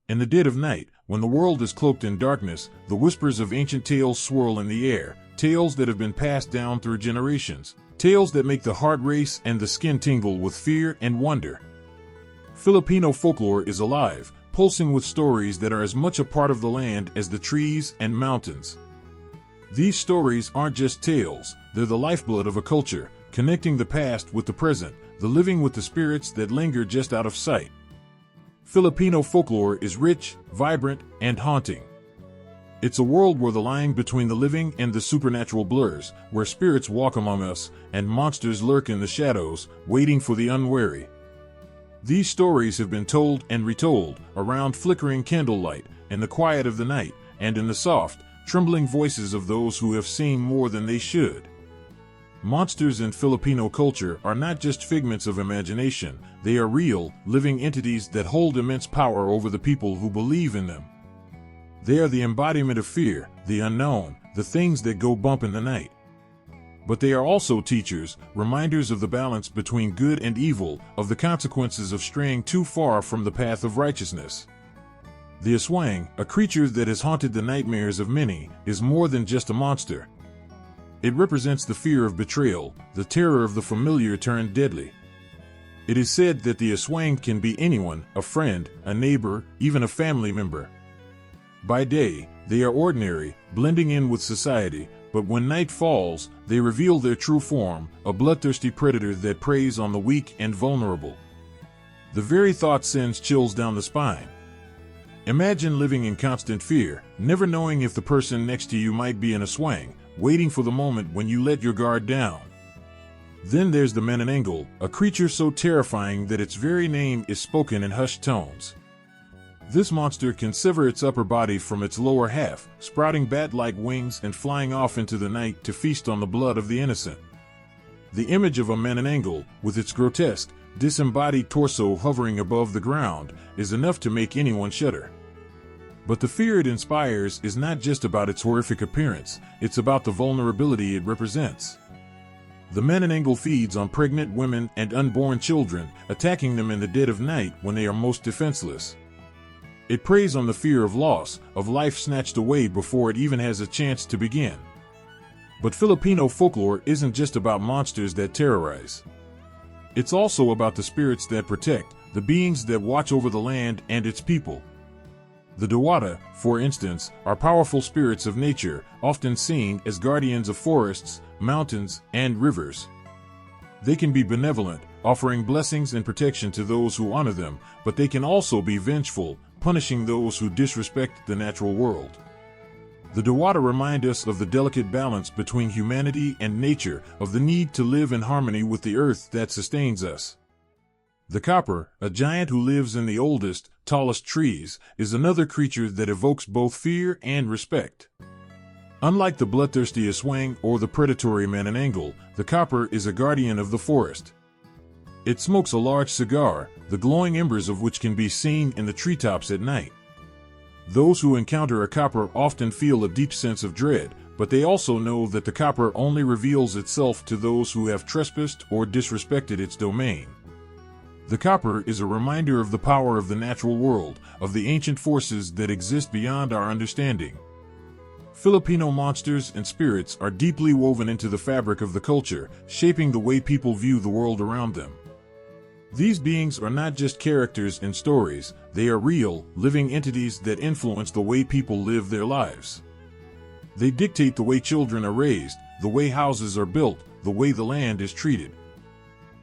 In the dead of night, when the world is cloaked in darkness, the whispers of ancient tales swirl in the air, tales that have been passed down through generations, tales that make the heart race and the skin tingle with fear and wonder. Filipino folklore is alive, pulsing with stories that are as much a part of the land as the trees and mountains. These stories aren't just tales, they're the lifeblood of a culture, connecting the past with the present, the living with the spirits that linger just out of sight. Filipino folklore is rich, vibrant, and haunting. It's a world where the line between the living and the supernatural blurs, where spirits walk among us, and monsters lurk in the shadows, waiting for the unwary. These stories have been told and retold, around flickering candlelight, in the quiet of the night, and in the soft, trembling voices of those who have seen more than they should. Monsters in Filipino culture are not just figments of imagination, they are real, living entities that hold immense power over the people who believe in them. They are the embodiment of fear, the unknown, the things that go bump in the night. But they are also teachers, reminders of the balance between good and evil, of the consequences of straying too far from the path of righteousness. The Aswang, a creature that has haunted the nightmares of many, is more than just a monster. It represents the fear of betrayal, the terror of the familiar turned deadly. It is said that the Aswang can be anyone, a friend, a neighbor, even a family member. By day, they are ordinary, blending in with society, but when night falls, they reveal their true form, a bloodthirsty predator that preys on the weak and vulnerable. The very thought sends chills down the spine. Imagine living in constant fear, never knowing if the person next to you might be an Aswang, waiting for the moment when you let your guard down. Then there's the Manananggal, a creature so terrifying that its very name is spoken in hushed tones. This monster can sever its upper body from its lower half, sprouting bat-like wings and flying off into the night to feast on the blood of the innocent. The image of a Manananggal, with its grotesque, disembodied torso hovering above the ground, is enough to make anyone shudder. But the fear it inspires is not just about its horrific appearance, it's about the vulnerability it represents. The Manananggal feeds on pregnant women and unborn children, attacking them in the dead of night when they are most defenseless. It preys on the fear of loss, of life snatched away before it even has a chance to begin. But Filipino folklore isn't just about monsters that terrorize. It's also about the spirits that protect, the beings that watch over the land and its people. The Diwata, for instance, are powerful spirits of nature, often seen as guardians of forests, mountains, and rivers. They can be benevolent, offering blessings and protection to those who honor them, but they can also be vengeful, punishing those who disrespect the natural world. The Diwata remind us of the delicate balance between humanity and nature, of the need to live in harmony with the earth that sustains us. The Kapre, a giant who lives in the oldest, tallest trees, is another creature that evokes both fear and respect. Unlike the bloodthirsty Aswang or the predatory Manananggal, the Kapre is a guardian of the forest. It smokes a large cigar, the glowing embers of which can be seen in the treetops at night. Those who encounter a Kapre often feel a deep sense of dread, but they also know that the Kapre only reveals itself to those who have trespassed or disrespected its domain. The Kapre is a reminder of the power of the natural world, of the ancient forces that exist beyond our understanding. Filipino monsters and spirits are deeply woven into the fabric of the culture, shaping the way people view the world around them. These beings are not just characters in stories, they are real, living entities that influence the way people live their lives. They dictate the way children are raised, the way houses are built, the way the land is treated.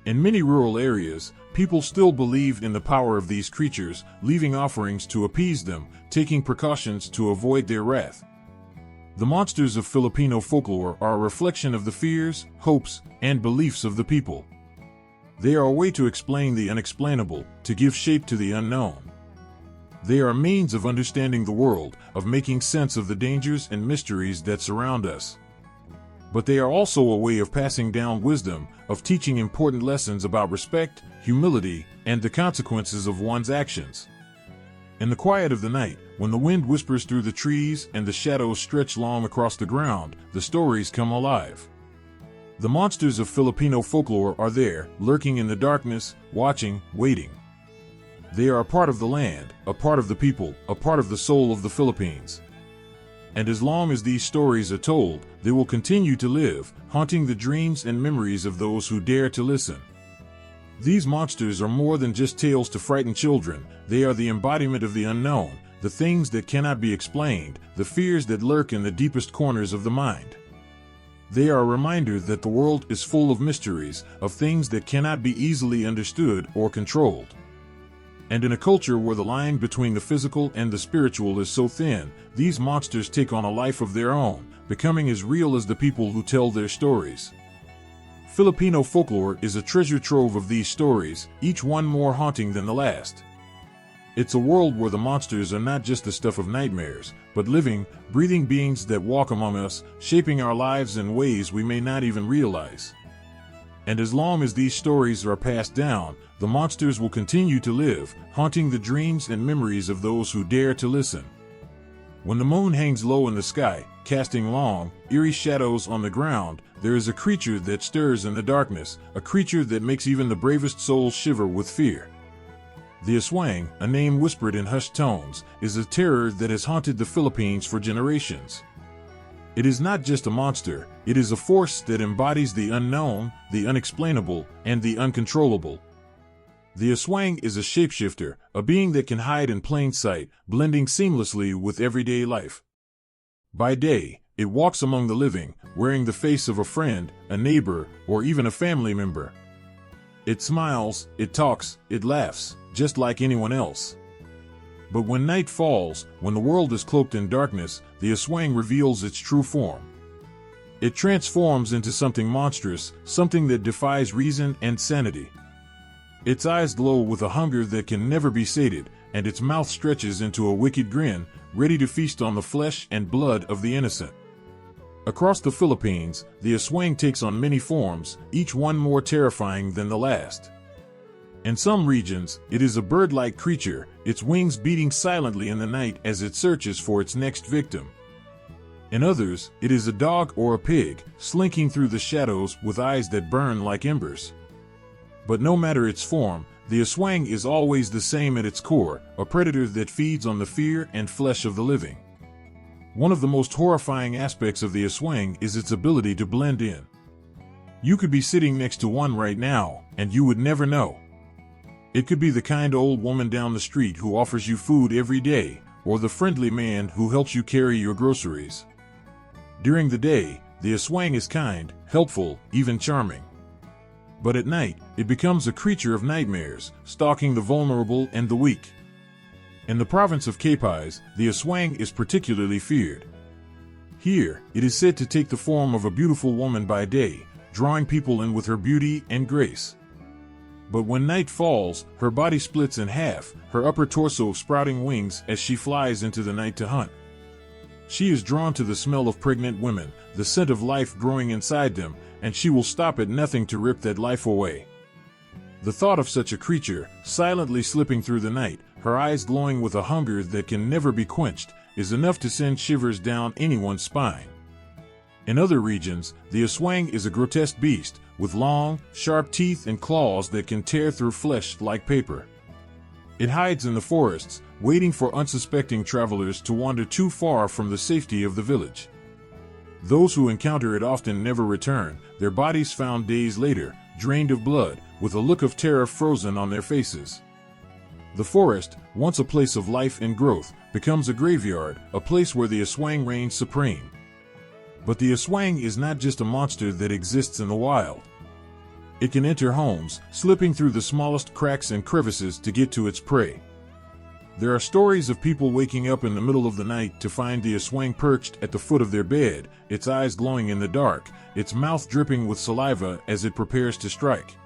In many rural areas, people still believe in the power of these creatures, leaving offerings to appease them, taking precautions to avoid their wrath. The monsters of Filipino folklore are a reflection of the fears, hopes, and beliefs of the people. They are a way to explain the unexplainable, to give shape to the unknown. They are a means of understanding the world, of making sense of the dangers and mysteries that surround us. But they are also a way of passing down wisdom, of teaching important lessons about respect, humility, and the consequences of one's actions. In the quiet of the night, when the wind whispers through the trees and the shadows stretch long across the ground, the stories come alive. The monsters of Filipino folklore are there, lurking in the darkness, watching, waiting. They are a part of the land, a part of the people, a part of the soul of the Philippines. And as long as these stories are told, they will continue to live, haunting the dreams and memories of those who dare to listen. These monsters are more than just tales to frighten children. They are the embodiment of the unknown, the things that cannot be explained, the fears that lurk in the deepest corners of the mind. They are a reminder that the world is full of mysteries, of things that cannot be easily understood or controlled. And in a culture where the line between the physical and the spiritual is so thin, these monsters take on a life of their own, becoming as real as the people who tell their stories. Filipino folklore is a treasure trove of these stories, each one more haunting than the last. It's a world where the monsters are not just the stuff of nightmares, but living, breathing beings that walk among us, shaping our lives in ways we may not even realize. And as long as these stories are passed down, the monsters will continue to live, haunting the dreams and memories of those who dare to listen. When the moon hangs low in the sky, casting long, eerie shadows on the ground, there is a creature that stirs in the darkness, a creature that makes even the bravest souls shiver with fear. The Aswang, a name whispered in hushed tones, is a terror that has haunted the Philippines for generations. It is not just a monster, it is a force that embodies the unknown, the unexplainable, and the uncontrollable. The Aswang is a shapeshifter, a being that can hide in plain sight, blending seamlessly with everyday life. By day, it walks among the living, wearing the face of a friend, a neighbor, or even a family member. It smiles, it talks, it laughs, just like anyone else. But when night falls, when the world is cloaked in darkness, the Aswang reveals its true form. It transforms into something monstrous, something that defies reason and sanity. Its eyes glow with a hunger that can never be sated, and its mouth stretches into a wicked grin, ready to feast on the flesh and blood of the innocent. Across the Philippines, the Aswang takes on many forms, each one more terrifying than the last. In some regions, it is a bird-like creature, its wings beating silently in the night as it searches for its next victim. In others, it is a dog or a pig, slinking through the shadows with eyes that burn like embers. But no matter its form, the Aswang is always the same at its core, a predator that feeds on the fear and flesh of the living. One of the most horrifying aspects of the Aswang is its ability to blend in. You could be sitting next to one right now, and you would never know. It could be the kind old woman down the street who offers you food every day, or the friendly man who helps you carry your groceries. During the day, the Aswang is kind, helpful, even charming. But at night, it becomes a creature of nightmares, stalking the vulnerable and the weak. In the province of Kapre, the Aswang is particularly feared. Here, it is said to take the form of a beautiful woman by day, drawing people in with her beauty and grace. But when night falls, her body splits in half, her upper torso sprouting wings as she flies into the night to hunt. She is drawn to the smell of pregnant women, the scent of life growing inside them, and she will stop at nothing to rip that life away. The thought of such a creature, silently slipping through the night, her eyes glowing with a hunger that can never be quenched, is enough to send shivers down anyone's spine. In other regions, the Aswang is a grotesque beast, with long, sharp teeth and claws that can tear through flesh like paper. It hides in the forests, waiting for unsuspecting travelers to wander too far from the safety of the village. Those who encounter it often never return, their bodies found days later, drained of blood, with a look of terror frozen on their faces. The forest, once a place of life and growth, becomes a graveyard, a place where the Aswang reigns supreme. But the Aswang is not just a monster that exists in the wild. It can enter homes, slipping through the smallest cracks and crevices to get to its prey. There are stories of people waking up in the middle of the night to find the Aswang perched at the foot of their bed, its eyes glowing in the dark, its mouth dripping with saliva as it prepares to strike.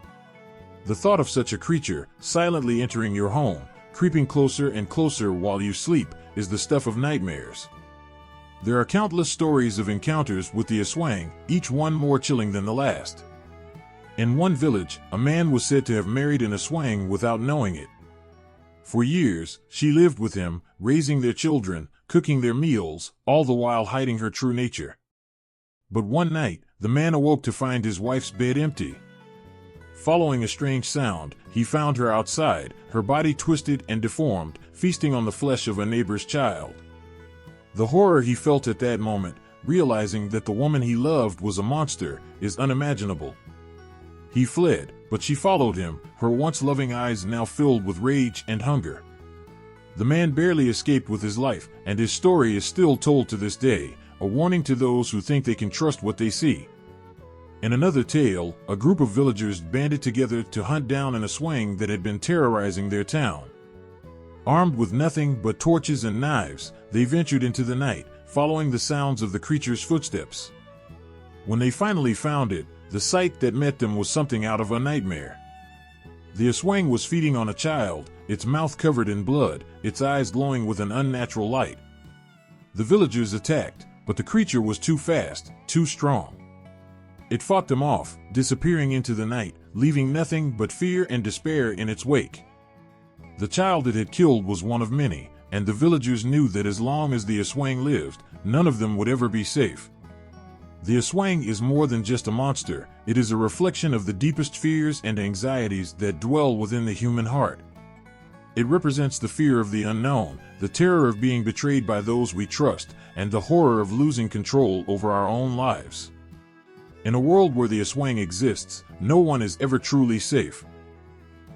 The thought of such a creature, silently entering your home, creeping closer and closer while you sleep, is the stuff of nightmares. There are countless stories of encounters with the Aswang, each one more chilling than the last. In one village, a man was said to have married an Aswang without knowing it. For years, she lived with him, raising their children, cooking their meals, all the while hiding her true nature. But one night, the man awoke to find his wife's bed empty. Following a strange sound, he found her outside, her body twisted and deformed, feasting on the flesh of a neighbor's child. The horror he felt at that moment, realizing that the woman he loved was a monster, is unimaginable. He fled, but she followed him, her once loving eyes now filled with rage and hunger. The man barely escaped with his life, and his story is still told to this day, a warning to those who think they can trust what they see. In another tale, a group of villagers banded together to hunt down an Aswang that had been terrorizing their town. Armed with nothing but torches and knives, they ventured into the night, following the sounds of the creature's footsteps. When they finally found it, the sight that met them was something out of a nightmare. The Aswang was feeding on a child, its mouth covered in blood, its eyes glowing with an unnatural light. The villagers attacked, but the creature was too fast, too strong. It fought them off, disappearing into the night, leaving nothing but fear and despair in its wake. The child it had killed was one of many, and the villagers knew that as long as the Aswang lived, none of them would ever be safe. The Aswang is more than just a monster, it is a reflection of the deepest fears and anxieties that dwell within the human heart. It represents the fear of the unknown, the terror of being betrayed by those we trust, and the horror of losing control over our own lives. In a world where the Aswang exists, no one is ever truly safe.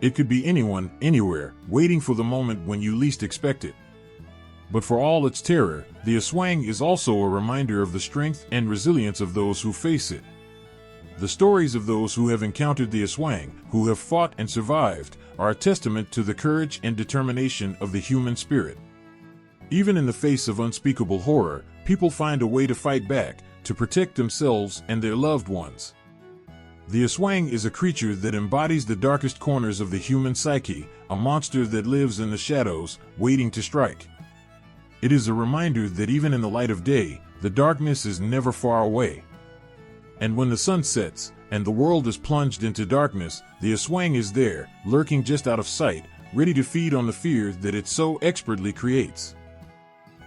It could be anyone, anywhere, waiting for the moment when you least expect it. But for all its terror, the Aswang is also a reminder of the strength and resilience of those who face it. The stories of those who have encountered the Aswang, who have fought and survived, are a testament to the courage and determination of the human spirit. Even in the face of unspeakable horror, people find a way to fight back, to protect themselves and their loved ones. The Aswang is a creature that embodies the darkest corners of the human psyche, a monster that lives in the shadows, waiting to strike. It is a reminder that even in the light of day, the darkness is never far away. And when the sun sets, and the world is plunged into darkness, the Aswang is there, lurking just out of sight, ready to feed on the fear that it so expertly creates.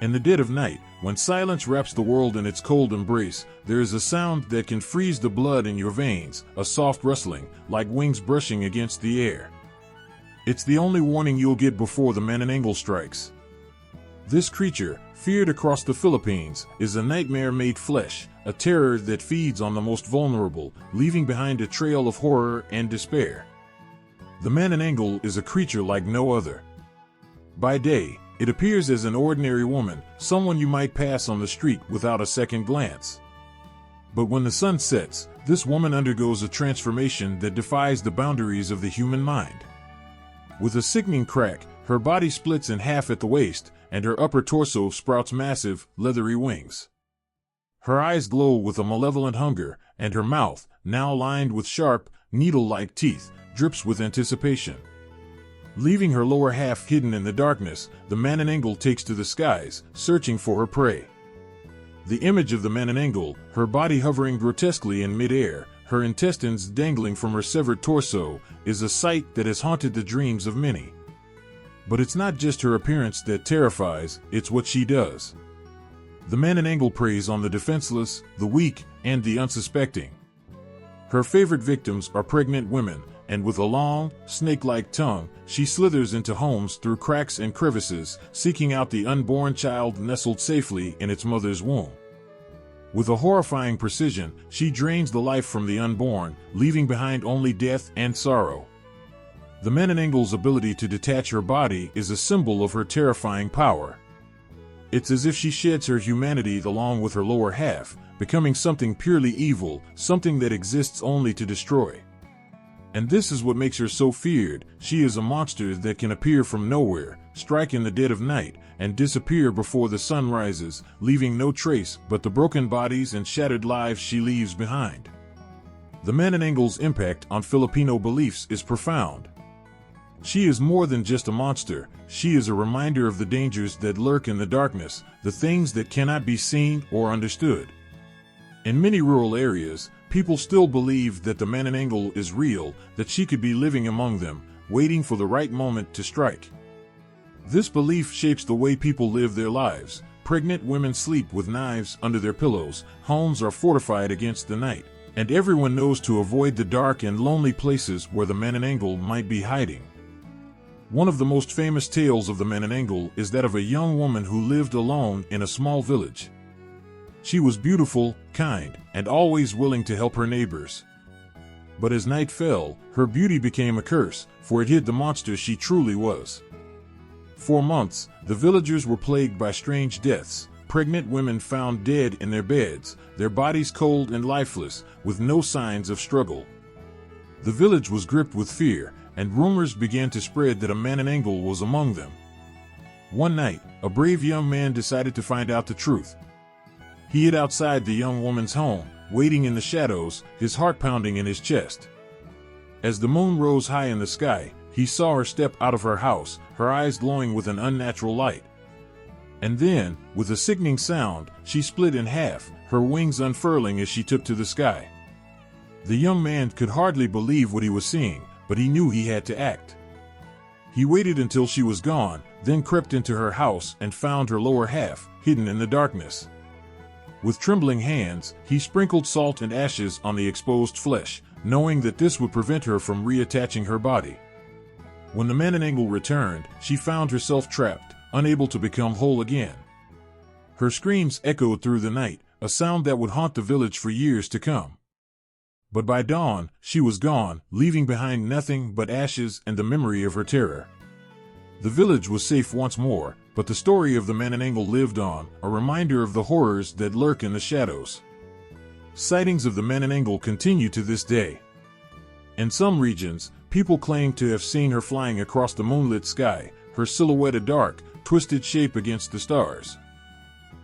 In the dead of night, when silence wraps the world in its cold embrace, there is a sound that can freeze the blood in your veins, a soft rustling, like wings brushing against the air. It's the only warning you'll get before the Manananggal strikes. This creature, feared across the Philippines, is a nightmare made flesh, a terror that feeds on the most vulnerable, leaving behind a trail of horror and despair. The Manananggal is a creature like no other. By day, it appears as an ordinary woman, someone you might pass on the street without a second glance. But when the sun sets, this woman undergoes a transformation that defies the boundaries of the human mind. With a sickening crack, her body splits in half at the waist, and her upper torso sprouts massive, leathery wings. Her eyes glow with a malevolent hunger, and her mouth, now lined with sharp, needle-like teeth, drips with anticipation. Leaving her lower half hidden in the darkness, the Manananggal takes to the skies, searching for her prey. The image of the Manananggal, her body hovering grotesquely in mid-air, her intestines dangling from her severed torso, is a sight that has haunted the dreams of many. But it's not just her appearance that terrifies, it's what she does. The Manananggal preys on the defenseless, the weak, and the unsuspecting. Her favorite victims are pregnant women, and with a long, snake-like tongue, she slithers into homes through cracks and crevices, seeking out the unborn child nestled safely in its mother's womb. With a horrifying precision, she drains the life from the unborn, leaving behind only death and sorrow. The Manananggal's ability to detach her body is a symbol of her terrifying power. It's as if she sheds her humanity along with her lower half, becoming something purely evil, something that exists only to destroy. And this is what makes her so feared. She is a monster that can appear from nowhere, strike in the dead of night, and disappear before the sun rises, leaving no trace but the broken bodies and shattered lives she leaves behind. The Manananggal's impact on Filipino beliefs is profound. She is more than just a monster, she is a reminder of the dangers that lurk in the darkness, the things that cannot be seen or understood. In many rural areas, people still believe that the Manananggal is real, that she could be living among them, waiting for the right moment to strike. This belief shapes the way people live their lives. Pregnant women sleep with knives under their pillows, homes are fortified against the night. and everyone knows to avoid the dark and lonely places where the Manananggal might be hiding. One of the most famous tales of the Manananggal is that of a young woman who lived alone in a small village. She was beautiful, kind, and always willing to help her neighbors. But as night fell, her beauty became a curse, for it hid the monster she truly was. For months, the villagers were plagued by strange deaths, pregnant women found dead in their beds, their bodies cold and lifeless, with no signs of struggle. The village was gripped with fear, and rumors began to spread that a Manananggal was among them. One night, a brave young man decided to find out the truth. He hid outside the young woman's home, waiting in the shadows, his heart pounding in his chest. As the moon rose high in the sky, he saw her step out of her house, her eyes glowing with an unnatural light. And then, with a sickening sound, she split in half, her wings unfurling as she took to the sky. The young man could hardly believe what he was seeing, but he knew he had to act. He waited until she was gone, then crept into her house and found her lower half, hidden in the darkness. With trembling hands, he sprinkled salt and ashes on the exposed flesh, knowing that this would prevent her from reattaching her body. When the Manananggal returned, she found herself trapped, unable to become whole again. Her screams echoed through the night, a sound that would haunt the village for years to come. But by dawn, she was gone, leaving behind nothing but ashes and the memory of her terror. The village was safe once more, but the story of the Manananggal lived on, a reminder of the horrors that lurk in the shadows. Sightings of the Manananggal continue to this day. In some regions, people claim to have seen her flying across the moonlit sky, her silhouette a dark, twisted shape against the stars.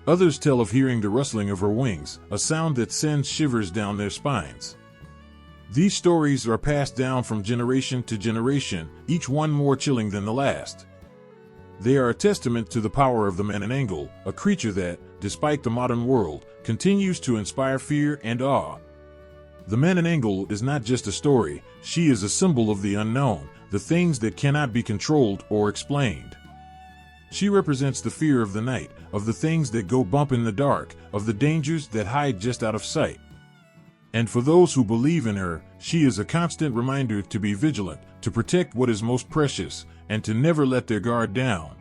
Others tell of hearing the rustling of her wings, a sound that sends shivers down their spines. These stories are passed down from generation to generation, each one more chilling than the last. They are a testament to the power of the Manananggal, a creature that, despite the modern world, continues to inspire fear and awe. The Manananggal is not just a story, she is a symbol of the unknown, the things that cannot be controlled or explained. She represents the fear of the night, of the things that go bump in the dark, of the dangers that hide just out of sight. And for those who believe in her, she is a constant reminder to be vigilant, to protect what is most precious, and to never let their guard down.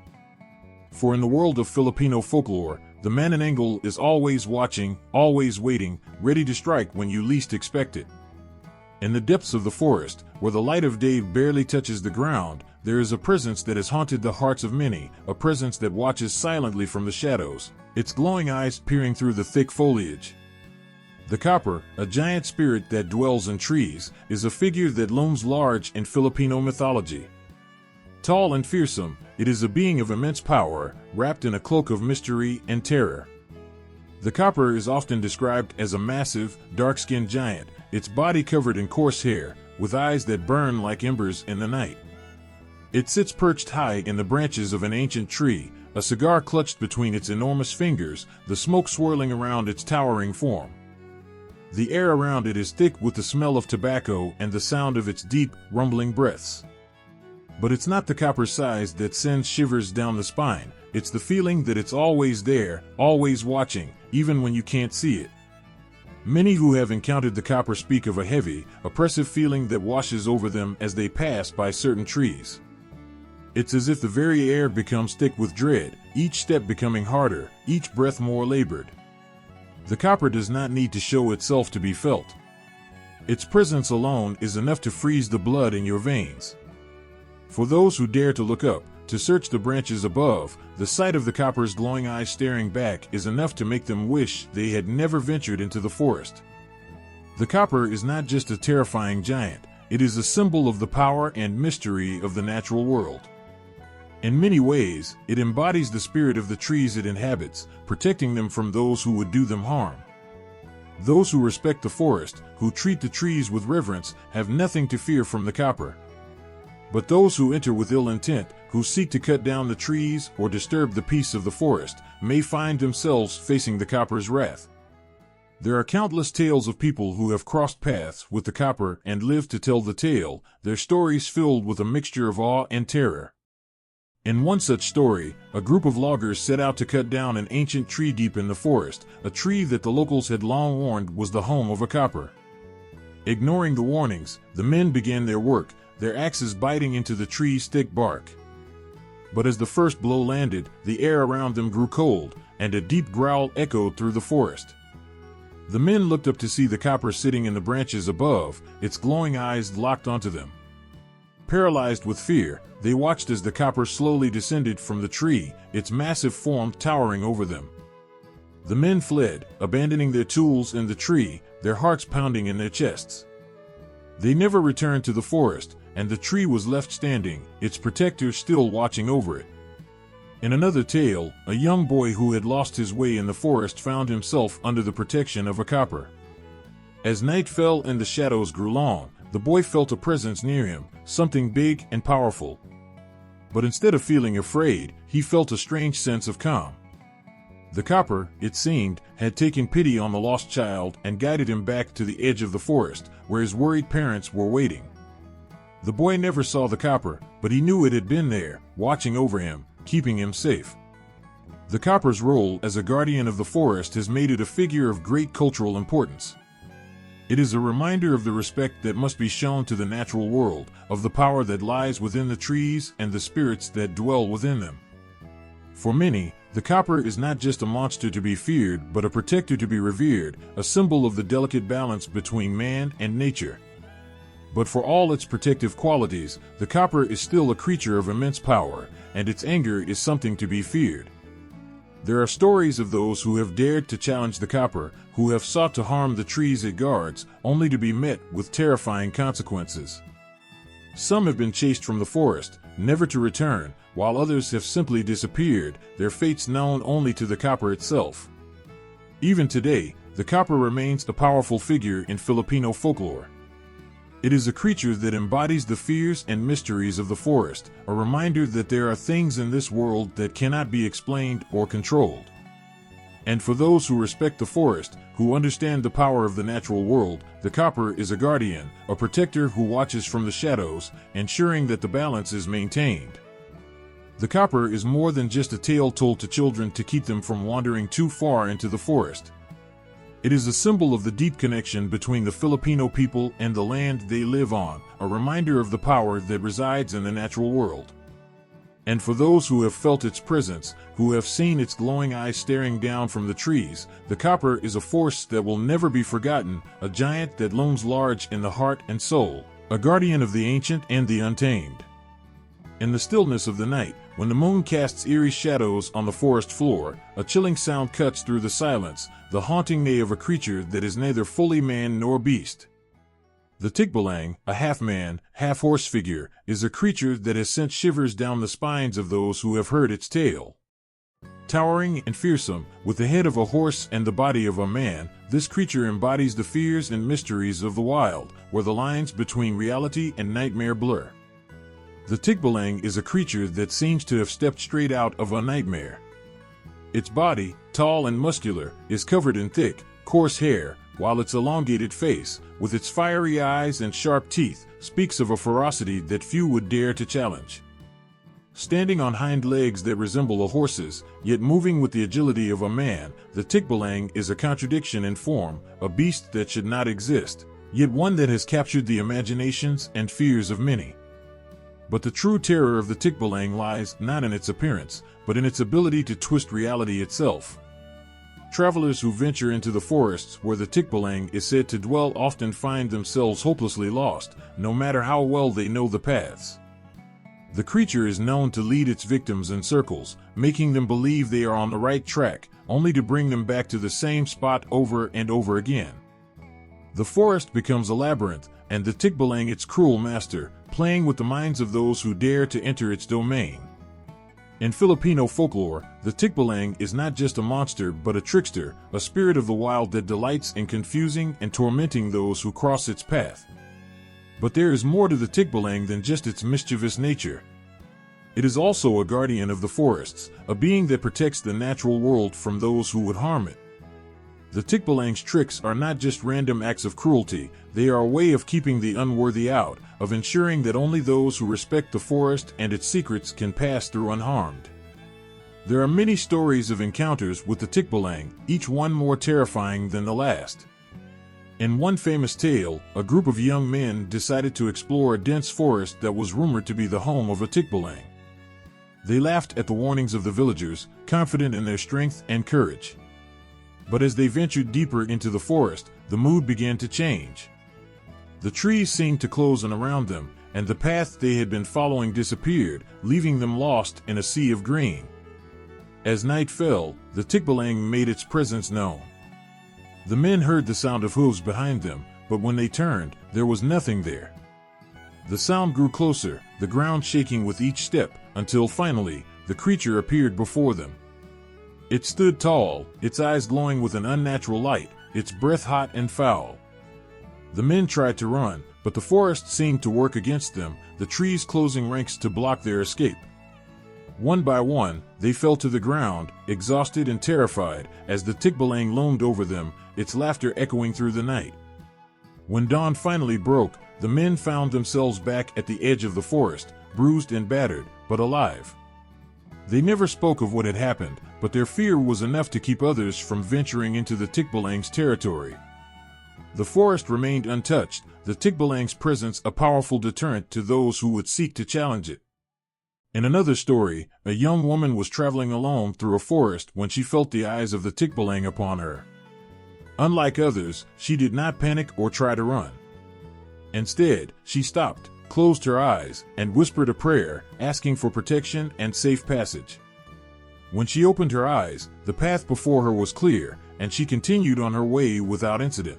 For in the world of Filipino folklore, the Manananggal is always watching, always waiting, ready to strike when you least expect it. In the depths of the forest, where the light of day barely touches the ground, there is a presence that has haunted the hearts of many, a presence that watches silently from the shadows, its glowing eyes peering through the thick foliage. The Kapre, a giant spirit that dwells in trees, is a figure that looms large in Filipino mythology. Tall and fearsome, it is a being of immense power, wrapped in a cloak of mystery and terror. The Kapre is often described as a massive, dark-skinned giant, its body covered in coarse hair, with eyes that burn like embers in the night. It sits perched high in the branches of an ancient tree, a cigar clutched between its enormous fingers, the smoke swirling around its towering form. The air around it is thick with the smell of tobacco and the sound of its deep, rumbling breaths. But it's not the Kapre's size that sends shivers down the spine, it's the feeling that it's always there, always watching, even when you can't see it. Many who have encountered the Kapre speak of a heavy, oppressive feeling that washes over them as they pass by certain trees. It's as if the very air becomes thick with dread, each step becoming harder, each breath more labored. The Kapre does not need to show itself to be felt. Its presence alone is enough to freeze the blood in your veins. For those who dare to look up, to search the branches above, the sight of the Kapre's glowing eyes staring back is enough to make them wish they had never ventured into the forest. The Kapre is not just a terrifying giant, it is a symbol of the power and mystery of the natural world. In many ways, it embodies the spirit of the trees it inhabits, protecting them from those who would do them harm. Those who respect the forest, who treat the trees with reverence, have nothing to fear from the Kapre. But those who enter with ill intent, who seek to cut down the trees or disturb the peace of the forest, may find themselves facing the Kapre's wrath. There are countless tales of people who have crossed paths with the Kapre and lived to tell the tale, their stories filled with a mixture of awe and terror. In one such story, a group of loggers set out to cut down an ancient tree deep in the forest, a tree that the locals had long warned was the home of a Kapre. Ignoring the warnings, the men began their work, their axes biting into the tree's thick bark. But as the first blow landed, the air around them grew cold, and a deep growl echoed through the forest. The men looked up to see the Kapre sitting in the branches above, its glowing eyes locked onto them. Paralyzed with fear, they watched as the Kapre slowly descended from the tree, its massive form towering over them. The men fled, abandoning their tools in the tree, their hearts pounding in their chests. They never returned to the forest, and the tree was left standing, its protector still watching over it. In another tale, a young boy who had lost his way in the forest found himself under the protection of a Kapre. As night fell and the shadows grew long, the boy felt a presence near him, something big and powerful. But instead of feeling afraid, he felt a strange sense of calm. The Kapre, it seemed, had taken pity on the lost child and guided him back to the edge of the forest, where his worried parents were waiting. The boy never saw the Kapre, but he knew it had been there, watching over him, keeping him safe. The Kapre's role as a guardian of the forest has made it a figure of great cultural importance. It is a reminder of the respect that must be shown to the natural world, of the power that lies within the trees and the spirits that dwell within them. For many, the Kapre is not just a monster to be feared, but a protector to be revered, a symbol of the delicate balance between man and nature. But for all its protective qualities, the Kapre is still a creature of immense power, and its anger is something to be feared. There are stories of those who have dared to challenge the Kapre, who have sought to harm the trees it guards, only to be met with terrifying consequences. Some have been chased from the forest, never to return, while others have simply disappeared, their fates known only to the Kapre itself. Even today, the Kapre remains a powerful figure in Filipino folklore. It is a creature that embodies the fears and mysteries of the forest, a reminder that there are things in this world that cannot be explained or controlled. And for those who respect the forest, who understand the power of the natural world, the Kapre is a guardian, a protector who watches from the shadows, ensuring that the balance is maintained. The Kapre is more than just a tale told to children to keep them from wandering too far into the forest. It is a symbol of the deep connection between the Filipino people and the land they live on, a reminder of the power that resides in the natural world. And for those who have felt its presence, who have seen its glowing eyes staring down from the trees, the Kapre is a force that will never be forgotten, a giant that looms large in the heart and soul, a guardian of the ancient and the untamed. In the stillness of the night, when the moon casts eerie shadows on the forest floor, a chilling sound cuts through the silence, the haunting neigh of a creature that is neither fully man nor beast. The Tikbalang, a half-man, half-horse figure, is a creature that has sent shivers down the spines of those who have heard its tale. Towering and fearsome, with the head of a horse and the body of a man, this creature embodies the fears and mysteries of the wild, where the lines between reality and nightmare blur. The Tikbalang is a creature that seems to have stepped straight out of a nightmare. Its body, tall and muscular, is covered in thick, coarse hair, while its elongated face, with its fiery eyes and sharp teeth, speaks of a ferocity that few would dare to challenge. Standing on hind legs that resemble a horse's, yet moving with the agility of a man, the Tikbalang is a contradiction in form, a beast that should not exist, yet one that has captured the imaginations and fears of many. But the true terror of the Tikbalang lies not in its appearance, but in its ability to twist reality itself. Travelers who venture into the forests where the Tikbalang is said to dwell often find themselves hopelessly lost, no matter how well they know the paths. The creature is known to lead its victims in circles, making them believe they are on the right track, only to bring them back to the same spot over and over again. The forest becomes a labyrinth, and the Tikbalang its cruel master, playing with the minds of those who dare to enter its domain. In Filipino folklore, the Tikbalang is not just a monster but a trickster, a spirit of the wild that delights in confusing and tormenting those who cross its path. But there is more to the Tikbalang than just its mischievous nature. It is also a guardian of the forests, a being that protects the natural world from those who would harm it. The Tikbalang's tricks are not just random acts of cruelty, they are a way of keeping the unworthy out, of ensuring that only those who respect the forest and its secrets can pass through unharmed. There are many stories of encounters with the Tikbalang, each one more terrifying than the last. In one famous tale, a group of young men decided to explore a dense forest that was rumored to be the home of a Tikbalang. They laughed at the warnings of the villagers, confident in their strength and courage. But as they ventured deeper into the forest, the mood began to change. The trees seemed to close in around them, and the path they had been following disappeared, leaving them lost in a sea of green. As night fell, the Tikbalang made its presence known. The men heard the sound of hooves behind them, but when they turned, there was nothing there. The sound grew closer, the ground shaking with each step, until finally, the creature appeared before them. It stood tall, its eyes glowing with an unnatural light, its breath hot and foul. The men tried to run, but the forest seemed to work against them, the trees closing ranks to block their escape. One by one, they fell to the ground, exhausted and terrified, as the Tikbalang loomed over them, its laughter echoing through the night. When dawn finally broke, the men found themselves back at the edge of the forest, bruised and battered, but alive. They never spoke of what had happened, but their fear was enough to keep others from venturing into the Tikbalang's territory. The forest remained untouched, the Tikbalang's presence a powerful deterrent to those who would seek to challenge it. In another story, a young woman was traveling alone through a forest when she felt the eyes of the Tikbalang upon her. Unlike others, she did not panic or try to run. Instead, she stopped, closed her eyes, and whispered a prayer, asking for protection and safe passage. When she opened her eyes, the path before her was clear, and she continued on her way without incident.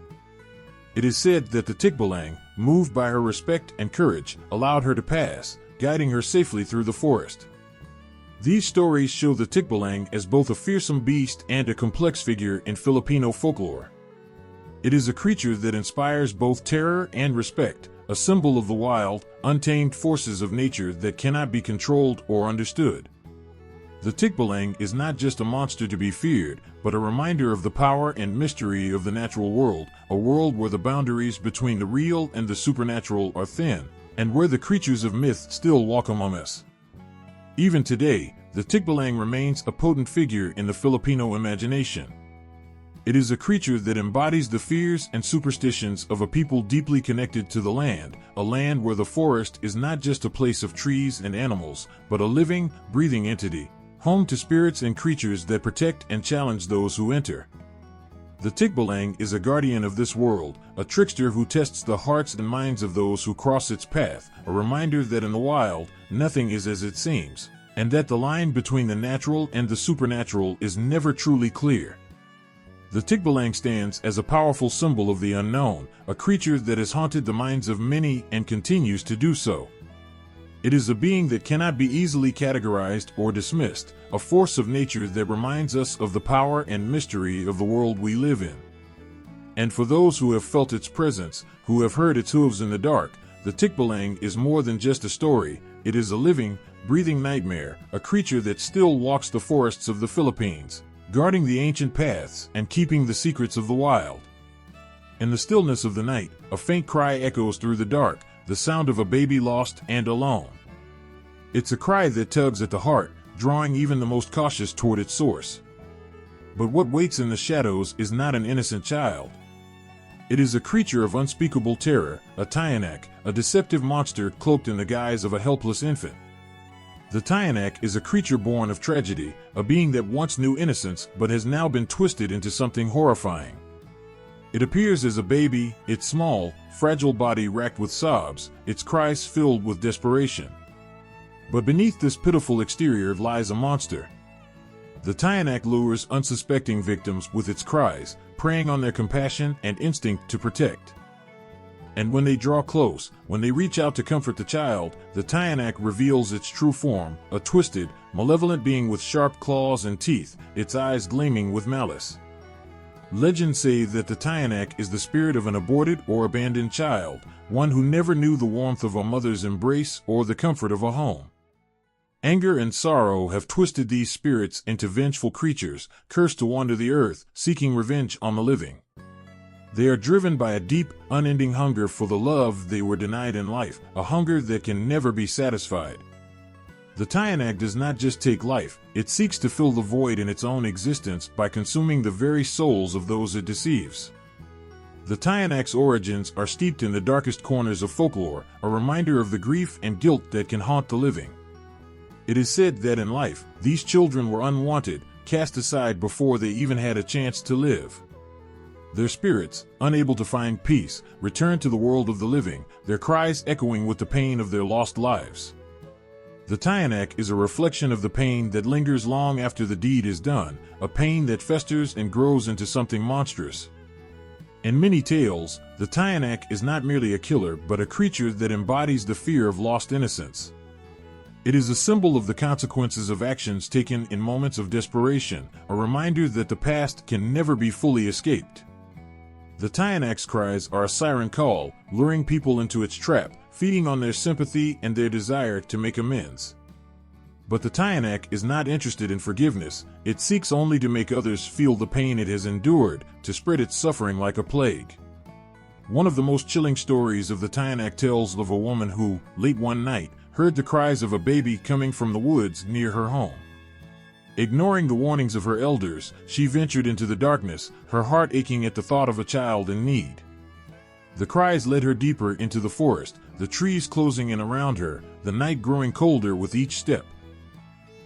It is said that the Tikbalang, moved by her respect and courage, allowed her to pass, guiding her safely through the forest. These stories show the Tikbalang as both a fearsome beast and a complex figure in Filipino folklore. It is a creature that inspires both terror and respect, a symbol of the wild, untamed forces of nature that cannot be controlled or understood. The Tikbalang is not just a monster to be feared, but a reminder of the power and mystery of the natural world, a world where the boundaries between the real and the supernatural are thin, and where the creatures of myth still walk among us. Even today, the Tikbalang remains a potent figure in the Filipino imagination. It is a creature that embodies the fears and superstitions of a people deeply connected to the land, a land where the forest is not just a place of trees and animals, but a living, breathing entity, home to spirits and creatures that protect and challenge those who enter. The Tikbalang is a guardian of this world, a trickster who tests the hearts and minds of those who cross its path, a reminder that in the wild, nothing is as it seems, and that the line between the natural and the supernatural is never truly clear. The Tikbalang stands as a powerful symbol of the unknown, a creature that has haunted the minds of many and continues to do so. It is a being that cannot be easily categorized or dismissed, a force of nature that reminds us of the power and mystery of the world we live in. And for those who have felt its presence, who have heard its hooves in the dark, the Tikbalang is more than just a story, it is a living, breathing nightmare, a creature that still walks the forests of the Philippines, guarding the ancient paths and keeping the secrets of the wild. In the stillness of the night, a faint cry echoes through the dark, the sound of a baby lost and alone. It's a cry that tugs at the heart, drawing even the most cautious toward its source. But what waits in the shadows is not an innocent child. It is a creature of unspeakable terror, a Tiyanak, a deceptive monster cloaked in the guise of a helpless infant. The Tiyanak is a creature born of tragedy, a being that once knew innocence but has now been twisted into something horrifying. It appears as a baby, its small, fragile body racked with sobs, its cries filled with desperation. But beneath this pitiful exterior lies a monster. The Tiyanak lures unsuspecting victims with its cries, preying on their compassion and instinct to protect. And when they draw close, when they reach out to comfort the child, the Tiyanak reveals its true form, a twisted, malevolent being with sharp claws and teeth, its eyes gleaming with malice. Legends say that the Tiyanak is the spirit of an aborted or abandoned child, one who never knew the warmth of a mother's embrace or the comfort of a home. Anger and sorrow have twisted these spirits into vengeful creatures, cursed to wander the earth, seeking revenge on the living. They are driven by a deep, unending hunger for the love they were denied in life, a hunger that can never be satisfied. The Tiyanak does not just take life, it seeks to fill the void in its own existence by consuming the very souls of those it deceives. The Tiyanak's origins are steeped in the darkest corners of folklore, a reminder of the grief and guilt that can haunt the living. It is said that in life, these children were unwanted, cast aside before they even had a chance to live. Their spirits, unable to find peace, return to the world of the living, their cries echoing with the pain of their lost lives. The Tiyanak is a reflection of the pain that lingers long after the deed is done, a pain that festers and grows into something monstrous. In many tales, the Tiyanak is not merely a killer but a creature that embodies the fear of lost innocence. It is a symbol of the consequences of actions taken in moments of desperation, a reminder that the past can never be fully escaped. The Tiyanak's cries are a siren call, luring people into its trap, feeding on their sympathy and their desire to make amends. But the Tiyanak is not interested in forgiveness, it seeks only to make others feel the pain it has endured, to spread its suffering like a plague. One of the most chilling stories of the Tiyanak tells of a woman who, late one night, heard the cries of a baby coming from the woods near her home. Ignoring the warnings of her elders, she ventured into the darkness, her heart aching at the thought of a child in need. The cries led her deeper into the forest, the trees closing in around her, the night growing colder with each step.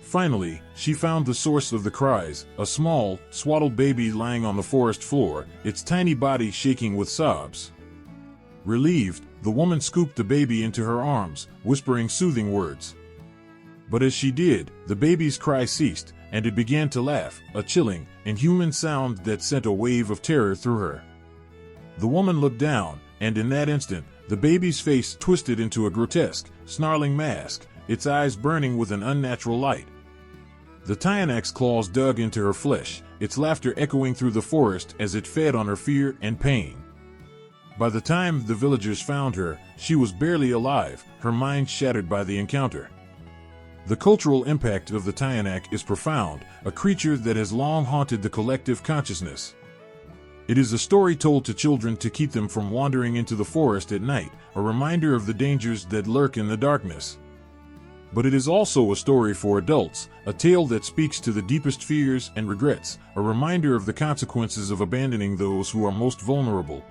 Finally, she found the source of the cries, a small, swaddled baby lying on the forest floor, its tiny body shaking with sobs. Relieved, the woman scooped the baby into her arms, whispering soothing words. But as she did, the baby's cry ceased, and it began to laugh, a chilling, inhuman sound that sent a wave of terror through her. The woman looked down, and in that instant, the baby's face twisted into a grotesque, snarling mask, its eyes burning with an unnatural light. The Tiyanak's claws dug into her flesh, its laughter echoing through the forest as it fed on her fear and pain. By the time the villagers found her, she was barely alive, her mind shattered by the encounter. The cultural impact of the Tiyanak is profound, a creature that has long haunted the collective consciousness. It is a story told to children to keep them from wandering into the forest at night, a reminder of the dangers that lurk in the darkness. But it is also a story for adults, a tale that speaks to the deepest fears and regrets, a reminder of the consequences of abandoning those who are most vulnerable.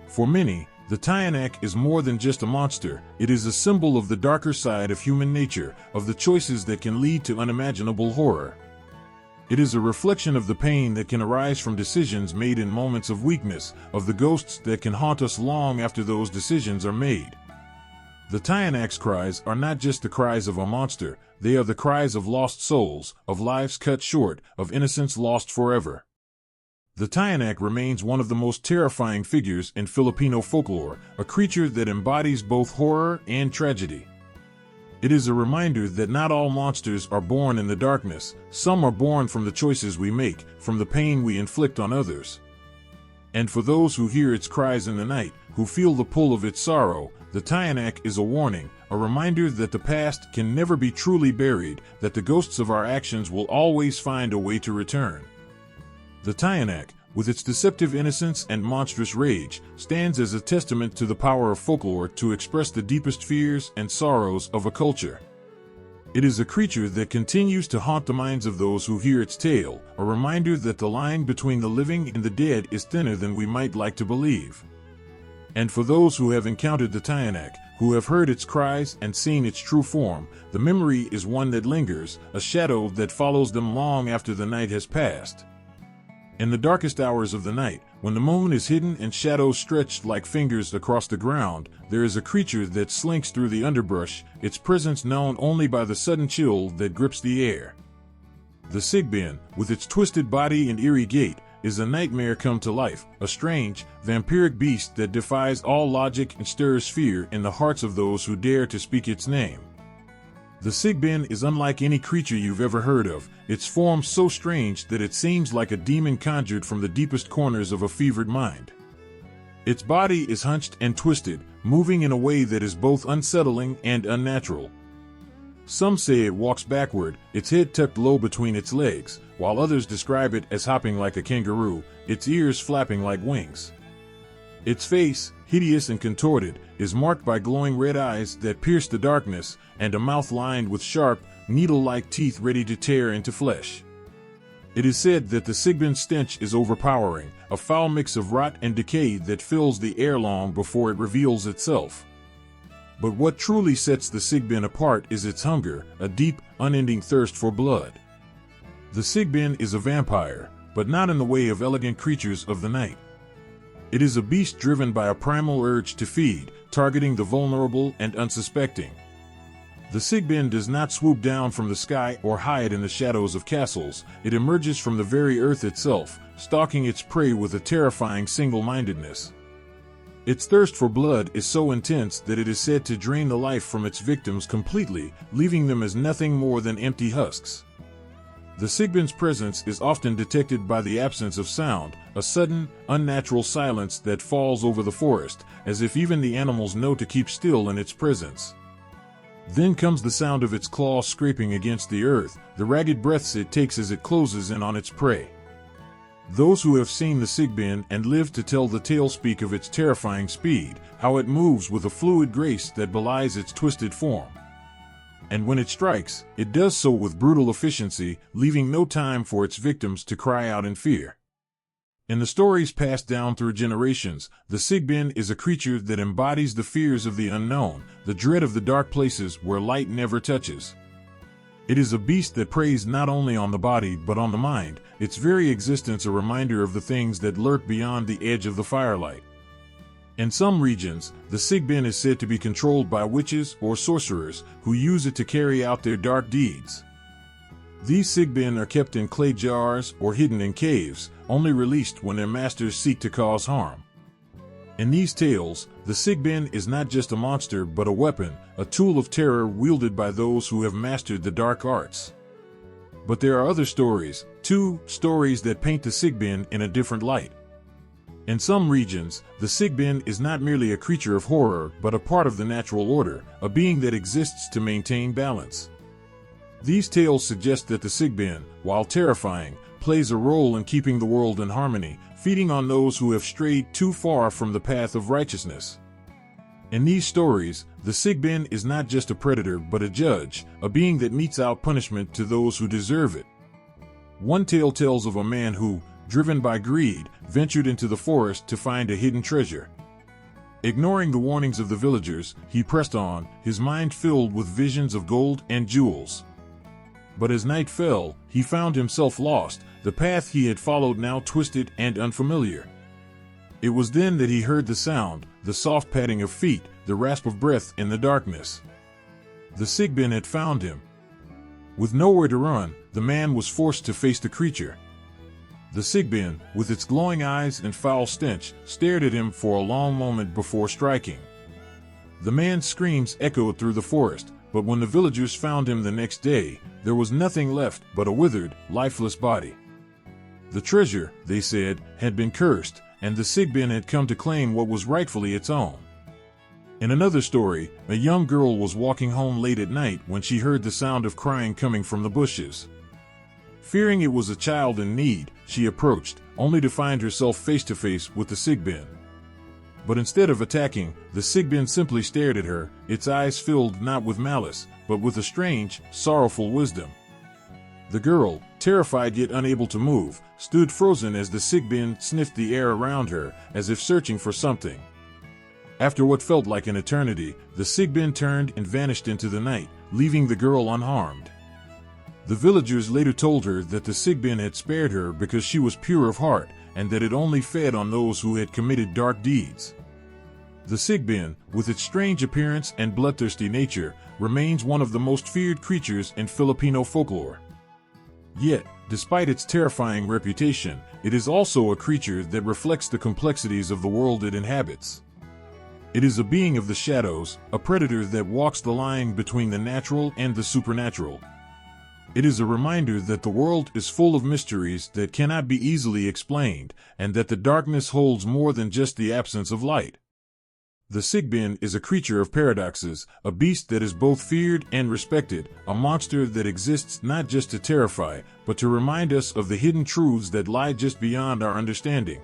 For many, the Tiyanak is more than just a monster, it is a symbol of the darker side of human nature, of the choices that can lead to unimaginable horror. It is a reflection of the pain that can arise from decisions made in moments of weakness, of the ghosts that can haunt us long after those decisions are made. The Tiyanak's cries are not just the cries of a monster, they are the cries of lost souls, of lives cut short, of innocence lost forever. The Tiyanak remains one of the most terrifying figures in Filipino folklore, a creature that embodies both horror and tragedy. It is a reminder that not all monsters are born in the darkness, some are born from the choices we make, from the pain we inflict on others. And for those who hear its cries in the night, who feel the pull of its sorrow, the Tiyanak is a warning, a reminder that the past can never be truly buried, that the ghosts of our actions will always find a way to return. The Tiyanak, with its deceptive innocence and monstrous rage, stands as a testament to the power of folklore to express the deepest fears and sorrows of a culture. It is a creature that continues to haunt the minds of those who hear its tale, a reminder that the line between the living and the dead is thinner than we might like to believe. And for those who have encountered the Tiyanak, who have heard its cries and seen its true form, the memory is one that lingers, a shadow that follows them long after the night has passed. In the darkest hours of the night, when the moon is hidden and shadows stretched like fingers across the ground, there is a creature that slinks through the underbrush, its presence known only by the sudden chill that grips the air. The Sigbin, with its twisted body and eerie gait, is a nightmare come to life, a strange, vampiric beast that defies all logic and stirs fear in the hearts of those who dare to speak its name. The Sigbin is unlike any creature you've ever heard of, its form so strange that it seems like a demon conjured from the deepest corners of a fevered mind. Its body is hunched and twisted, moving in a way that is both unsettling and unnatural. Some say it walks backward, its head tucked low between its legs, while others describe it as hopping like a kangaroo, its ears flapping like wings. Its face, hideous and contorted, is marked by glowing red eyes that pierce the darkness, and a mouth lined with sharp, needle-like teeth ready to tear into flesh. It is said that the sigbin's stench is overpowering, a foul mix of rot and decay that fills the air long before it reveals itself. But what truly sets the sigbin apart is its hunger, a deep, unending thirst for blood. The sigbin is a vampire, but not in the way of elegant creatures of the night. It is a beast driven by a primal urge to feed, targeting the vulnerable and unsuspecting. The sigbin does not swoop down from the sky or hide in the shadows of castles. It emerges from the very earth itself, stalking its prey with a terrifying single-mindedness. Its thirst for blood is so intense that it is said to drain the life from its victims completely, leaving them as nothing more than empty husks. The sigbin's presence is often detected by the absence of sound, a sudden, unnatural silence that falls over the forest, as if even the animals know to keep still in its presence. Then comes the sound of its claws scraping against the earth, the ragged breaths it takes as it closes in on its prey. Those who have seen the sigbin and lived to tell the tale speak of its terrifying speed, how it moves with a fluid grace that belies its twisted form. And when it strikes, it does so with brutal efficiency, leaving no time for its victims to cry out in fear. In the stories passed down through generations, the sigbin is a creature that embodies the fears of the unknown, the dread of the dark places where light never touches. It is a beast that preys not only on the body but on the mind, its very existence a reminder of the things that lurk beyond the edge of the firelight. In some regions, the sigbin is said to be controlled by witches or sorcerers who use it to carry out their dark deeds. These sigbin are kept in clay jars or hidden in caves, only released when their masters seek to cause harm. In these tales, the sigbin is not just a monster but a weapon, a tool of terror wielded by those who have mastered the dark arts. But there are other stories, too, stories that paint the sigbin in a different light. In some regions, the sigbin is not merely a creature of horror but a part of the natural order, a being that exists to maintain balance. These tales suggest that the sigbin, while terrifying, plays a role in keeping the world in harmony, feeding on those who have strayed too far from the path of righteousness. In these stories, the sigbin is not just a predator but a judge, a being that metes out punishment to those who deserve it. One tale tells of a man who, driven by greed, ventured into the forest to find a hidden treasure. Ignoring the warnings of the villagers, he pressed on, his mind filled with visions of gold and jewels. But as night fell, he found himself lost, the path he had followed now twisted and unfamiliar. It was then that he heard the sound, the soft padding of feet, the rasp of breath in the darkness. The sigbin had found him. With nowhere to run, the man was forced to face the creature. The sigbin, with its glowing eyes and foul stench, stared at him for a long moment before striking. The man's screams echoed through the forest, but when the villagers found him the next day, there was nothing left but a withered, lifeless body. The treasure, they said, had been cursed, and the sigbin had come to claim what was rightfully its own. In another story, a young girl was walking home late at night when she heard the sound of crying coming from the bushes. Fearing it was a child in need, she approached, only to find herself face to face with the sigbin. But instead of attacking, the sigbin simply stared at her, its eyes filled not with malice, but with a strange, sorrowful wisdom. The girl, terrified yet unable to move, stood frozen as the sigbin sniffed the air around her, as if searching for something. After what felt like an eternity, the sigbin turned and vanished into the night, leaving the girl unharmed. The villagers later told her that the sigbin had spared her because she was pure of heart, and that it only fed on those who had committed dark deeds. The sigbin, with its strange appearance and bloodthirsty nature, remains one of the most feared creatures in Filipino folklore. Yet, despite its terrifying reputation, it is also a creature that reflects the complexities of the world it inhabits. It is a being of the shadows, a predator that walks the line between the natural and the supernatural. It is a reminder that the world is full of mysteries that cannot be easily explained, and that the darkness holds more than just the absence of light. The sigbin is a creature of paradoxes, a beast that is both feared and respected, a monster that exists not just to terrify, but to remind us of the hidden truths that lie just beyond our understanding.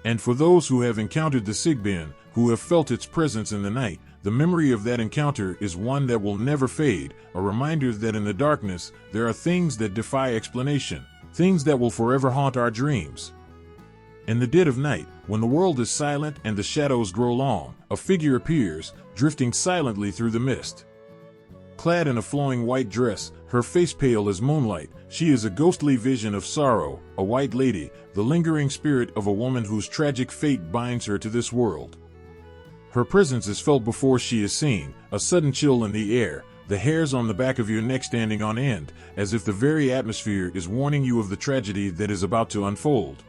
And for those who have encountered the sigbin, who have felt its presence in the night, the memory of that encounter is one that will never fade, a reminder that in the darkness, there are things that defy explanation. things that will forever haunt our dreams. In the dead of night, when the world is silent and the shadows grow long, a figure appears, drifting silently through the mist. Clad in a flowing white dress, her face pale as moonlight, she is a ghostly vision of sorrow, a white lady, the lingering spirit of a woman whose tragic fate binds her to this world. Her presence is felt before she is seen, a sudden chill in the air, the hairs on the back of your neck standing on end, as if the very atmosphere is warning you of the tragedy that is about to unfold.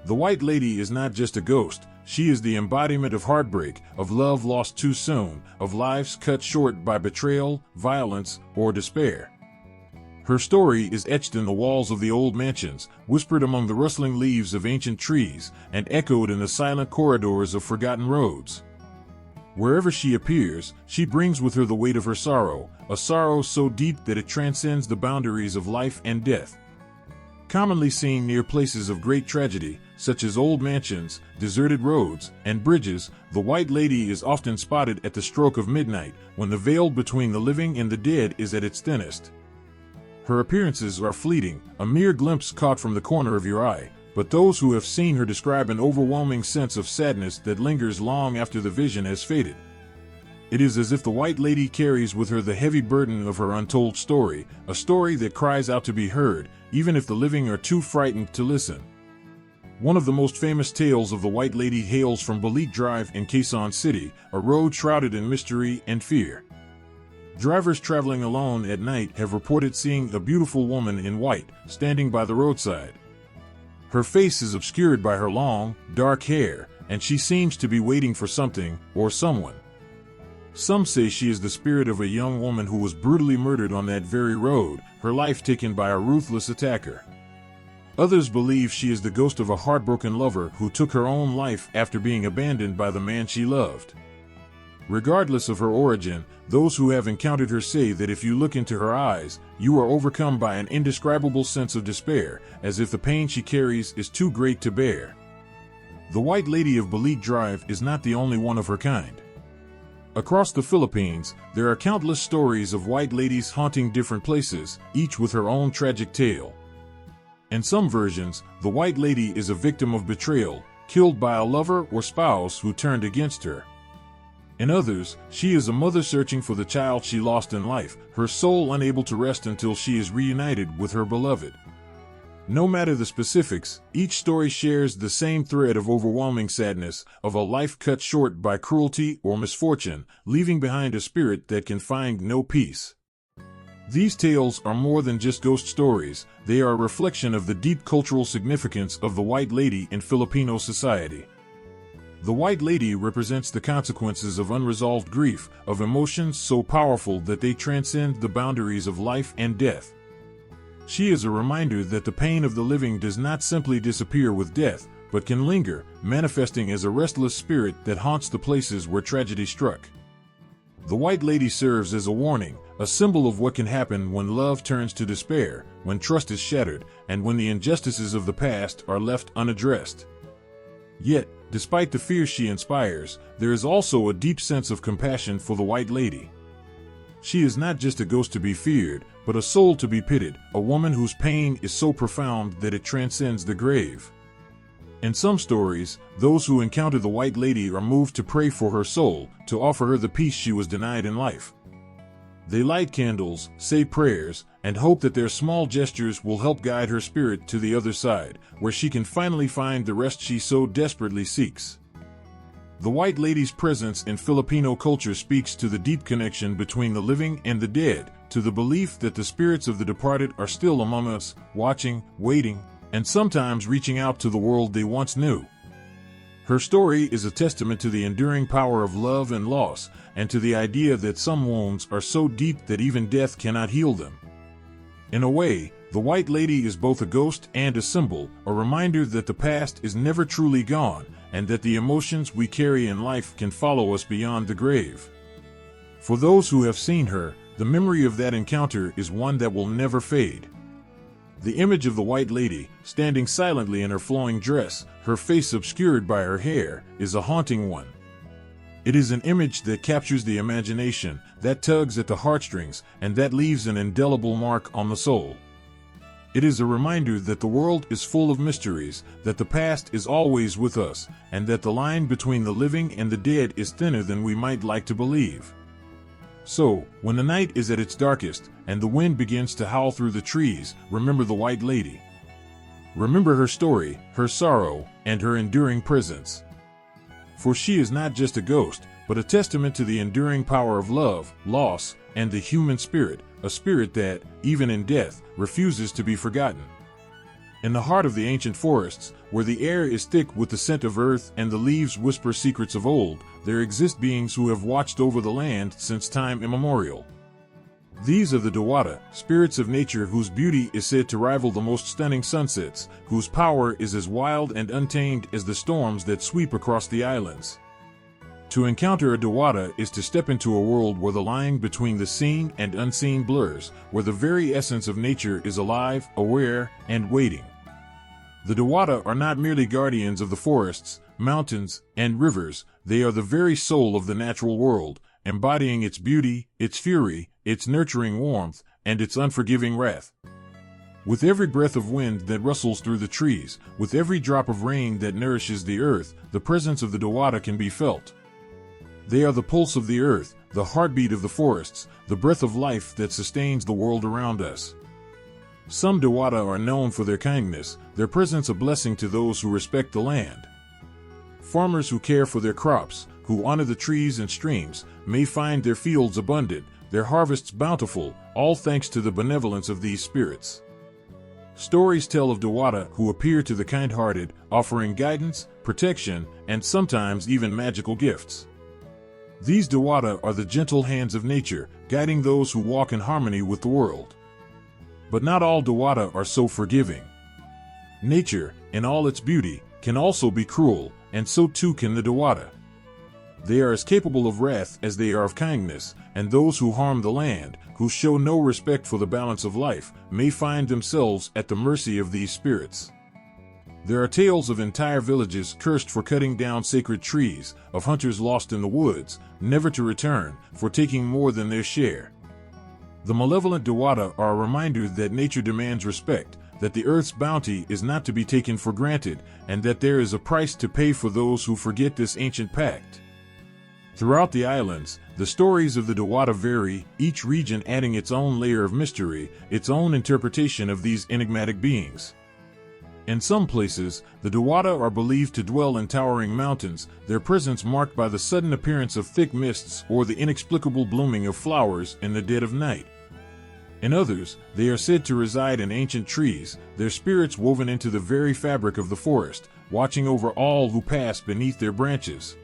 The White Lady is not just a ghost, she is the embodiment of heartbreak, of love lost too soon, of lives cut short by betrayal, violence, or despair. Her story is etched in the walls of the old mansions, whispered among the rustling leaves of ancient trees, and echoed in the silent corridors of forgotten roads. Wherever she appears, she brings with her the weight of her sorrow, a sorrow so deep that it transcends the boundaries of life and death. Commonly seen near places of great tragedy, such as old mansions, deserted roads, and bridges, the White Lady is often spotted at the stroke of midnight, when the veil between the living and the dead is at its thinnest. Her appearances are fleeting, a mere glimpse caught from the corner of your eye, but those who have seen her describe an overwhelming sense of sadness that lingers long after the vision has faded. It is as if the White Lady carries with her the heavy burden of her untold story, a story that cries out to be heard, even if the living are too frightened to listen. One of the most famous tales of the White Lady hails from Balik Drive in Quezon City, a road shrouded in mystery and fear. Drivers traveling alone at night have reported seeing a beautiful woman in white, standing by the roadside. Her face is obscured by her long, dark hair, and she seems to be waiting for something or someone. Some say she is the spirit of a young woman who was brutally murdered on that very road, her life taken by a ruthless attacker. Others believe she is the ghost of a heartbroken lover who took her own life after being abandoned by the man she loved. Regardless of her origin, those who have encountered her say that if you look into her eyes, you are overcome by an indescribable sense of despair, as if the pain she carries is too great to bear. The White Lady of Balik Drive is not the only one of her kind. Across the Philippines, there are countless stories of white ladies haunting different places, each with her own tragic tale. In some versions, the White Lady is a victim of betrayal, killed by a lover or spouse who turned against her. In others, she is a mother searching for the child she lost in life, her soul unable to rest until she is reunited with her beloved. No matter the specifics, each story shares the same thread of overwhelming sadness, of a life cut short by cruelty or misfortune, leaving behind a spirit that can find no peace. These tales are more than just ghost stories, they are a reflection of the deep cultural significance of the White Lady in Filipino society. The White Lady represents the consequences of unresolved grief, of emotions so powerful that they transcend the boundaries of life and death. She is a reminder that the pain of the living does not simply disappear with death, but can linger, manifesting as a restless spirit that haunts the places where tragedy struck. The White Lady serves as a warning, a symbol of what can happen when love turns to despair, when trust is shattered, and when the injustices of the past are left unaddressed. Yet, despite the fear she inspires, there is also a deep sense of compassion for the White Lady. She is not just a ghost to be feared, but a soul to be pitied, a woman whose pain is so profound that it transcends the grave. In some stories, those who encounter the White Lady are moved to pray for her soul, to offer her the peace she was denied in life. They light candles, say prayers, and hope that their small gestures will help guide her spirit to the other side, where she can finally find the rest she so desperately seeks. The White Lady's presence in Filipino culture speaks to the deep connection between the living and the dead, to the belief that the spirits of the departed are still among us, watching, waiting, and sometimes reaching out to the world they once knew. Her story is a testament to the enduring power of love and loss, and to the idea that some wounds are so deep that even death cannot heal them. In a way, the White Lady is both a ghost and a symbol, a reminder that the past is never truly gone, and that the emotions we carry in life can follow us beyond the grave. For those who have seen her, the memory of that encounter is one that will never fade. The image of the White Lady, standing silently in her flowing dress, her face obscured by her hair, is a haunting one. It is an image that captures the imagination, that tugs at the heartstrings, and that leaves an indelible mark on the soul. It is a reminder that the world is full of mysteries, that the past is always with us, and that the line between the living and the dead is thinner than we might like to believe. So, when the night is at its darkest, and the wind begins to howl through the trees, remember the White Lady. Remember her story, her sorrow, and her enduring presence. For she is not just a ghost, but a testament to the enduring power of love, loss, and the human spirit, a spirit that, even in death, refuses to be forgotten. In the heart of the ancient forests, where the air is thick with the scent of earth and the leaves whisper secrets of old, there exist beings who have watched over the land since time immemorial. These are the Dewata, spirits of nature whose beauty is said to rival the most stunning sunsets, whose power is as wild and untamed as the storms that sweep across the islands. To encounter a Dewata is to step into a world where the line between the seen and unseen blurs, where the very essence of nature is alive, aware, and waiting. The Dewata are not merely guardians of the forests, mountains, and rivers, they are the very soul of the natural world, embodying its beauty, its fury, its nurturing warmth, and its unforgiving wrath. With every breath of wind that rustles through the trees, with every drop of rain that nourishes the earth, the presence of the Dewata can be felt. They are the pulse of the earth, the heartbeat of the forests, the breath of life that sustains the world around us. Some Dewata are known for their kindness, their presence a blessing to those who respect the land. Farmers who care for their crops, who honor the trees and streams, may find their fields abundant, their harvests bountiful, all thanks to the benevolence of these spirits. Stories tell of Dewata who appear to the kind-hearted, offering guidance, protection, and sometimes even magical gifts. These Dewata are the gentle hands of nature, guiding those who walk in harmony with the world. But not all Dewata are so forgiving. Nature, in all its beauty, can also be cruel, and so too can the Dewata. They are as capable of wrath as they are of kindness, and those who harm the land, who show no respect for the balance of life, may find themselves at the mercy of these spirits. There are tales of entire villages cursed for cutting down sacred trees, of hunters lost in the woods, never to return, for taking more than their share. The malevolent Dewata are a reminder that nature demands respect, that the earth's bounty is not to be taken for granted, and that there is a price to pay for those who forget this ancient pact. Throughout the islands, the stories of the Dewata vary, each region adding its own layer of mystery, its own interpretation of these enigmatic beings. In some places, the Dewata are believed to dwell in towering mountains, their presence marked by the sudden appearance of thick mists or the inexplicable blooming of flowers in the dead of night. In others, they are said to reside in ancient trees, their spirits woven into the very fabric of the forest, watching over all who pass beneath their branches.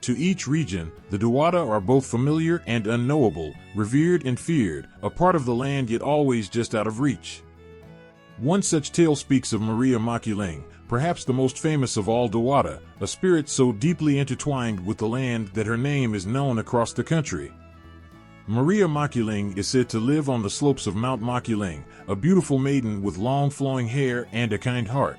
To each region, the Dewata are both familiar and unknowable, revered and feared, a part of the land yet always just out of reach. One such tale speaks of Maria Makiling, perhaps the most famous of all Dewata, a spirit so deeply intertwined with the land that her name is known across the country. Maria Makiling is said to live on the slopes of Mount Makiling, a beautiful maiden with long flowing hair and a kind heart.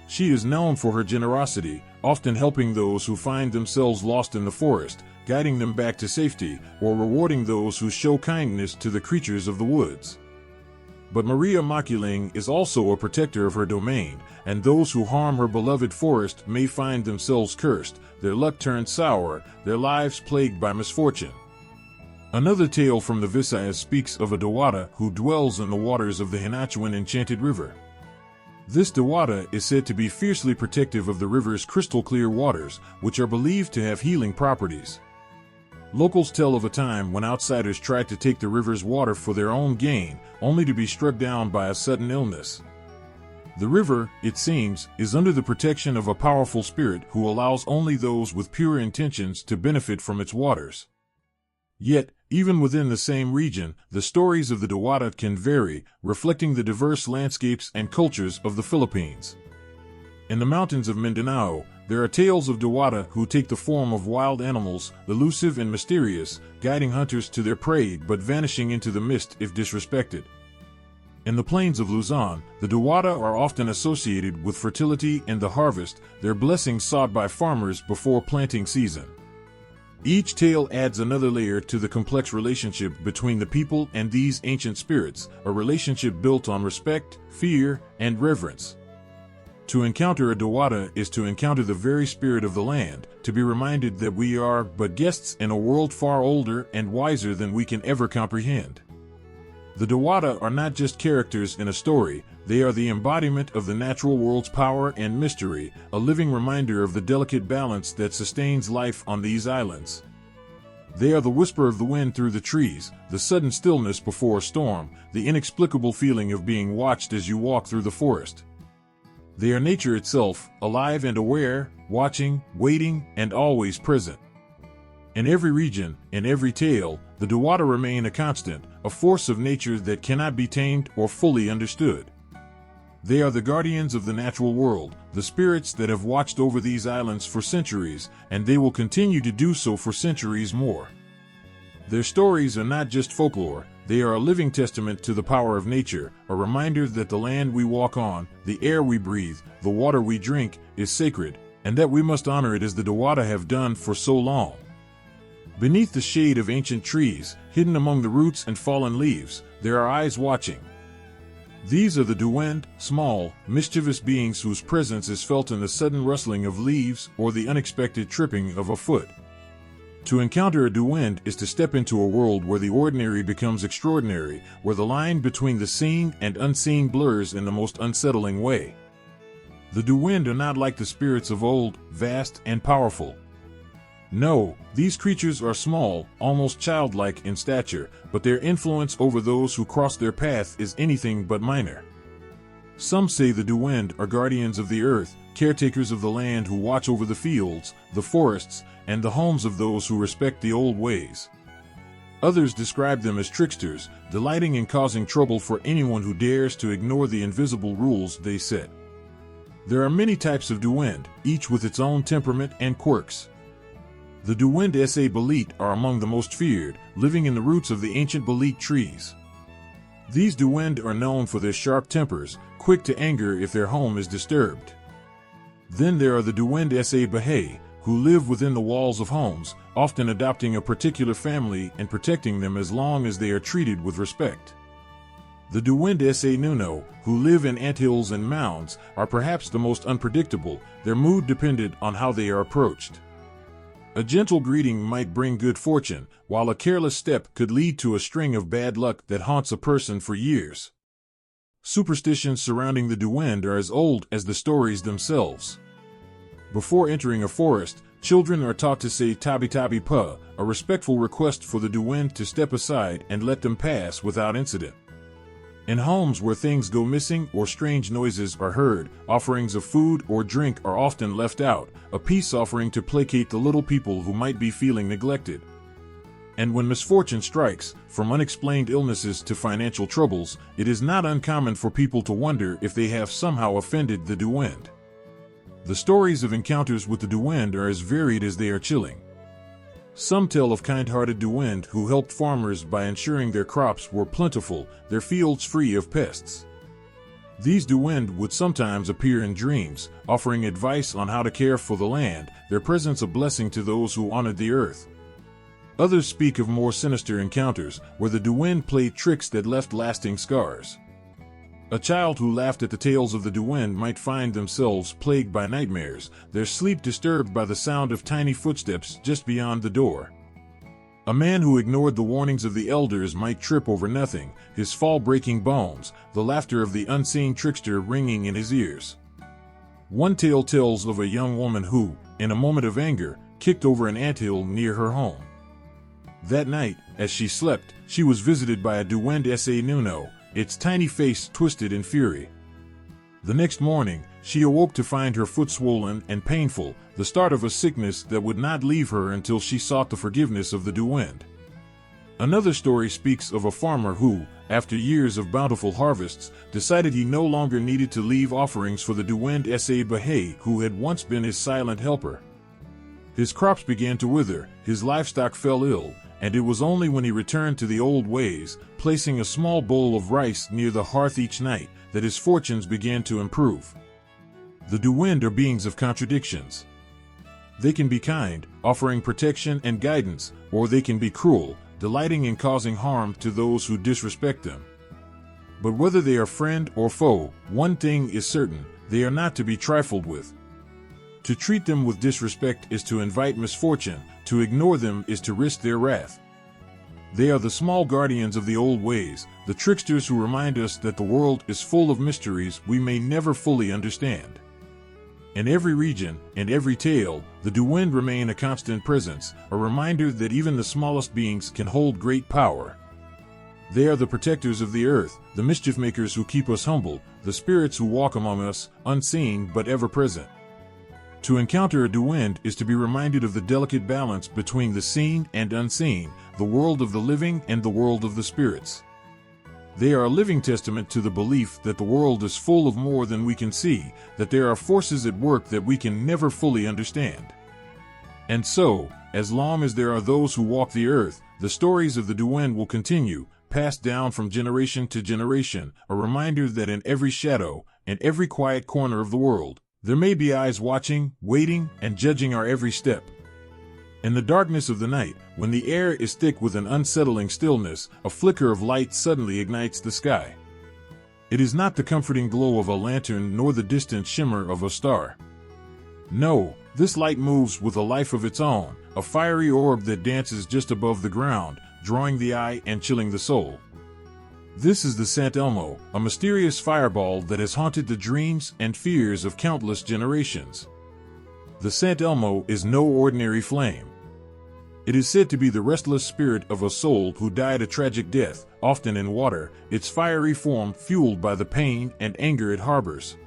She is known for her generosity, often helping those who find themselves lost in the forest, guiding them back to safety, or rewarding those who show kindness to the creatures of the woods. But Maria Makiling is also a protector of her domain, and those who harm her beloved forest may find themselves cursed, their luck turned sour, their lives plagued by misfortune. Another tale from the Visayas speaks of a Dewata who dwells in the waters of the Hinachuan Enchanted River. This Dewata is said to be fiercely protective of the river's crystal-clear waters, which are believed to have healing properties. Locals tell of a time when outsiders tried to take the river's water for their own gain, only to be struck down by a sudden illness. The river, it seems, is under the protection of a powerful spirit who allows only those with pure intentions to benefit from its waters. Yet, even within the same region, the stories of the Dewata can vary, reflecting the diverse landscapes and cultures of the Philippines. In the mountains of Mindanao, there are tales of Dewata who take the form of wild animals, elusive and mysterious, guiding hunters to their prey but vanishing into the mist if disrespected. In the plains of Luzon, the Dewata are often associated with fertility and the harvest, their blessings sought by farmers before planting season. Each tale adds another layer to the complex relationship between the people and these ancient spirits, a relationship built on respect, fear, and reverence. To encounter a Dewata is to encounter the very spirit of the land, to be reminded that we are but guests in a world far older and wiser than we can ever comprehend. The Dewata are not just characters in a story, they are the embodiment of the natural world's power and mystery, a living reminder of the delicate balance that sustains life on these islands. They are the whisper of the wind through the trees, the sudden stillness before a storm, the inexplicable feeling of being watched as you walk through the forest. They are nature itself, alive and aware, watching, waiting, and always present. In every region, in every tale, the Dewata remain a constant, a force of nature that cannot be tamed or fully understood. They are the guardians of the natural world, the spirits that have watched over these islands for centuries, and they will continue to do so for centuries more. Their stories are not just folklore, they are a living testament to the power of nature, a reminder that the land we walk on, the air we breathe, the water we drink, is sacred, and that we must honor it as the Dewata have done for so long. Beneath the shade of ancient trees, hidden among the roots and fallen leaves, there are eyes watching. These are the Duwend, small, mischievous beings whose presence is felt in the sudden rustling of leaves or the unexpected tripping of a foot. To encounter a Duwend is to step into a world where the ordinary becomes extraordinary, where the line between the seen and unseen blurs in the most unsettling way. The Duwend are not like the spirits of old, vast and powerful. No, these creatures are small, almost childlike in stature, but their influence over those who cross their path is anything but minor. Some say the Duwend are guardians of the earth, caretakers of the land who watch over the fields, the forests, and the homes of those who respect the old ways. Others describe them as tricksters, delighting in causing trouble for anyone who dares to ignore the invisible rules they set. There are many types of Duwend, each with its own temperament and quirks. The Duwend sa Balit are among the most feared, living in the roots of the ancient Balit trees. These Duwend are known for their sharp tempers, quick to anger if their home is disturbed. Then there are the Duwend sa Bahay, who live within the walls of homes, often adopting a particular family and protecting them as long as they are treated with respect. The Duwend sa Nuno, who live in anthills and mounds, are perhaps the most unpredictable, their mood dependent on how they are approached. A gentle greeting might bring good fortune, while a careless step could lead to a string of bad luck that haunts a person for years. Superstitions surrounding the Duwend are as old as the stories themselves. Before entering a forest, children are taught to say tabi tabi pa, a respectful request for the Duwend to step aside and let them pass without incident. In homes where things go missing or strange noises are heard, offerings of food or drink are often left out, a peace offering to placate the little people who might be feeling neglected. And when misfortune strikes, from unexplained illnesses to financial troubles, it is not uncommon for people to wonder if they have somehow offended the Duwend. The stories of encounters with the Duwend are as varied as they are chilling. Some tell of kind-hearted Duwend who helped farmers by ensuring their crops were plentiful, their fields free of pests. These Duwend would sometimes appear in dreams, offering advice on how to care for the land, their presence a blessing to those who honored the earth. Others speak of more sinister encounters, where the Duwend played tricks that left lasting scars. A child who laughed at the tales of the Duwend might find themselves plagued by nightmares, their sleep disturbed by the sound of tiny footsteps just beyond the door. A man who ignored the warnings of the elders might trip over nothing, his fall breaking bones, the laughter of the unseen trickster ringing in his ears. One tale tells of a young woman who, in a moment of anger, kicked over an anthill near her home. That night, as she slept, she was visited by a Duwend sa Nuno, its tiny face twisted in fury. The next morning, she awoke to find her foot swollen and painful, the start of a sickness that would not leave her until she sought the forgiveness of the Duwend. Another story speaks of a farmer who, after years of bountiful harvests, decided he no longer needed to leave offerings for the Duwend sa Bahay who had once been his silent helper. His crops began to wither, his livestock fell ill, and it was only when he returned to the old ways, placing a small bowl of rice near the hearth each night, that his fortunes began to improve. The Duwend are beings of contradictions. They can be kind, offering protection and guidance, or they can be cruel, delighting in causing harm to those who disrespect them. But whether they are friend or foe, one thing is certain: they are not to be trifled with. To treat them with disrespect is to invite misfortune, to ignore them is to risk their wrath. They are the small guardians of the old ways, the tricksters who remind us that the world is full of mysteries we may never fully understand. In every region, in every tale, the Duwend remain a constant presence, a reminder that even the smallest beings can hold great power. They are the protectors of the earth, the mischief makers who keep us humble, the spirits who walk among us, unseen but ever present. To encounter a Duwend is to be reminded of the delicate balance between the seen and unseen, the world of the living and the world of the spirits. They are a living testament to the belief that the world is full of more than we can see, that there are forces at work that we can never fully understand. And so, as long as there are those who walk the earth, the stories of the Duwend will continue, passed down from generation to generation, a reminder that in every shadow, in every quiet corner of the world, there may be eyes watching, waiting, and judging our every step. In the darkness of the night, when the air is thick with an unsettling stillness, a flicker of light suddenly ignites the sky. It is not the comforting glow of a lantern nor the distant shimmer of a star. No, this light moves with a life of its own, a fiery orb that dances just above the ground, drawing the eye and chilling the soul. This is the Sant Elmo, a mysterious fireball that has haunted the dreams and fears of countless generations. The Sant Elmo is no ordinary flame. It is said to be the restless spirit of a soul who died a tragic death, often in water, its fiery form fueled by the pain and anger it harbors.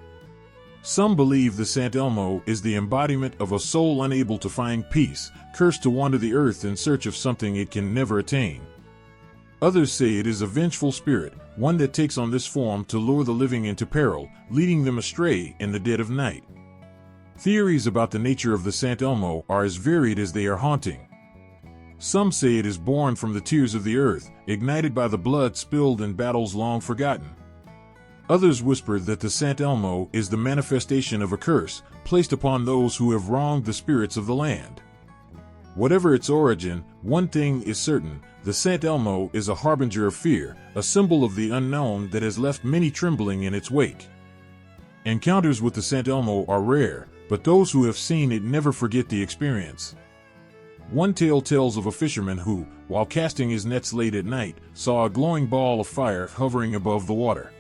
Some believe the Sant Elmo is the embodiment of a soul unable to find peace, cursed to wander the earth in search of something it can never attain. Others say it is a vengeful spirit, one that takes on this form to lure the living into peril, leading them astray in the dead of night. Theories about the nature of the Sant Elmo are as varied as they are haunting. Some say it is born from the tears of the earth, ignited by the blood spilled in battles long forgotten. Others whisper that the Sant Elmo is the manifestation of a curse, placed upon those who have wronged the spirits of the land. Whatever its origin, one thing is certain: the Sant Elmo is a harbinger of fear, a symbol of the unknown that has left many trembling in its wake. Encounters with the Sant Elmo are rare, but those who have seen it never forget the experience. One tale tells of a fisherman who, while casting his nets late at night, saw a glowing ball of fire hovering above the water.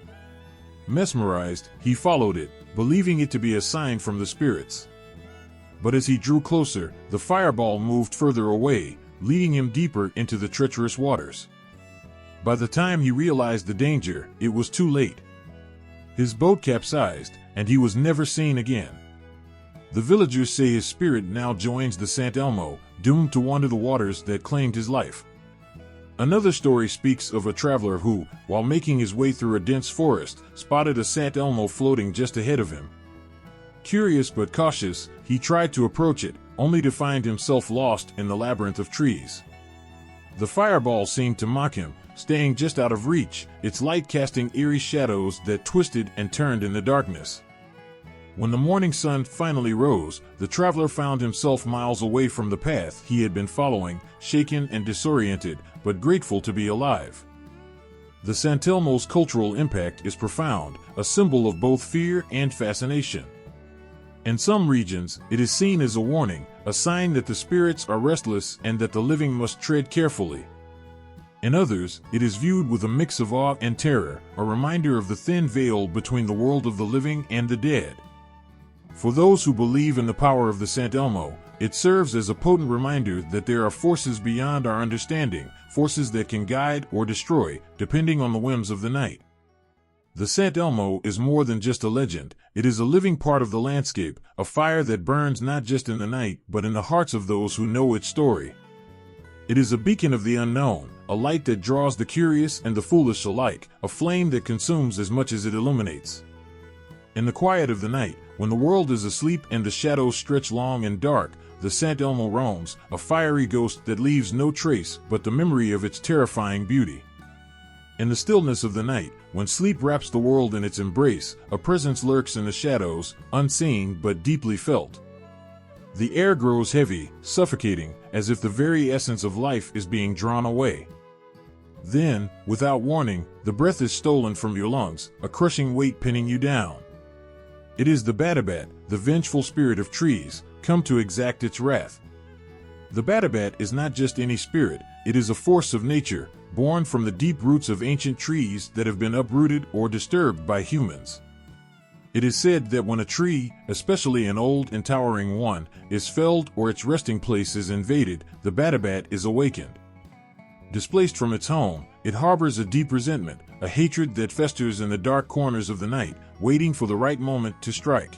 Mesmerized, he followed it, believing it to be a sign from the spirits. But as he drew closer, the fireball moved further away, leading him deeper into the treacherous waters. By the time he realized the danger, it was too late. His boat capsized, and he was never seen again. The villagers say his spirit now joins the Sant Elmo, doomed to wander the waters that claimed his life. Another story speaks of a traveler who, while making his way through a dense forest, spotted a Sant Elmo floating just ahead of him. Curious but cautious, he tried to approach it, only to find himself lost in the labyrinth of trees. The fireball seemed to mock him, staying just out of reach, its light casting eerie shadows that twisted and turned in the darkness. When the morning sun finally rose, the traveler found himself miles away from the path he had been following, shaken and disoriented, but grateful to be alive. The Sant Elmo's cultural impact is profound, a symbol of both fear and fascination. In some regions, it is seen as a warning, a sign that the spirits are restless and that the living must tread carefully. In others, it is viewed with a mix of awe and terror, a reminder of the thin veil between the world of the living and the dead. For those who believe in the power of the Sant Elmo, it serves as a potent reminder that there are forces beyond our understanding, forces that can guide or destroy, depending on the whims of the night. The Sant Elmo is more than just a legend, it is a living part of the landscape, a fire that burns not just in the night but in the hearts of those who know its story. It is a beacon of the unknown, a light that draws the curious and the foolish alike, a flame that consumes as much as it illuminates. In the quiet of the night, when the world is asleep and the shadows stretch long and dark, the Sant Elmo roams, a fiery ghost that leaves no trace but the memory of its terrifying beauty. In the stillness of the night, when sleep wraps the world in its embrace, a presence lurks in the shadows, unseen but deeply felt. The air grows heavy, suffocating, as if the very essence of life is being drawn away. Then, without warning, the breath is stolen from your lungs, a crushing weight pinning you down. It is the Batabat, the vengeful spirit of trees, come to exact its wrath. The Batabat is not just any spirit, it is a force of nature, born from the deep roots of ancient trees that have been uprooted or disturbed by humans. It is said that when a tree, especially an old and towering one, is felled or its resting place is invaded, the Batabat is awakened. Displaced from its home, it harbors a deep resentment, a hatred that festers in the dark corners of the night, waiting for the right moment to strike.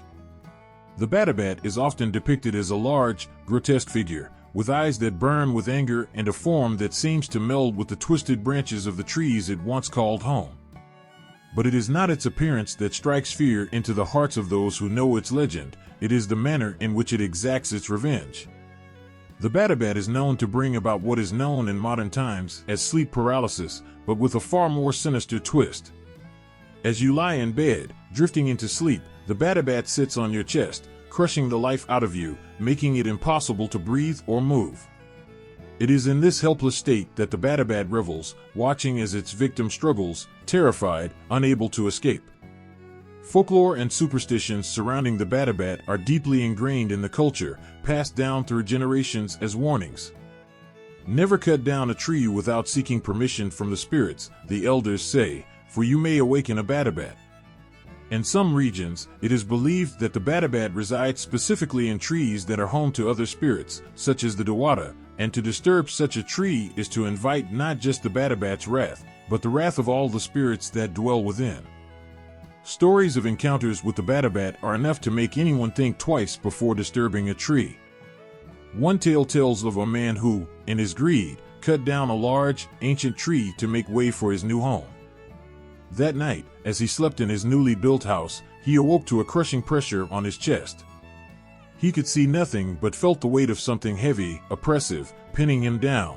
The Batabat is often depicted as a large, grotesque figure, with eyes that burn with anger and a form that seems to meld with the twisted branches of the trees it once called home. But it is not its appearance that strikes fear into the hearts of those who know its legend, it is the manner in which it exacts its revenge. The Batabat is known to bring about what is known in modern times as sleep paralysis, but with a far more sinister twist. As you lie in bed, drifting into sleep, the Batabat sits on your chest, crushing the life out of you, making it impossible to breathe or move. It is in this helpless state that the Batabat revels, watching as its victim struggles, terrified, unable to escape. Folklore and superstitions surrounding the Batabat are deeply ingrained in the culture, passed down through generations as warnings. Never cut down a tree without seeking permission from the spirits, the elders say, for you may awaken a Batabat. In some regions, it is believed that the Batabat resides specifically in trees that are home to other spirits, such as the Dewata, and to disturb such a tree is to invite not just the Batabat's wrath, but the wrath of all the spirits that dwell within. Stories of encounters with the Batabat are enough to make anyone think twice before disturbing a tree. One tale tells of a man who, in his greed, cut down a large, ancient tree to make way for his new home. That night, as he slept in his newly built house, he awoke to a crushing pressure on his chest. He could see nothing but felt the weight of something heavy, oppressive, pinning him down.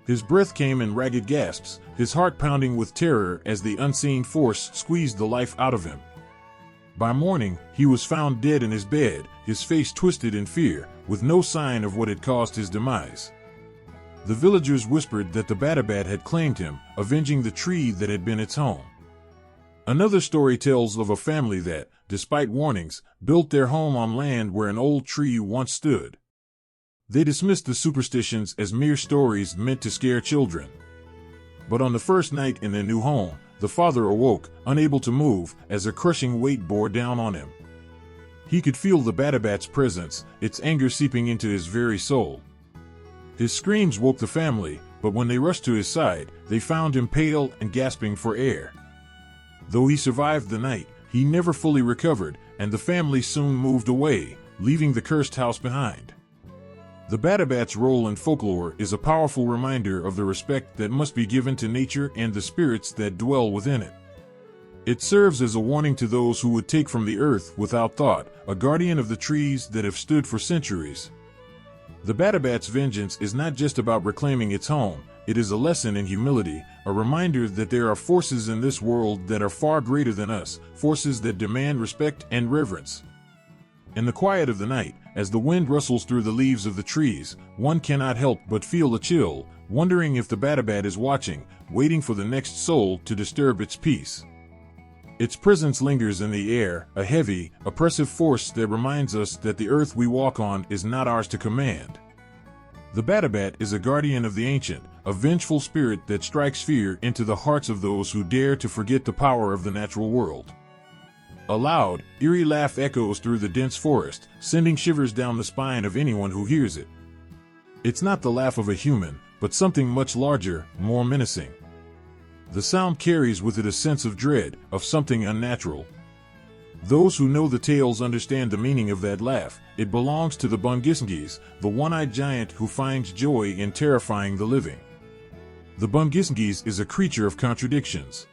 His breath came in ragged gasps, his heart pounding with terror as the unseen force squeezed the life out of him. By morning, he was found dead in his bed, his face twisted in fear, with no sign of what had caused his demise. The villagers whispered that the Batabat had claimed him, avenging the tree that had been its home. Another story tells of a family that, despite warnings, built their home on land where an old tree once stood. They dismissed the superstitions as mere stories meant to scare children. But on the first night in their new home, the father awoke, unable to move, as a crushing weight bore down on him. He could feel the Batabat's presence, its anger seeping into his very soul. His screams woke the family, but when they rushed to his side, they found him pale and gasping for air. Though he survived the night, he never fully recovered, and the family soon moved away, leaving the cursed house behind. The Batabat's role in folklore is a powerful reminder of the respect that must be given to nature and the spirits that dwell within it. It serves as a warning to those who would take from the earth without thought, a guardian of the trees that have stood for centuries. The Batabat's vengeance is not just about reclaiming its home, it is a lesson in humility, a reminder that there are forces in this world that are far greater than us, forces that demand respect and reverence. In the quiet of the night, as the wind rustles through the leaves of the trees, one cannot help but feel a chill, wondering if the Batabat is watching, waiting for the next soul to disturb its peace. Its presence lingers in the air, a heavy, oppressive force that reminds us that the earth we walk on is not ours to command. The Batabat is a guardian of the ancient, a vengeful spirit that strikes fear into the hearts of those who dare to forget the power of the natural world. A loud, eerie laugh echoes through the dense forest, sending shivers down the spine of anyone who hears it. It's not the laugh of a human, but something much larger, more menacing. The sound carries with it a sense of dread, of something unnatural. Those who know the tales understand the meaning of that laugh. It belongs to the Bungisngis, the one-eyed giant who finds joy in terrifying the living. The Bungisngis is a creature of contradictions.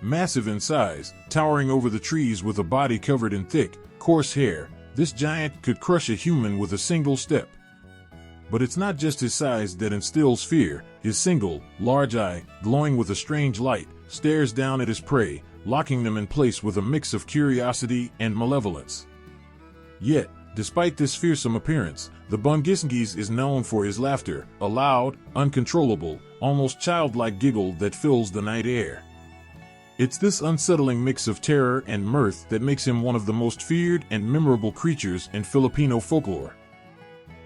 Massive in size, towering over the trees with a body covered in thick, coarse hair, this giant could crush a human with a single step. But it's not just his size that instills fear. His single, large eye, glowing with a strange light, stares down at his prey, locking them in place with a mix of curiosity and malevolence. Yet, Despite this fearsome appearance, the Bungisngis is known for his laughter, a loud, uncontrollable, almost childlike giggle that fills the night air. It's this unsettling mix of terror and mirth that makes him one of the most feared and memorable creatures in Filipino folklore.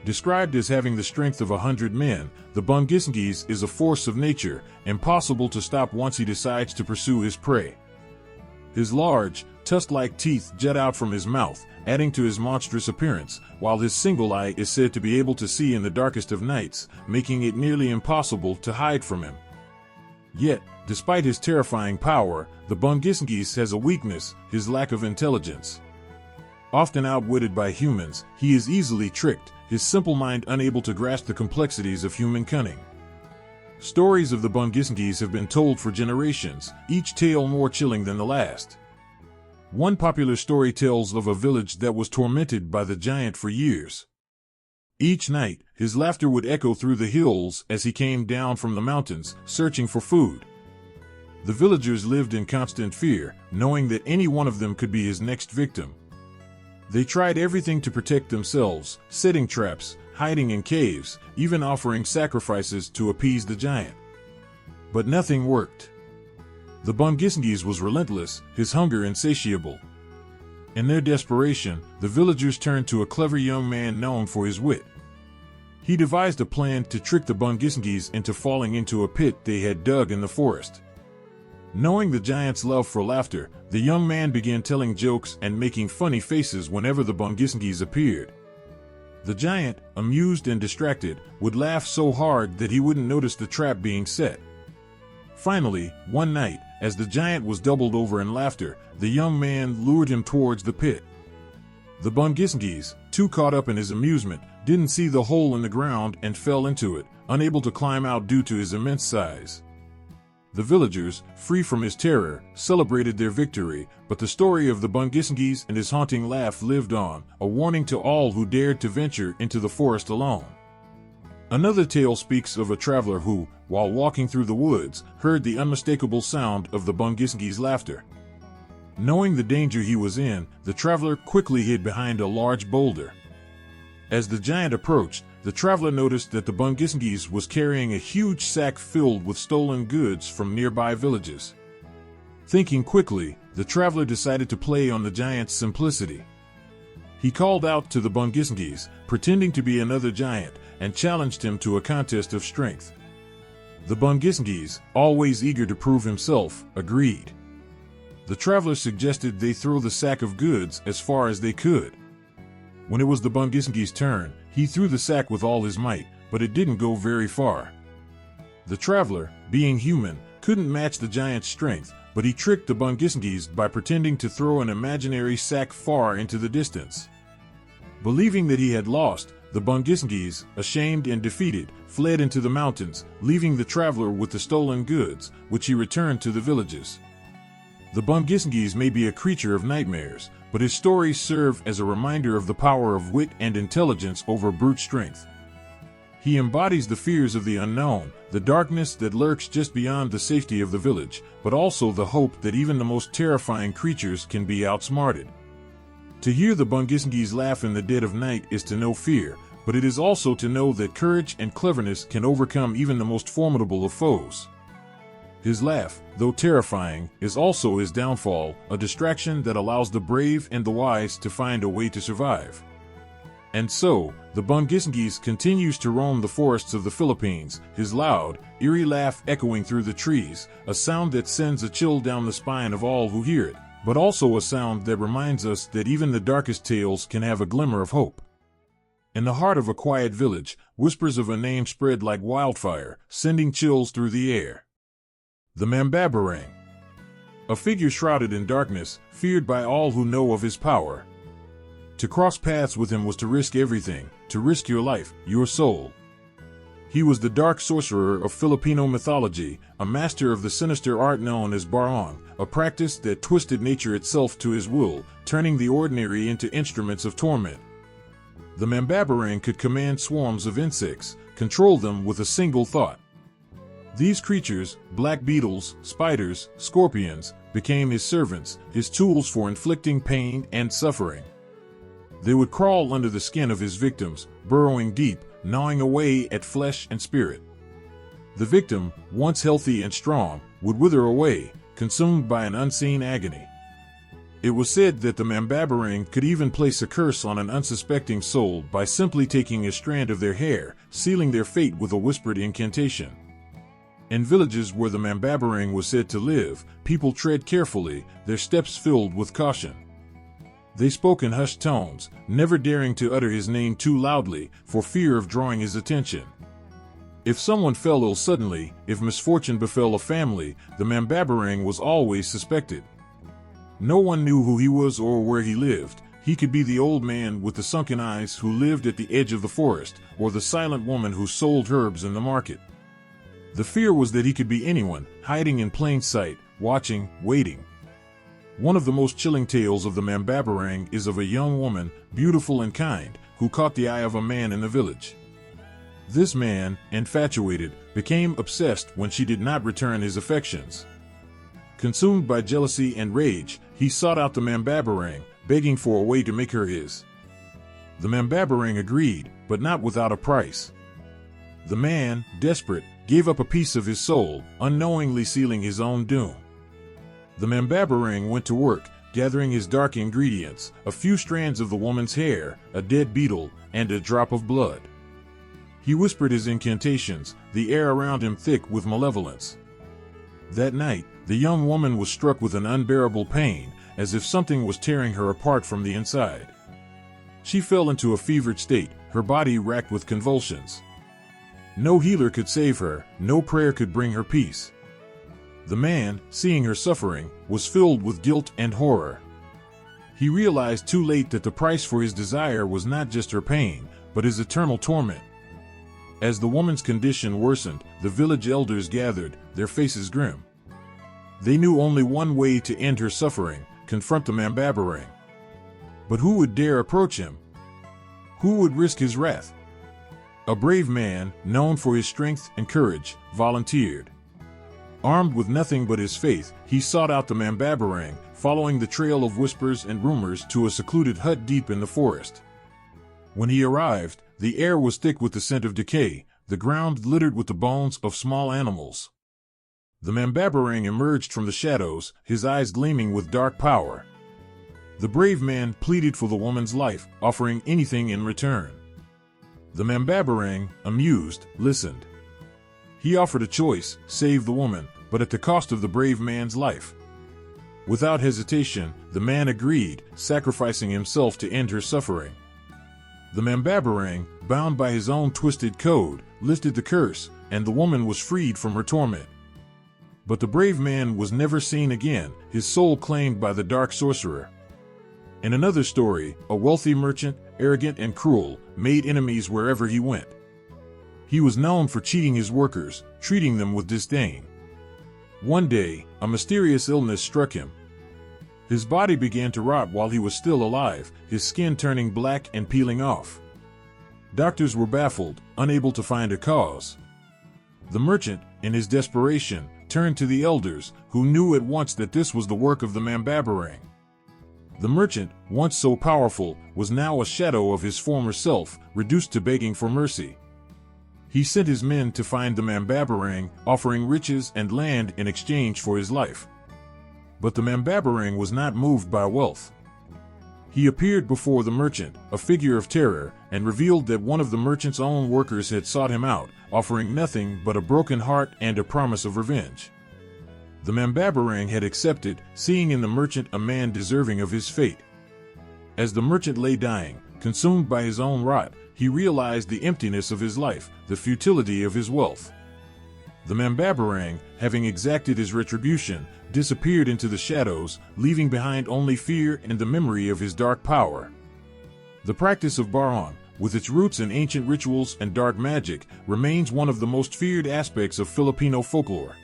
Described as having the strength of 100 men, the Bungisngis is a force of nature, impossible to stop once he decides to pursue his prey. His large, tusk-like teeth jut out from his mouth, adding to his monstrous appearance, while his single eye is said to be able to see in the darkest of nights, making it nearly impossible to hide from him. Yet, despite his terrifying power, the Bungisngis has a weakness: his lack of intelligence. Often outwitted by humans, he is easily tricked, his simple mind unable to grasp the complexities of human cunning. Stories of the Bungisngis have been told for generations, each tale more chilling than the last. One popular story tells of a village that was tormented by the giant for years. Each night, his laughter would echo through the hills as he came down from the mountains, searching for food. The villagers lived in constant fear, knowing that any one of them could be his next victim. They tried everything to protect themselves, setting traps, hiding in caves, even offering sacrifices to appease the giant. But nothing worked. The Bungisngis was relentless, his hunger insatiable. In their desperation, the villagers turned to a clever young man known for his wit. He devised a plan to trick the Bungisngis into falling into a pit they had dug in the forest. Knowing the giant's love for laughter, the young man began telling jokes and making funny faces whenever the Bungisngis appeared. The giant, amused and distracted, would laugh so hard that he wouldn't notice the trap being set. Finally, one night, as the giant was doubled over in laughter, the young man lured him towards the pit. The Bungisngis, too caught up in his amusement, didn't see the hole in the ground and fell into it, unable to climb out due to his immense size. The villagers, free from his terror, celebrated their victory, but the story of the Bungisngis and his haunting laugh lived on, a warning to all who dared to venture into the forest alone. Another tale speaks of a traveler who, while walking through the woods, heard the unmistakable sound of the Bungisngis' laughter. Knowing the danger he was in, the traveler quickly hid behind a large boulder. As the giant approached, the traveler noticed that the Bungisngis was carrying a huge sack filled with stolen goods from nearby villages. Thinking quickly, the traveler decided to play on the giant's simplicity. He called out to the Bungisngis, pretending to be another giant, and challenged him to a contest of strength. The Bungisngis, always eager to prove himself, agreed. The traveler suggested they throw the sack of goods as far as they could. When it was the Bungisngis' turn, he threw the sack with all his might, but it didn't go very far. The traveler, being human, couldn't match the giant's strength, but he tricked the Bungisngis by pretending to throw an imaginary sack far into the distance. Believing that he had lost, the Bungisngis, ashamed and defeated, fled into the mountains, leaving the traveler with the stolen goods, which he returned to the villages. The Bungisngis may be a creature of nightmares, but his stories serve as a reminder of the power of wit and intelligence over brute strength. He embodies the fears of the unknown, the darkness that lurks just beyond the safety of the village, but also the hope that even the most terrifying creatures can be outsmarted. To hear the Bungisngis laugh in the dead of night is to know fear, but it is also to know that courage and cleverness can overcome even the most formidable of foes. His laugh, though terrifying, is also his downfall, a distraction that allows the brave and the wise to find a way to survive. And so, the Bungisngis continues to roam the forests of the Philippines, his loud, eerie laugh echoing through the trees, a sound that sends a chill down the spine of all who hear it, but also a sound that reminds us that even the darkest tales can have a glimmer of hope. In the heart of a quiet village, whispers of a name spread like wildfire, sending chills through the air. The Mambabarang. A figure shrouded in darkness, feared by all who know of his power. To cross paths with him was to risk everything, to risk your life, your soul. He was the dark sorcerer of Filipino mythology, a master of the sinister art known as barong, a practice that twisted nature itself to his will, turning the ordinary into instruments of torment. The Mambabarang could command swarms of insects, control them with a single thought. These creatures, black beetles, spiders, scorpions, became his servants, his tools for inflicting pain and suffering. They would crawl under the skin of his victims, burrowing deep, gnawing away at flesh and spirit. The victim, once healthy and strong, would wither away, consumed by an unseen agony. It was said that the Mambabarang could even place a curse on an unsuspecting soul by simply taking a strand of their hair, sealing their fate with a whispered incantation. In villages where the Mambabarang was said to live, people tread carefully, their steps filled with caution. They spoke in hushed tones, never daring to utter his name too loudly, for fear of drawing his attention. If someone fell ill suddenly, if misfortune befell a family, the Mambabarang was always suspected. No one knew who he was or where he lived. He could be the old man with the sunken eyes who lived at the edge of the forest, or the silent woman who sold herbs in the market. The fear was that he could be anyone, hiding in plain sight, watching, waiting. One of the most chilling tales of the Mambabarang is of a young woman, beautiful and kind, who caught the eye of a man in the village. This man, infatuated, became obsessed when she did not return his affections. Consumed by jealousy and rage, he sought out the Mambabarang, begging for a way to make her his. The Mambabarang agreed, but not without a price. The man, desperate, gave up a piece of his soul, unknowingly sealing his own doom. The Mambabarang went to work, gathering his dark ingredients, a few strands of the woman's hair, a dead beetle, and a drop of blood. He whispered his incantations, the air around him thick with malevolence. That night, the young woman was struck with an unbearable pain, as if something was tearing her apart from the inside. She fell into a fevered state, her body racked with convulsions. No healer could save her, no prayer could bring her peace. The man, seeing her suffering, was filled with guilt and horror. He realized too late that the price for his desire was not just her pain, but his eternal torment. As the woman's condition worsened, the village elders gathered, their faces grim. They knew only one way to end her suffering: confront the Mambabarang. But who would dare approach him? Who would risk his wrath? A brave man, known for his strength and courage, volunteered. Armed with nothing but his faith, he sought out the Mambabarang, following the trail of whispers and rumors to a secluded hut deep in the forest. When he arrived, the air was thick with the scent of decay, the ground littered with the bones of small animals. The Mambabarang emerged from the shadows, his eyes gleaming with dark power. The brave man pleaded for the woman's life, offering anything in return. The Mambabarang, amused, listened. He offered a choice: save the woman, but at the cost of the brave man's life. Without hesitation, the man agreed, sacrificing himself to end her suffering. The Mambabarang, bound by his own twisted code, lifted the curse, and the woman was freed from her torment. But the brave man was never seen again, his soul claimed by the dark sorcerer. In another story, a wealthy merchant, arrogant and cruel, made enemies wherever he went. He was known for cheating his workers, treating them with disdain. One day, a mysterious illness struck him. His body began to rot while he was still alive, his skin turning black and peeling off. Doctors were baffled, unable to find a cause. The merchant, in his desperation, turned to the elders, who knew at once that this was the work of the Mambabarang. The merchant, once so powerful, was now a shadow of his former self, reduced to begging for mercy. He sent his men to find the Mambabarang, offering riches and land in exchange for his life. But the Mambabarang was not moved by wealth. He appeared before the merchant, a figure of terror, and revealed that one of the merchant's own workers had sought him out, offering nothing but a broken heart and a promise of revenge. The Mambabarang had accepted, seeing in the merchant a man deserving of his fate. As the merchant lay dying, consumed by his own rot, he realized the emptiness of his life, the futility of his wealth. The Mambabarang, having exacted his retribution, disappeared into the shadows, leaving behind only fear and the memory of his dark power. The practice of Barong, with its roots in ancient rituals and dark magic, remains one of the most feared aspects of Filipino folklore.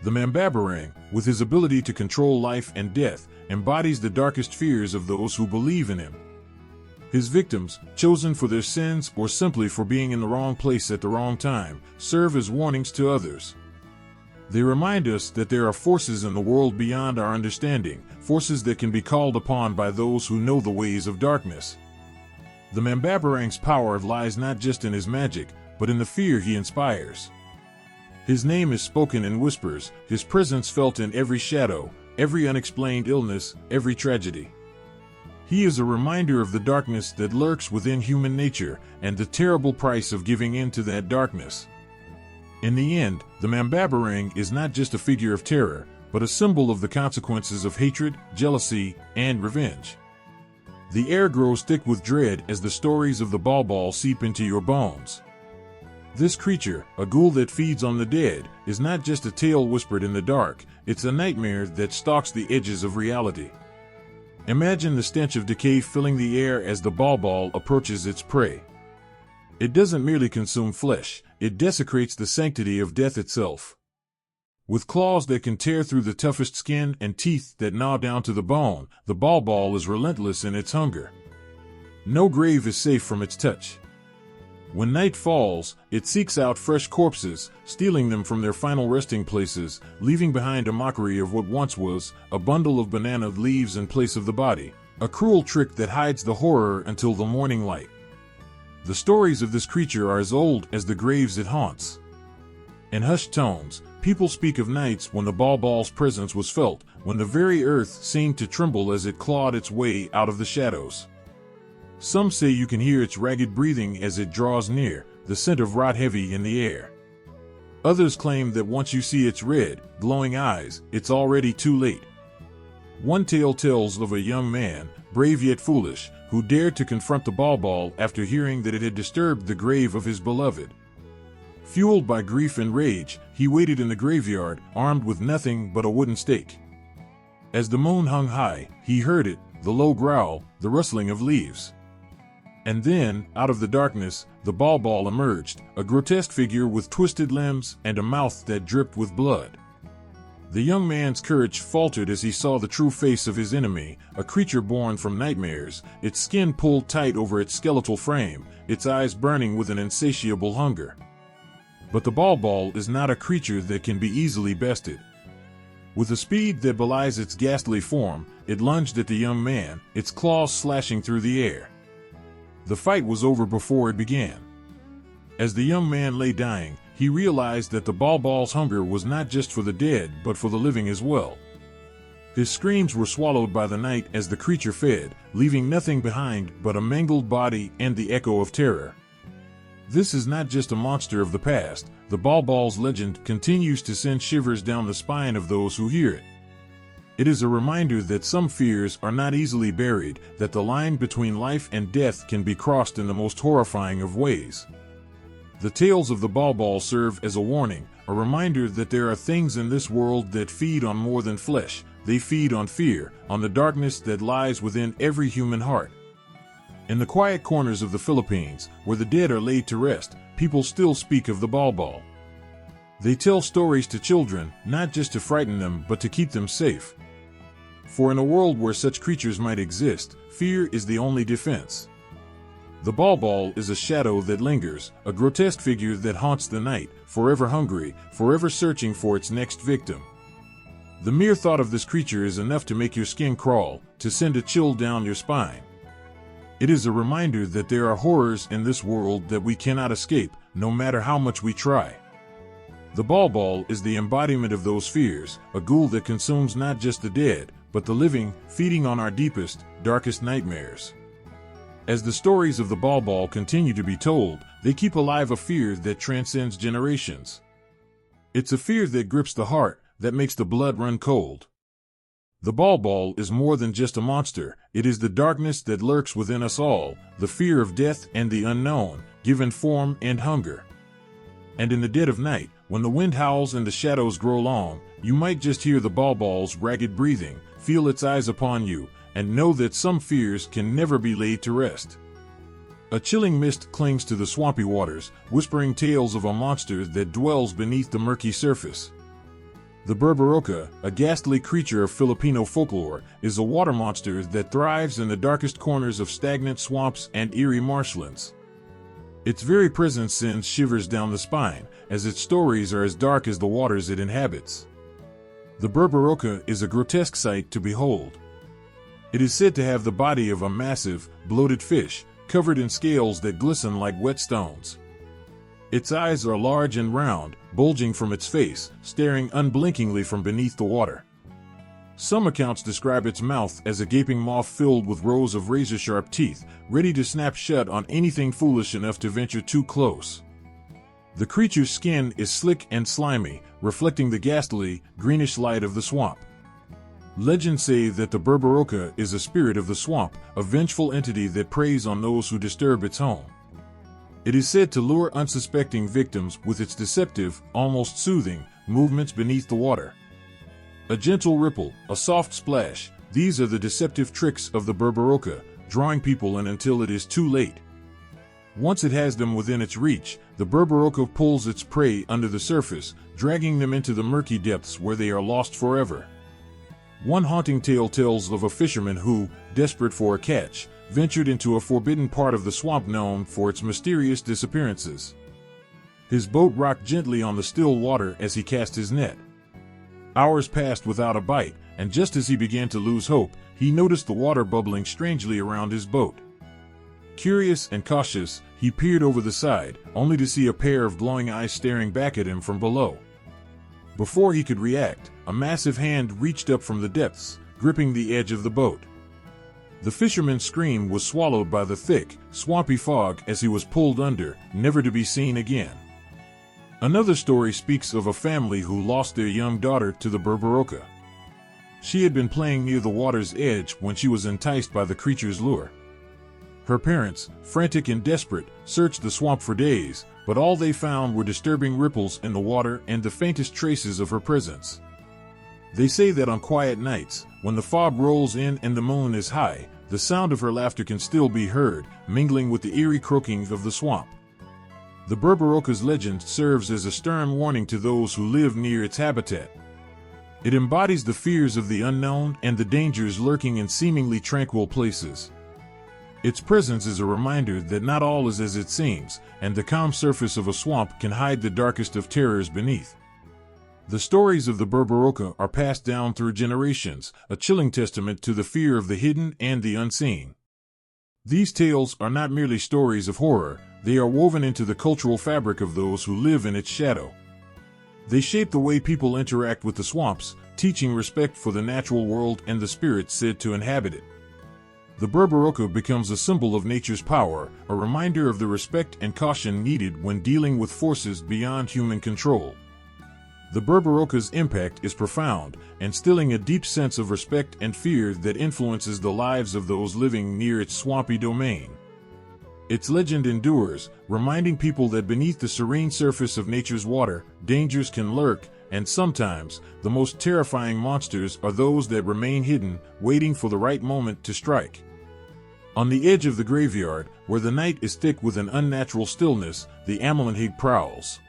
The Mambabarang, with his ability to control life and death, embodies the darkest fears of those who believe in him. His victims, chosen for their sins or simply for being in the wrong place at the wrong time, serve as warnings to others. They remind us that there are forces in the world beyond our understanding, forces that can be called upon by those who know the ways of darkness. The Mambabarang's power lies not just in his magic, but in the fear he inspires. His name is spoken in whispers, his presence felt in every shadow, every unexplained illness, every tragedy. He is a reminder of the darkness that lurks within human nature and the terrible price of giving in to that darkness. In the end, the Mambabarang is not just a figure of terror, but a symbol of the consequences of hatred, jealousy, and revenge. The air grows thick with dread as the stories of the Balbal seep into your bones. This creature, a ghoul that feeds on the dead, is not just a tale whispered in the dark, it's a nightmare that stalks the edges of reality. Imagine the stench of decay filling the air as the Balbal approaches its prey. It doesn't merely consume flesh, it desecrates the sanctity of death itself. With claws that can tear through the toughest skin and teeth that gnaw down to the bone, the Balbal is relentless in its hunger. No grave is safe from its touch. When night falls, it seeks out fresh corpses, stealing them from their final resting places, leaving behind a mockery of what once was, a bundle of banana leaves in place of the body, a cruel trick that hides the horror until the morning light. The stories of this creature are as old as the graves it haunts. In hushed tones, people speak of nights when the Balbal's presence was felt, when the very earth seemed to tremble as it clawed its way out of the shadows. Some say you can hear its ragged breathing as it draws near, the scent of rot heavy in the air. Others claim that once you see its red, glowing eyes, it's already too late. One tale tells of a young man, brave yet foolish, who dared to confront the Balbal after hearing that it had disturbed the grave of his beloved. Fueled by grief and rage, he waited in the graveyard, armed with nothing but a wooden stake. As the moon hung high, he heard it, the low growl, the rustling of leaves. And then, out of the darkness, the Balbal emerged, a grotesque figure with twisted limbs and a mouth that dripped with blood. The young man's courage faltered as he saw the true face of his enemy, a creature born from nightmares, its skin pulled tight over its skeletal frame, its eyes burning with an insatiable hunger. But the Balbal is not a creature that can be easily bested. With a speed that belies its ghastly form, it lunged at the young man, its claws slashing through the air. The fight was over before it began. As the young man lay dying, he realized that the Balbal's hunger was not just for the dead but for the living as well. His screams were swallowed by the night as the creature fed, leaving nothing behind but a mangled body and the echo of terror. This is not just a monster of the past, the Balbal's legend continues to send shivers down the spine of those who hear it. It is a reminder that some fears are not easily buried, that the line between life and death can be crossed in the most horrifying of ways. The tales of the Balbal serve as a warning, a reminder that there are things in this world that feed on more than flesh, they feed on fear, on the darkness that lies within every human heart. In the quiet corners of the Philippines, where the dead are laid to rest, people still speak of the Balbal. They tell stories to children, not just to frighten them but to keep them safe. For in a world where such creatures might exist, fear is the only defense. The Balbal is a shadow that lingers, a grotesque figure that haunts the night, forever hungry, forever searching for its next victim. The mere thought of this creature is enough to make your skin crawl, to send a chill down your spine. It is a reminder that there are horrors in this world that we cannot escape, no matter how much we try. The Balbal is the embodiment of those fears, a ghoul that consumes not just the dead, but the living, feeding on our deepest, darkest nightmares. As the stories of the Balbal continue to be told, they keep alive a fear that transcends generations. It's a fear that grips the heart, that makes the blood run cold. The Balbal is more than just a monster, it is the darkness that lurks within us all, the fear of death and the unknown, given form and hunger. And in the dead of night, when the wind howls and the shadows grow long, you might just hear the Balbal's ragged breathing, feel its eyes upon you, and know that some fears can never be laid to rest. A chilling mist clings to the swampy waters, whispering tales of a monster that dwells beneath the murky surface. The Berberoka, a ghastly creature of Filipino folklore, is a water monster that thrives in the darkest corners of stagnant swamps and eerie marshlands. Its very presence sends shivers down the spine, as its stories are as dark as the waters it inhabits. The Berberoka is a grotesque sight to behold. It is said to have the body of a massive, bloated fish, covered in scales that glisten like whetstones. Its eyes are large and round, bulging from its face, staring unblinkingly from beneath the water. Some accounts describe its mouth as a gaping maw filled with rows of razor-sharp teeth, ready to snap shut on anything foolish enough to venture too close. The creature's skin is slick and slimy, reflecting the ghastly, greenish light of the swamp. Legends say that the Berberoka is a spirit of the swamp, a vengeful entity that preys on those who disturb its home. It is said to lure unsuspecting victims with its deceptive, almost soothing, movements beneath the water. A gentle ripple, a soft splash, these are the deceptive tricks of the Berberoka, drawing people in until it is too late. Once it has them within its reach, the Berberoka pulls its prey under the surface, dragging them into the murky depths where they are lost forever. One haunting tale tells of a fisherman who, desperate for a catch, ventured into a forbidden part of the swamp known for its mysterious disappearances. His boat rocked gently on the still water as he cast his net. Hours passed without a bite, and just as he began to lose hope, he noticed the water bubbling strangely around his boat. Curious and cautious, he peered over the side, only to see a pair of glowing eyes staring back at him from below. Before he could react, a massive hand reached up from the depths, gripping the edge of the boat. The fisherman's scream was swallowed by the thick, swampy fog as he was pulled under, never to be seen again. Another story speaks of a family who lost their young daughter to the Berberoka. She had been playing near the water's edge when she was enticed by the creature's lure. Her parents, frantic and desperate, searched the swamp for days, but all they found were disturbing ripples in the water and the faintest traces of her presence. They say that on quiet nights, when the fog rolls in and the moon is high, the sound of her laughter can still be heard, mingling with the eerie croaking of the swamp. The Berberoka's legend serves as a stern warning to those who live near its habitat. It embodies the fears of the unknown and the dangers lurking in seemingly tranquil places. Its presence is a reminder that not all is as it seems, and the calm surface of a swamp can hide the darkest of terrors beneath. The stories of the Berberoka are passed down through generations, a chilling testament to the fear of the hidden and the unseen. These tales are not merely stories of horror, they are woven into the cultural fabric of those who live in its shadow. They shape the way people interact with the swamps, teaching respect for the natural world and the spirits said to inhabit it. The Berberoka becomes a symbol of nature's power, a reminder of the respect and caution needed when dealing with forces beyond human control. The Berberoka's impact is profound, instilling a deep sense of respect and fear that influences the lives of those living near its swampy domain. Its legend endures, reminding people that beneath the serene surface of nature's water, dangers can lurk, and sometimes, the most terrifying monsters are those that remain hidden, waiting for the right moment to strike. On the edge of the graveyard, where the night is thick with an unnatural stillness, the Amelanhig prowls.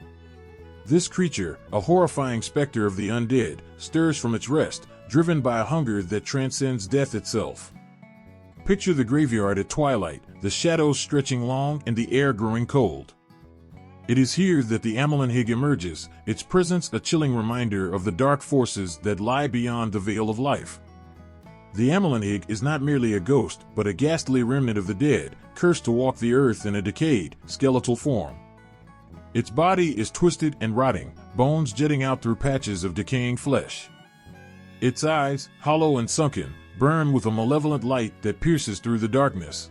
This creature, a horrifying specter of the undead, stirs from its rest, driven by a hunger that transcends death itself. Picture the graveyard at twilight, the shadows stretching long and the air growing cold. It is here that the Amelanhig emerges, its presence a chilling reminder of the dark forces that lie beyond the veil of life. The Amelanhig is not merely a ghost, but a ghastly remnant of the dead, cursed to walk the earth in a decayed, skeletal form. Its body is twisted and rotting, bones jutting out through patches of decaying flesh. Its eyes, hollow and sunken, burn with a malevolent light that pierces through the darkness.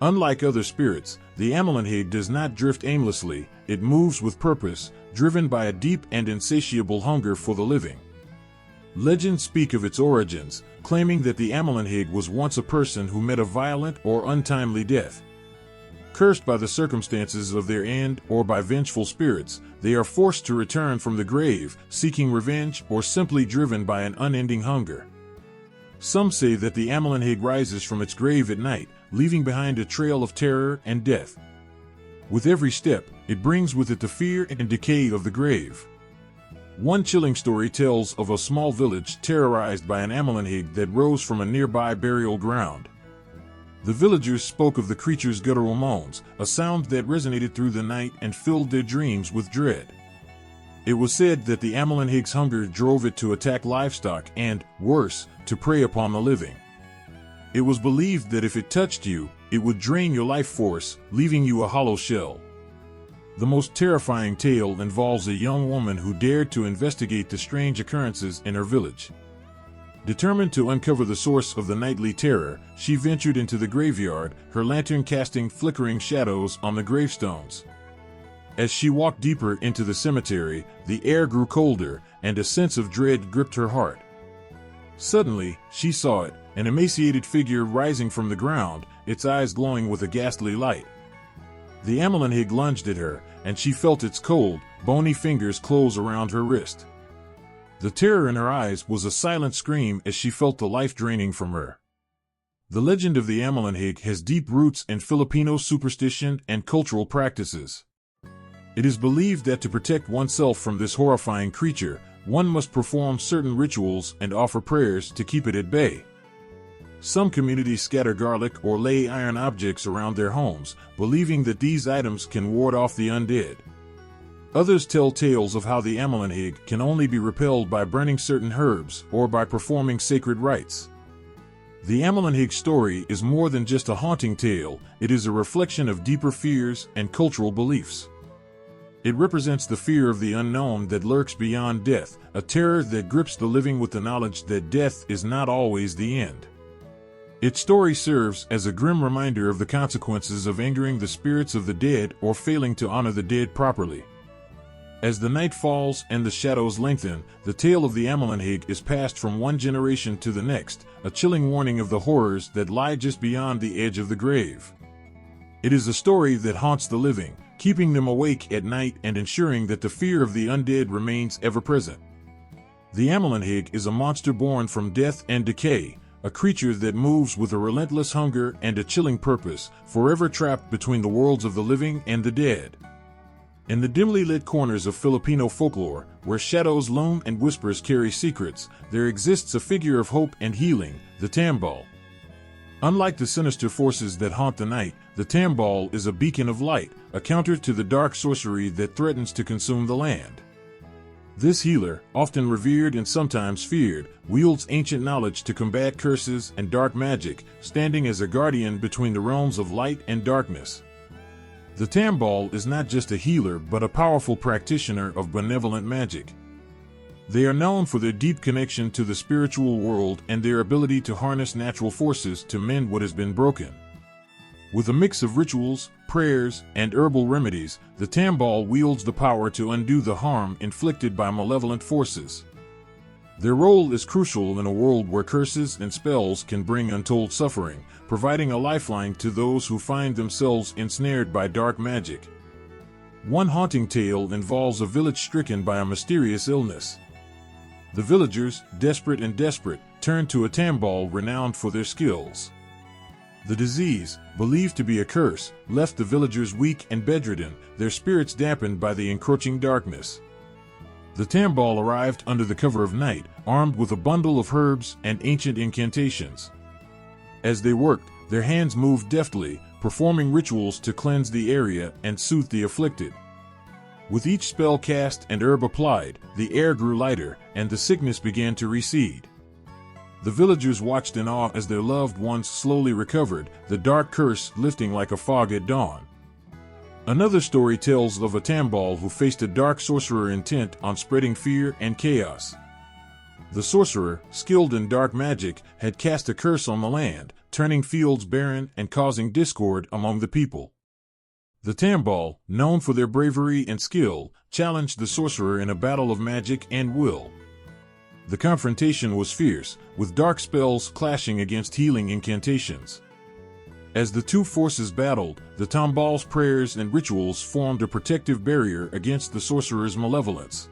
Unlike other spirits, the Amelanhig does not drift aimlessly, it moves with purpose, driven by a deep and insatiable hunger for the living. Legends speak of its origins, claiming that the Amelanhig was once a person who met a violent or untimely death. Cursed by the circumstances of their end or by vengeful spirits, they are forced to return from the grave, seeking revenge or simply driven by an unending hunger. Some say that the Amelanhig rises from its grave at night, leaving behind a trail of terror and death. With every step, it brings with it the fear and decay of the grave. One chilling story tells of a small village terrorized by an Amelanhig that rose from a nearby burial ground. The villagers spoke of the creature's guttural moans, a sound that resonated through the night and filled their dreams with dread. It was said that the Amelanhig's hunger drove it to attack livestock and, worse, to prey upon the living. It was believed that if it touched you, it would drain your life force, leaving you a hollow shell. The most terrifying tale involves a young woman who dared to investigate the strange occurrences in her village. Determined to uncover the source of the nightly terror, she ventured into the graveyard, her lantern casting flickering shadows on the gravestones. As she walked deeper into the cemetery, the air grew colder, and a sense of dread gripped her heart. Suddenly, she saw it, an emaciated figure rising from the ground, its eyes glowing with a ghastly light. The Amelanhig lunged at her, and she felt its cold, bony fingers close around her wrist. The terror in her eyes was a silent scream as she felt the life draining from her. The legend of the Amelanhig has deep roots in Filipino superstition and cultural practices. It is believed that to protect oneself from this horrifying creature, one must perform certain rituals and offer prayers to keep it at bay. Some communities scatter garlic or lay iron objects around their homes, believing that these items can ward off the undead. Others tell tales of how the Amelanhig can only be repelled by burning certain herbs or by performing sacred rites. The Amelanhig story is more than just a haunting tale, it is a reflection of deeper fears and cultural beliefs. It represents the fear of the unknown that lurks beyond death, a terror that grips the living with the knowledge that death is not always the end. Its story serves as a grim reminder of the consequences of angering the spirits of the dead or failing to honor the dead properly. As the night falls and the shadows lengthen, the tale of the Amelanhig is passed from one generation to the next, a chilling warning of the horrors that lie just beyond the edge of the grave. It is a story that haunts the living, keeping them awake at night and ensuring that the fear of the undead remains ever present. The Amelanhig is a monster born from death and decay, a creature that moves with a relentless hunger and a chilling purpose, forever trapped between the worlds of the living and the dead. In the dimly lit corners of Filipino folklore, where shadows loom and whispers carry secrets, there exists a figure of hope and healing, the tambal. Unlike the sinister forces that haunt the night, the tambal is a beacon of light, a counter to the dark sorcery that threatens to consume the land. This healer, often revered and sometimes feared, wields ancient knowledge to combat curses and dark magic, standing as a guardian between the realms of light and darkness. The tambal is not just a healer but a powerful practitioner of benevolent magic. They are known for their deep connection to the spiritual world and their ability to harness natural forces to mend what has been broken. With a mix of rituals, prayers, and herbal remedies, the tambal wields the power to undo the harm inflicted by malevolent forces. Their role is crucial in a world where curses and spells can bring untold suffering, providing a lifeline to those who find themselves ensnared by dark magic. One haunting tale involves a village stricken by a mysterious illness. The villagers, desperate, turn to a tambal renowned for their skills. The disease, believed to be a curse, left the villagers weak and bedridden, their spirits dampened by the encroaching darkness. The tambal arrived under the cover of night, armed with a bundle of herbs and ancient incantations. As they worked, their hands moved deftly, performing rituals to cleanse the area and soothe the afflicted. With each spell cast and herb applied, the air grew lighter, and the sickness began to recede. The villagers watched in awe as their loved ones slowly recovered, the dark curse lifting like a fog at dawn. Another story tells of a tambal who faced a dark sorcerer intent on spreading fear and chaos. The sorcerer, skilled in dark magic, had cast a curse on the land, turning fields barren and causing discord among the people. The tambal, known for their bravery and skill, challenged the sorcerer in a battle of magic and will. The confrontation was fierce, with dark spells clashing against healing incantations. As the two forces battled, the tambal's prayers and rituals formed a protective barrier against the sorcerer's malevolence.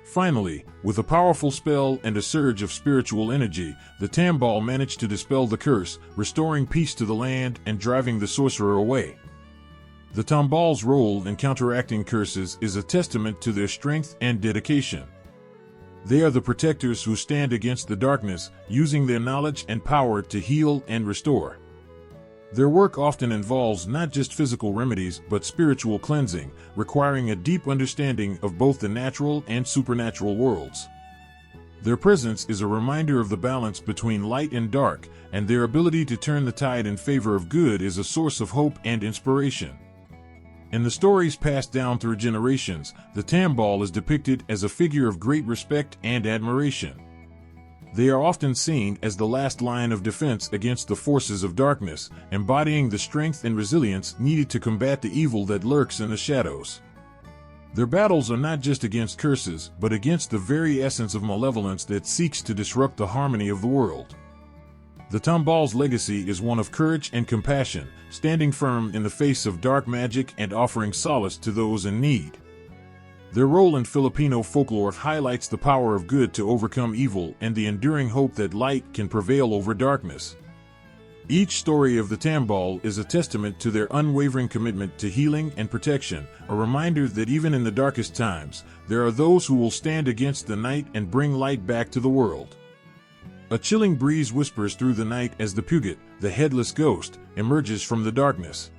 Finally, with a powerful spell and a surge of spiritual energy, the tambal managed to dispel the curse, restoring peace to the land and driving the sorcerer away. The tambal's role in counteracting curses is a testament to their strength and dedication. They are the protectors who stand against the darkness, using their knowledge and power to heal and restore. Their work often involves not just physical remedies but spiritual cleansing, requiring a deep understanding of both the natural and supernatural worlds. Their presence is a reminder of the balance between light and dark, and their ability to turn the tide in favor of good is a source of hope and inspiration. In the stories passed down through generations, the Tambal is depicted as a figure of great respect and admiration. They are often seen as the last line of defense against the forces of darkness, embodying the strength and resilience needed to combat the evil that lurks in the shadows. Their battles are not just against curses, but against the very essence of malevolence that seeks to disrupt the harmony of the world. The Tambal's legacy is one of courage and compassion, standing firm in the face of dark magic and offering solace to those in need. Their role in Filipino folklore highlights the power of good to overcome evil and the enduring hope that light can prevail over darkness. Each story of the Tambal is a testament to their unwavering commitment to healing and protection, a reminder that even in the darkest times, there are those who will stand against the night and bring light back to the world. A chilling breeze whispers through the night as the Puget, the headless ghost, emerges from the darkness.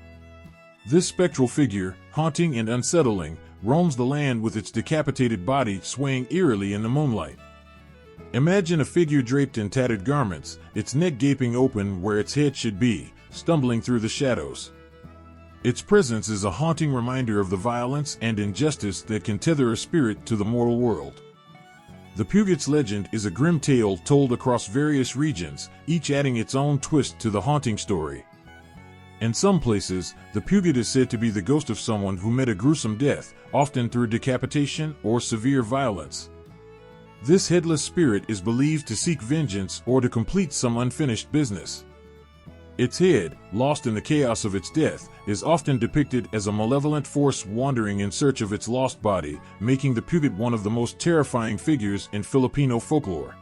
This spectral figure, haunting and unsettling, roams the land with its decapitated body swaying eerily in the moonlight. Imagine a figure draped in tattered garments, its neck gaping open where its head should be, stumbling through the shadows. Its presence is a haunting reminder of the violence and injustice that can tether a spirit to the mortal world. The Puget's legend is a grim tale told across various regions, each adding its own twist to the haunting story. In some places, the Puget is said to be the ghost of someone who met a gruesome death, often through decapitation or severe violence. This headless spirit is believed to seek vengeance or to complete some unfinished business. Its head, lost in the chaos of its death, is often depicted as a malevolent force wandering in search of its lost body, making the Puget one of the most terrifying figures in Filipino folklore.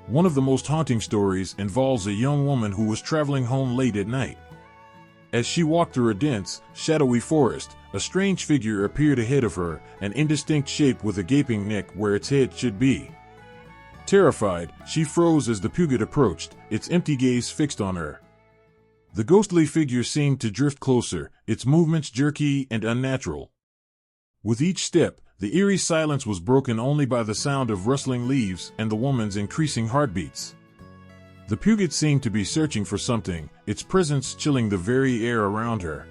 One of the most haunting stories involves a young woman who was traveling home late at night. As she walked through a dense, shadowy forest, a strange figure appeared ahead of her, an indistinct shape with a gaping neck where its head should be. Terrified, she froze as the Puget approached, its empty gaze fixed on her. The ghostly figure seemed to drift closer, its movements jerky and unnatural. With each step, the eerie silence was broken only by the sound of rustling leaves and the woman's increasing heartbeats. The Puget seemed to be searching for something, its presence chilling the very air around her.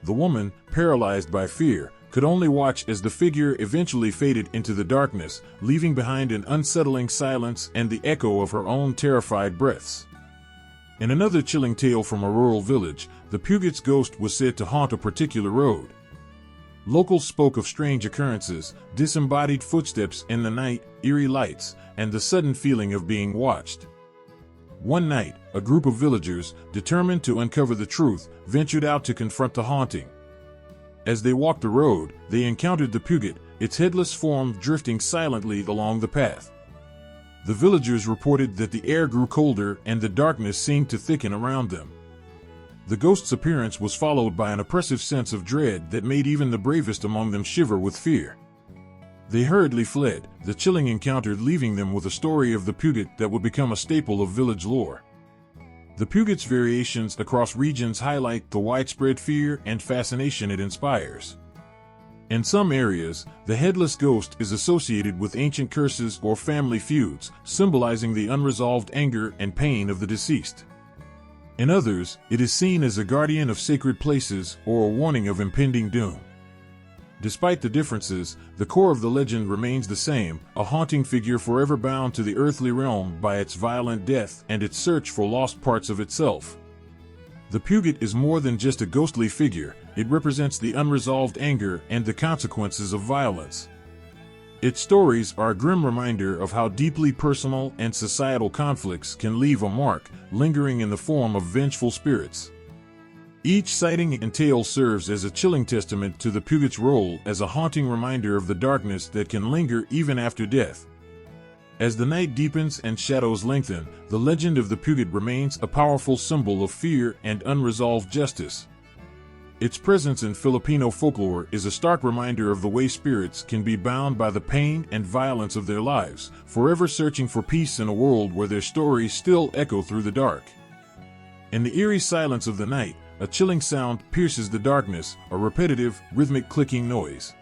The woman, paralyzed by fear, could only watch as the figure eventually faded into the darkness, leaving behind an unsettling silence and the echo of her own terrified breaths. In another chilling tale from a rural village, the Puget's ghost was said to haunt a particular road. Locals spoke of strange occurrences, disembodied footsteps in the night, eerie lights, and the sudden feeling of being watched. One night, a group of villagers, determined to uncover the truth, ventured out to confront the haunting. As they walked the road, they encountered the Puget, its headless form drifting silently along the path. The villagers reported that the air grew colder and the darkness seemed to thicken around them. The ghost's appearance was followed by an oppressive sense of dread that made even the bravest among them shiver with fear. They hurriedly fled, the chilling encounter leaving them with a story of the Puget that would become a staple of village lore. The Puget's variations across regions highlight the widespread fear and fascination it inspires. In some areas, the headless ghost is associated with ancient curses or family feuds, symbolizing the unresolved anger and pain of the deceased. In others, it is seen as a guardian of sacred places or a warning of impending doom. Despite the differences, the core of the legend remains the same, a haunting figure forever bound to the earthly realm by its violent death and its search for lost parts of itself. The Puget is more than just a ghostly figure, it represents the unresolved anger and the consequences of violence. Its stories are a grim reminder of how deeply personal and societal conflicts can leave a mark, lingering in the form of vengeful spirits. Each sighting and tale serves as a chilling testament to the Puget's role as a haunting reminder of the darkness that can linger even after death. As the night deepens and shadows lengthen, the legend of the Puget remains a powerful symbol of fear and unresolved justice. Its presence in Filipino folklore is a stark reminder of the way spirits can be bound by the pain and violence of their lives, forever searching for peace in a world where their stories still echo through the dark. In the eerie silence of the night, a chilling sound pierces the darkness, a repetitive, rhythmic clicking noise.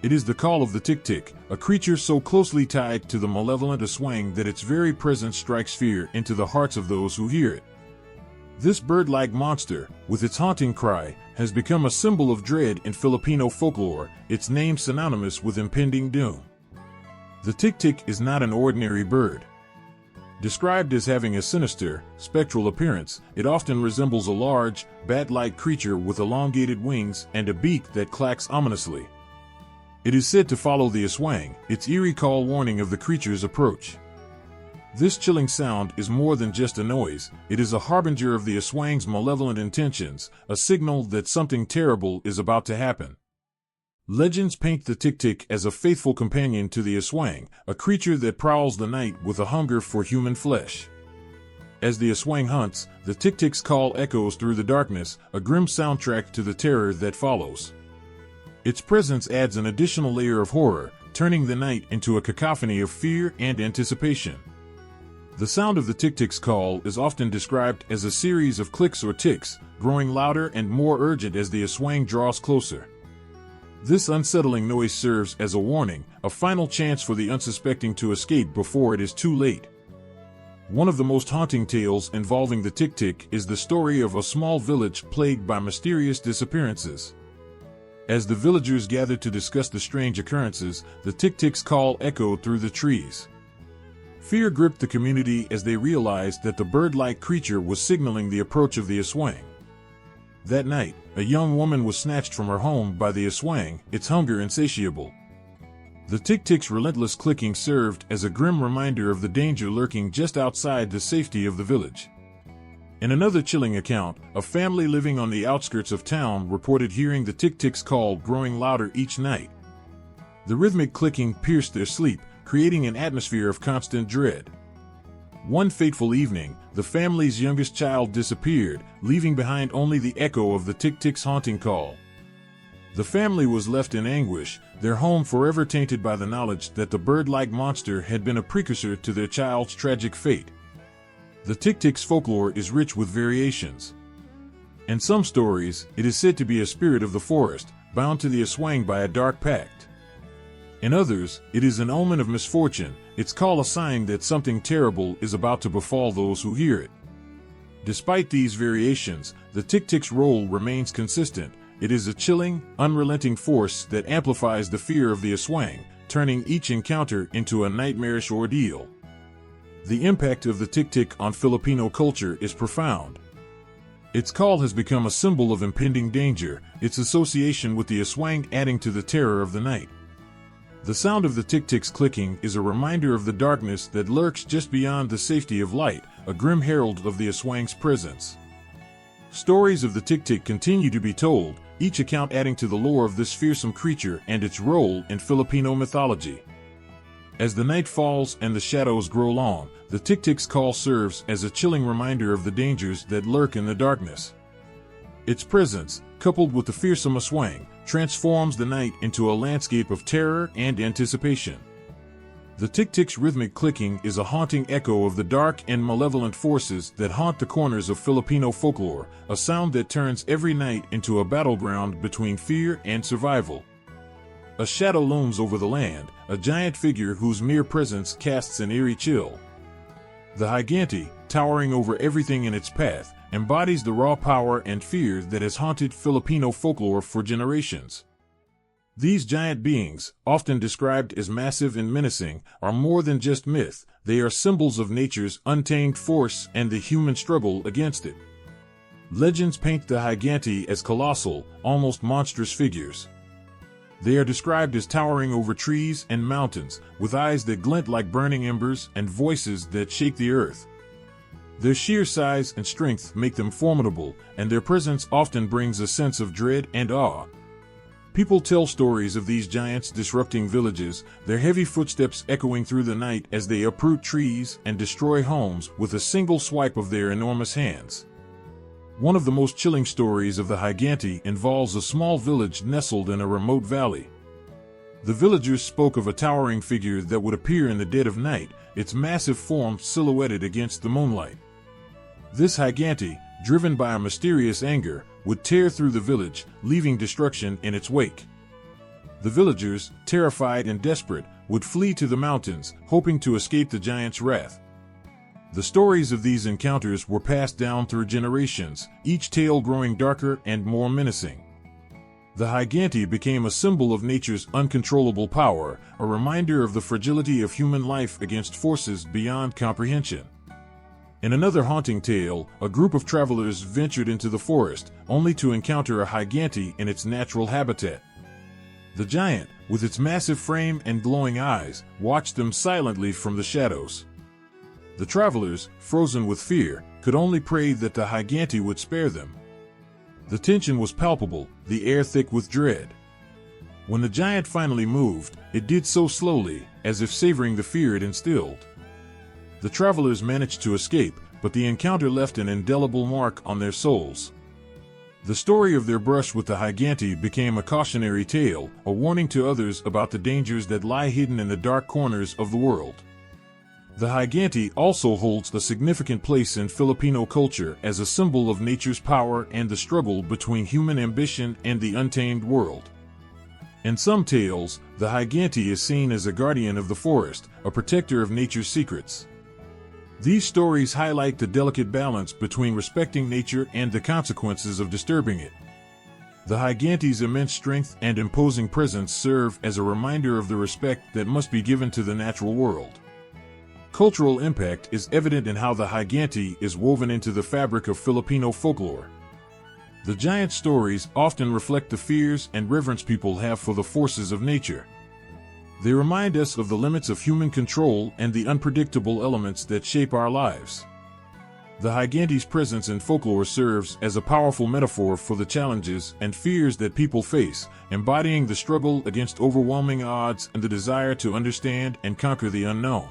It is the call of the tik-tik, a creature so closely tied to the malevolent Aswang that its very presence strikes fear into the hearts of those who hear it. This bird-like monster, with its haunting cry, has become a symbol of dread in Filipino folklore, its name synonymous with impending doom. The tik-tik is not an ordinary bird. Described as having a sinister, spectral appearance, it often resembles a large, bat-like creature with elongated wings and a beak that clacks ominously. It is said to follow the Aswang, its eerie call warning of the creature's approach. This chilling sound is more than just a noise, it is a harbinger of the Aswang's malevolent intentions, a signal that something terrible is about to happen. Legends paint the tik-tik as a faithful companion to the Aswang, a creature that prowls the night with a hunger for human flesh. As the Aswang hunts, the tik-tik's call echoes through the darkness, a grim soundtrack to the terror that follows. Its presence adds an additional layer of horror, turning the night into a cacophony of fear and anticipation. The sound of the tik-tik's call is often described as a series of clicks or ticks, growing louder and more urgent as the Aswang draws closer. This unsettling noise serves as a warning, a final chance for the unsuspecting to escape before it is too late. One of the most haunting tales involving the tik-tik is the story of a small village plagued by mysterious disappearances. As the villagers gathered to discuss the strange occurrences, the tik-tik's call echoed through the trees. Fear gripped the community as they realized that the bird-like creature was signaling the approach of the Aswang. That night, a young woman was snatched from her home by the Aswang, its hunger insatiable. The tik-tik's relentless clicking served as a grim reminder of the danger lurking just outside the safety of the village. In another chilling account, a family living on the outskirts of town reported hearing the tik-tik's call growing louder each night. The rhythmic clicking pierced their sleep, creating an atmosphere of constant dread. One fateful evening, the family's youngest child disappeared, leaving behind only the echo of the tik-tik's haunting call. The family was left in anguish, their home forever tainted by the knowledge that the bird-like monster had been a precursor to their child's tragic fate. The tik-tik's folklore is rich with variations. In some stories, it is said to be a spirit of the forest, bound to the Aswang by a dark pact. In others, it is an omen of misfortune, its call a sign that something terrible is about to befall those who hear it. Despite these variations, the tik-tik's role remains consistent. It is a chilling, unrelenting force that amplifies the fear of the Aswang, turning each encounter into a nightmarish ordeal. The impact of the tik-tik on Filipino culture is profound. Its call has become a symbol of impending danger, its association with the Aswang adding to the terror of the night. The sound of the tik-tik's clicking is a reminder of the darkness that lurks just beyond the safety of light, a grim herald of the Aswang's presence. Stories of the tik-tik continue to be told, each account adding to the lore of this fearsome creature and its role in Filipino mythology. As the night falls and the shadows grow long, the tik-tik's call serves as a chilling reminder of the dangers that lurk in the darkness. Its presence, coupled with the fearsome Aswang, transforms the night into a landscape of terror and anticipation. The tik-tik's rhythmic clicking is a haunting echo of the dark and malevolent forces that haunt the corners of Filipino folklore, a sound that turns every night into a battleground between fear and survival. A shadow looms over the land, a giant figure whose mere presence casts an eerie chill. The Giganti, towering over everything in its path, embodies the raw power and fear that has haunted Filipino folklore for generations. These giant beings, often described as massive and menacing, are more than just myth, they are symbols of nature's untamed force and the human struggle against it. Legends paint the Giganti as colossal, almost monstrous figures. They are described as towering over trees and mountains, with eyes that glint like burning embers and voices that shake the earth. Their sheer size and strength make them formidable, and their presence often brings a sense of dread and awe. People tell stories of these giants disrupting villages, their heavy footsteps echoing through the night as they uproot trees and destroy homes with a single swipe of their enormous hands. One of the most chilling stories of the Giganti involves a small village nestled in a remote valley. The villagers spoke of a towering figure that would appear in the dead of night, its massive form silhouetted against the moonlight. This Giganti, driven by a mysterious anger, would tear through the village, leaving destruction in its wake. The villagers, terrified and desperate, would flee to the mountains, hoping to escape the giant's wrath. The stories of these encounters were passed down through generations, each tale growing darker and more menacing. The Higante became a symbol of nature's uncontrollable power, a reminder of the fragility of human life against forces beyond comprehension. In another haunting tale, a group of travelers ventured into the forest, only to encounter a Higante in its natural habitat. The giant, with its massive frame and glowing eyes, watched them silently from the shadows. The travelers, frozen with fear, could only pray that the Higante would spare them. The tension was palpable, the air thick with dread. When the giant finally moved, it did so slowly, as if savoring the fear it instilled. The travelers managed to escape, but the encounter left an indelible mark on their souls. The story of their brush with the Higante became a cautionary tale, a warning to others about the dangers that lie hidden in the dark corners of the world. The Higante also holds a significant place in Filipino culture as a symbol of nature's power and the struggle between human ambition and the untamed world. In some tales, the Higante is seen as a guardian of the forest, a protector of nature's secrets. These stories highlight the delicate balance between respecting nature and the consequences of disturbing it. The Higante's immense strength and imposing presence serve as a reminder of the respect that must be given to the natural world. Cultural impact is evident in how the Higante is woven into the fabric of Filipino folklore. The giant stories often reflect the fears and reverence people have for the forces of nature. They remind us of the limits of human control and the unpredictable elements that shape our lives. The Higante's presence in folklore serves as a powerful metaphor for the challenges and fears that people face, embodying the struggle against overwhelming odds and the desire to understand and conquer the unknown.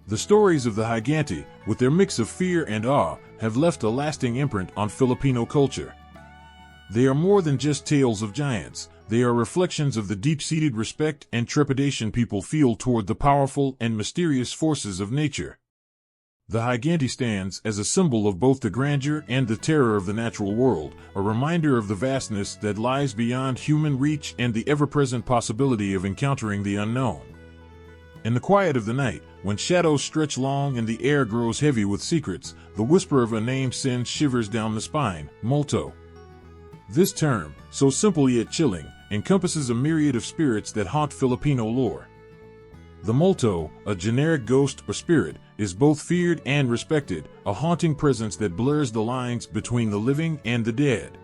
The stories of the Higante, with their mix of fear and awe, have left a lasting imprint on Filipino culture. They are more than just tales of giants, they are reflections of the deep-seated respect and trepidation people feel toward the powerful and mysterious forces of nature. The Higante stands as a symbol of both the grandeur and the terror of the natural world, a reminder of the vastness that lies beyond human reach and the ever-present possibility of encountering the unknown. In the quiet of the night, when shadows stretch long and the air grows heavy with secrets, the whisper of a name sends shivers down the spine, multo. This term, so simple yet chilling, encompasses a myriad of spirits that haunt Filipino lore. The multo, a generic ghost or spirit, is both feared and respected, a haunting presence that blurs the lines between the living and the dead.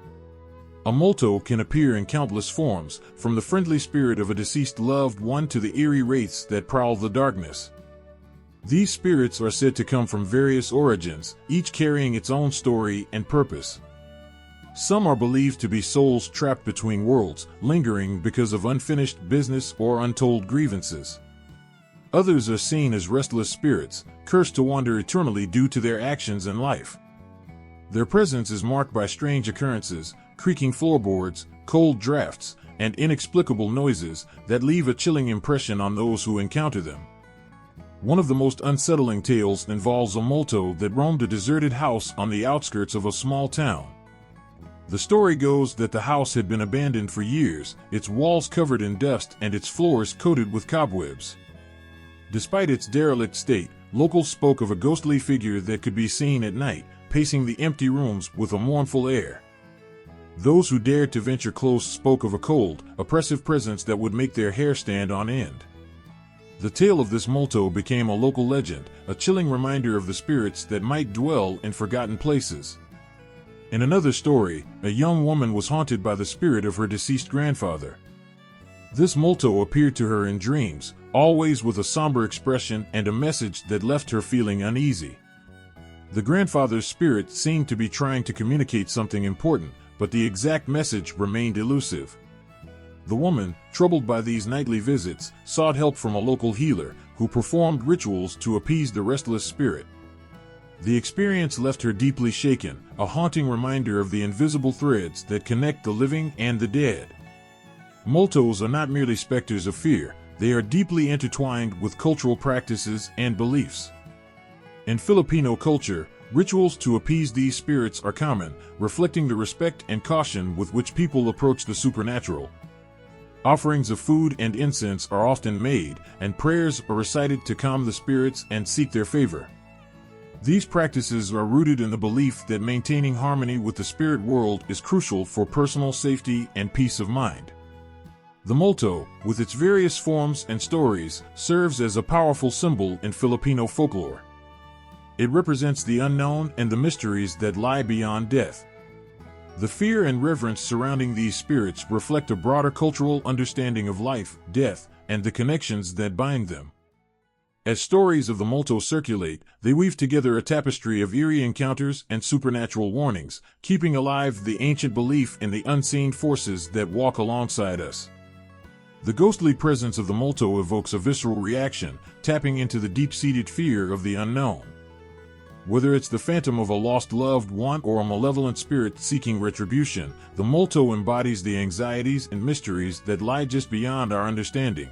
A multo can appear in countless forms, from the friendly spirit of a deceased loved one to the eerie wraiths that prowl the darkness. These spirits are said to come from various origins, each carrying its own story and purpose. Some are believed to be souls trapped between worlds, lingering because of unfinished business or untold grievances. Others are seen as restless spirits, cursed to wander eternally due to their actions in life. Their presence is marked by strange occurrences, creaking floorboards, cold drafts, and inexplicable noises that leave a chilling impression on those who encounter them. One of the most unsettling tales involves a multo that roamed a deserted house on the outskirts of a small town. The story goes that the house had been abandoned for years, its walls covered in dust and its floors coated with cobwebs. Despite its derelict state, locals spoke of a ghostly figure that could be seen at night, pacing the empty rooms with a mournful air. Those who dared to venture close spoke of a cold, oppressive presence that would make their hair stand on end. The tale of this multo became a local legend, a chilling reminder of the spirits that might dwell in forgotten places. In another story, a young woman was haunted by the spirit of her deceased grandfather. This multo appeared to her in dreams, always with a somber expression and a message that left her feeling uneasy. The grandfather's spirit seemed to be trying to communicate something important, but the exact message remained elusive. The woman, troubled by these nightly visits, sought help from a local healer, who performed rituals to appease the restless spirit. The experience left her deeply shaken, a haunting reminder of the invisible threads that connect the living and the dead. Multos are not merely specters of fear, they are deeply intertwined with cultural practices and beliefs. In Filipino culture, rituals to appease these spirits are common, reflecting the respect and caution with which people approach the supernatural. Offerings of food and incense are often made, and prayers are recited to calm the spirits and seek their favor. These practices are rooted in the belief that maintaining harmony with the spirit world is crucial for personal safety and peace of mind. The multo, with its various forms and stories, serves as a powerful symbol in Filipino folklore. It represents the unknown and the mysteries that lie beyond death. The fear and reverence surrounding these spirits reflect a broader cultural understanding of life, death, and the connections that bind them. As stories of the multo circulate, they weave together a tapestry of eerie encounters and supernatural warnings, keeping alive the ancient belief in the unseen forces that walk alongside us. The ghostly presence of the multo evokes a visceral reaction, tapping into the deep-seated fear of the unknown. Whether it's the phantom of a lost loved one or a malevolent spirit seeking retribution, the multo embodies the anxieties and mysteries that lie just beyond our understanding.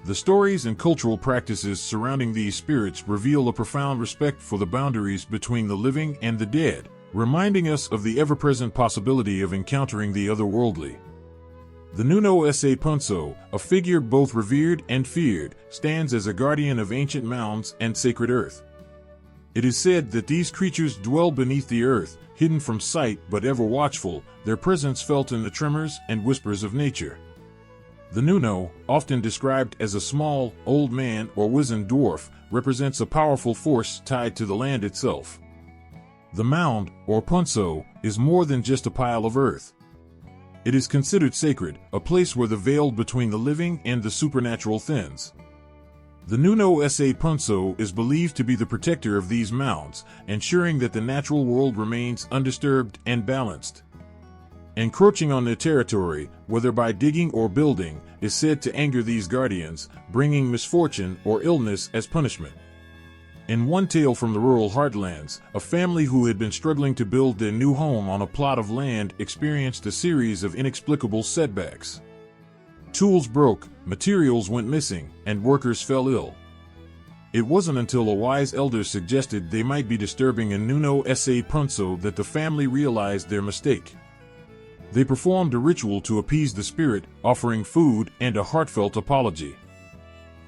The stories and cultural practices surrounding these spirits reveal a profound respect for the boundaries between the living and the dead, reminding us of the ever-present possibility of encountering the otherworldly. The Nuno Sa Punso, a figure both revered and feared, stands as a guardian of ancient mounds and sacred earth. It is said that these creatures dwell beneath the earth, hidden from sight but ever watchful, their presence felt in the tremors and whispers of nature. The Nuno, often described as a small, old man or wizened dwarf, represents a powerful force tied to the land itself. The mound, or punso, is more than just a pile of earth. It is considered sacred, a place where the veil between the living and the supernatural thins. The Nuno Sa Punso is believed to be the protector of these mounds, ensuring that the natural world remains undisturbed and balanced. Encroaching on their territory, whether by digging or building, is said to anger these guardians, bringing misfortune or illness as punishment. In one tale from the rural heartlands, a family who had been struggling to build their new home on a plot of land experienced a series of inexplicable setbacks. Tools broke, materials went missing, and workers fell ill. It wasn't until a wise elder suggested they might be disturbing a Nuno Sa Punso that the family realized their mistake. They performed a ritual to appease the spirit, offering food and a heartfelt apology.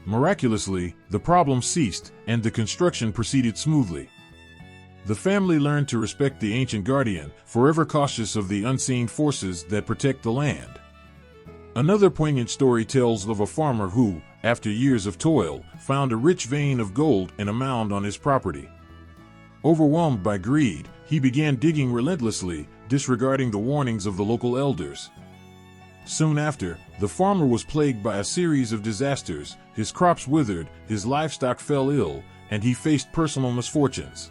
Miraculously, the problem ceased, and the construction proceeded smoothly. The family learned to respect the ancient guardian, forever cautious of the unseen forces that protect the land. Another poignant story tells of a farmer who, after years of toil, found a rich vein of gold in a mound on his property. Overwhelmed by greed, he began digging relentlessly, disregarding the warnings of the local elders. Soon after, the farmer was plagued by a series of disasters. His crops withered, his livestock fell ill, and he faced personal misfortunes.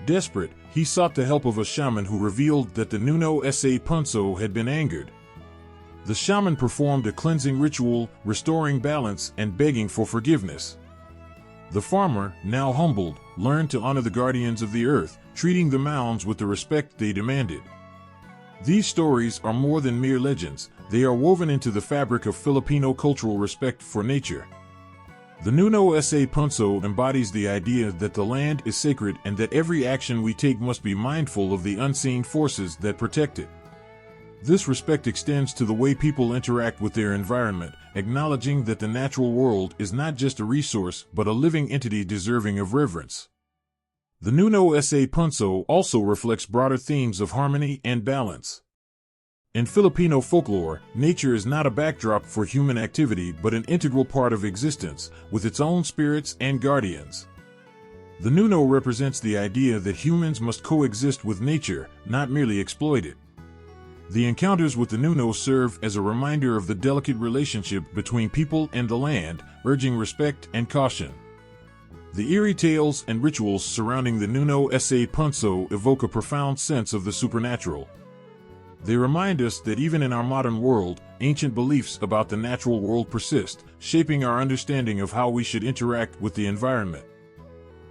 Desperate, he sought the help of a shaman who revealed that the Nuno Sa Punso had been angered. The shaman performed a cleansing ritual, restoring balance and begging for forgiveness. The farmer, now humbled, learned to honor the guardians of the earth, treating the mounds with the respect they demanded. These stories are more than mere legends, they are woven into the fabric of Filipino cultural respect for nature. The Nuno Sa Punso embodies the idea that the land is sacred and that every action we take must be mindful of the unseen forces that protect it. This respect extends to the way people interact with their environment, acknowledging that the natural world is not just a resource but a living entity deserving of reverence. The Nuno Sa Punso also reflects broader themes of harmony and balance. In Filipino folklore, nature is not a backdrop for human activity but an integral part of existence, with its own spirits and guardians. The Nuno represents the idea that humans must coexist with nature, not merely exploit it. The encounters with the Nuno serve as a reminder of the delicate relationship between people and the land, urging respect and caution. The eerie tales and rituals surrounding the Nuno Sa Punso evoke a profound sense of the supernatural. They remind us that even in our modern world, ancient beliefs about the natural world persist, shaping our understanding of how we should interact with the environment.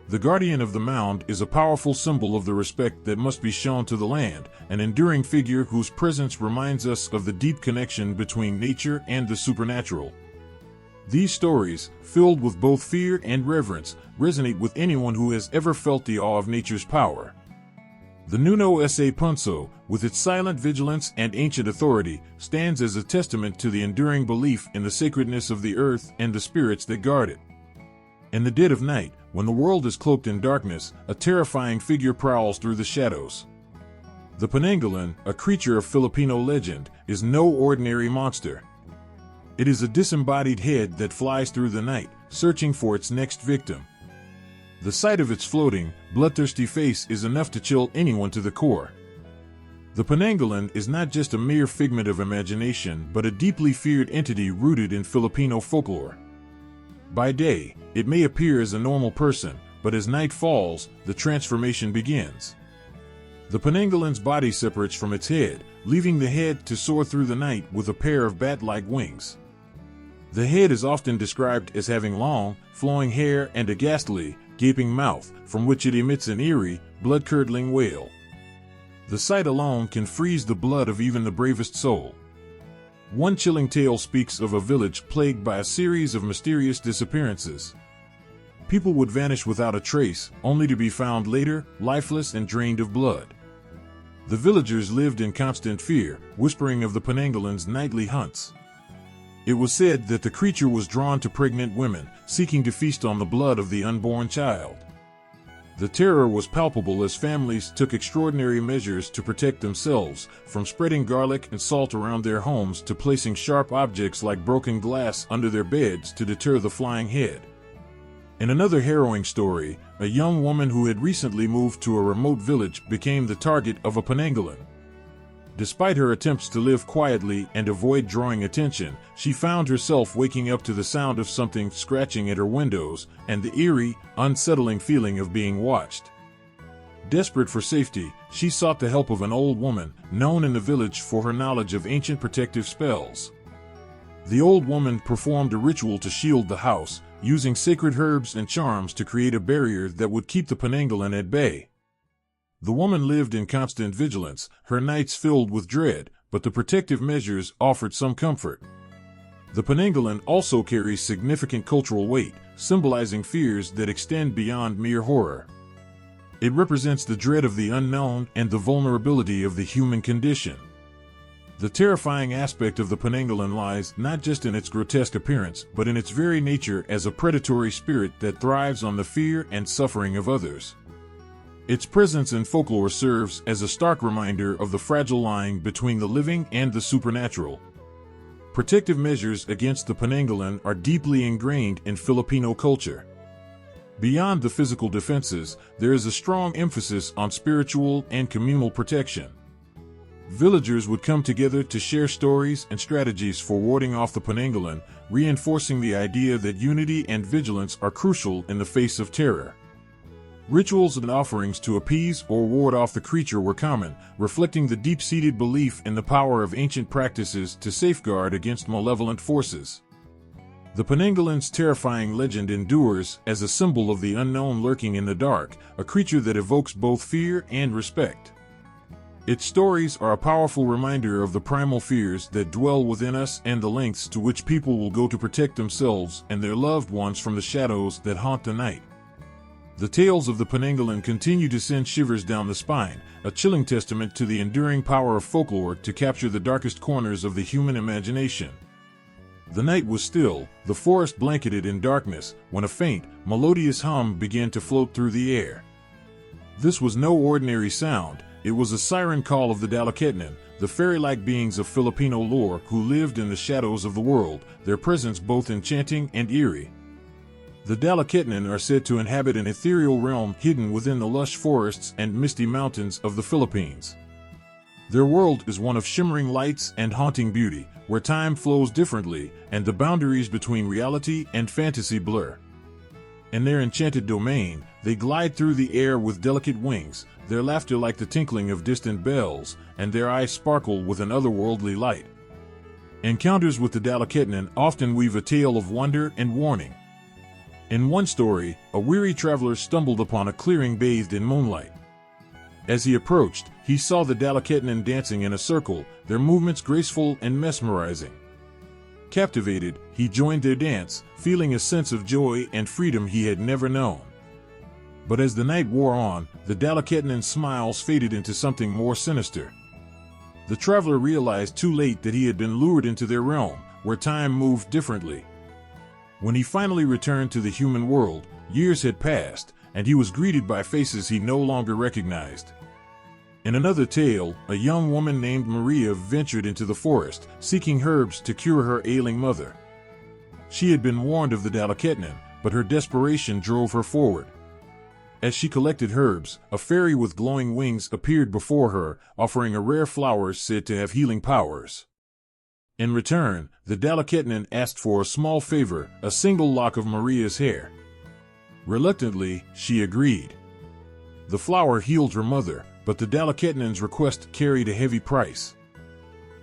The guardian of the mound is a powerful symbol of the respect that must be shown to the land, an enduring figure whose presence reminds us of the deep connection between nature and the supernatural. These stories, filled with both fear and reverence, resonate with anyone who has ever felt the awe of nature's power. The Nuno Sa Punso, with its silent vigilance and ancient authority, stands as a testament to the enduring belief in the sacredness of the earth and the spirits that guard it. In the dead of night, when the world is cloaked in darkness, a terrifying figure prowls through the shadows. The Manananggal, a creature of Filipino legend, is no ordinary monster. It is a disembodied head that flies through the night, searching for its next victim. The sight of its floating, bloodthirsty face is enough to chill anyone to the core. The Manananggal is not just a mere figment of imagination, but a deeply feared entity rooted in Filipino folklore. By day, it may appear as a normal person, but as night falls, the transformation begins. The Manananggal's body separates from its head, leaving the head to soar through the night with a pair of bat-like wings. The head is often described as having long, flowing hair and a ghastly, gaping mouth, from which it emits an eerie, blood-curdling wail. The sight alone can freeze the blood of even the bravest soul. One chilling tale speaks of a village plagued by a series of mysterious disappearances. People would vanish without a trace, only to be found later, lifeless and drained of blood. The villagers lived in constant fear, whispering of the Manananggal's nightly hunts. It was said that the creature was drawn to pregnant women, seeking to feast on the blood of the unborn child. The terror was palpable as families took extraordinary measures to protect themselves, from spreading garlic and salt around their homes to placing sharp objects like broken glass under their beds to deter the flying head. In another harrowing story, a young woman who had recently moved to a remote village became the target of a Manananggal. Despite her attempts to live quietly and avoid drawing attention, she found herself waking up to the sound of something scratching at her windows and the eerie, unsettling feeling of being watched. Desperate for safety, she sought the help of an old woman, known in the village for her knowledge of ancient protective spells. The old woman performed a ritual to shield the house, using sacred herbs and charms to create a barrier that would keep the Manananggal at bay. The woman lived in constant vigilance, her nights filled with dread, but the protective measures offered some comfort. The Manananggal also carries significant cultural weight, symbolizing fears that extend beyond mere horror. It represents the dread of the unknown and the vulnerability of the human condition. The terrifying aspect of the Manananggal lies not just in its grotesque appearance, but in its very nature as a predatory spirit that thrives on the fear and suffering of others. Its presence in folklore serves as a stark reminder of the fragile line between the living and the supernatural. Protective measures against the Manananggal are deeply ingrained in Filipino culture. Beyond the physical defenses, there is a strong emphasis on spiritual and communal protection. Villagers would come together to share stories and strategies for warding off the Manananggal, reinforcing the idea that unity and vigilance are crucial in the face of terror. Rituals and offerings to appease or ward off the creature were common, reflecting the deep-seated belief in the power of ancient practices to safeguard against malevolent forces. The Manananggal's terrifying legend endures as a symbol of the unknown lurking in the dark, a creature that evokes both fear and respect. Its stories are a powerful reminder of the primal fears that dwell within us and the lengths to which people will go to protect themselves and their loved ones from the shadows that haunt the night. The tales of the Manananggal continue to send shivers down the spine, a chilling testament to the enduring power of folklore to capture the darkest corners of the human imagination. The night was still, the forest blanketed in darkness, when a faint, melodious hum began to float through the air. This was no ordinary sound, it was a siren call of the Dalaketnan, the fairy-like beings of Filipino lore who lived in the shadows of the world, their presence both enchanting and eerie. The Dalaketnan are said to inhabit an ethereal realm hidden within the lush forests and misty mountains of the Philippines. Their world is one of shimmering lights and haunting beauty, where time flows differently and the boundaries between reality and fantasy blur. In their enchanted domain, they glide through the air with delicate wings, their laughter like the tinkling of distant bells, and their eyes sparkle with an otherworldly light. Encounters with the Dalaketnan often weave a tale of wonder and warning. In one story, a weary traveler stumbled upon a clearing bathed in moonlight. As he approached, he saw the Dalaketnan dancing in a circle, their movements graceful and mesmerizing. Captivated, he joined their dance, feeling a sense of joy and freedom he had never known. But as the night wore on, the Dalaketnin's smiles faded into something more sinister. The traveler realized too late that he had been lured into their realm, where time moved differently. When he finally returned to the human world, years had passed, and he was greeted by faces he no longer recognized. In another tale, a young woman named Maria ventured into the forest, seeking herbs to cure her ailing mother. She had been warned of the Dalaketnin, but her desperation drove her forward. As she collected herbs, a fairy with glowing wings appeared before her, offering a rare flower said to have healing powers. In return, the Dalaketnin asked for a small favor, a single lock of Maria's hair. Reluctantly, she agreed. The flower healed her mother, but the Dalaketnin's request carried a heavy price.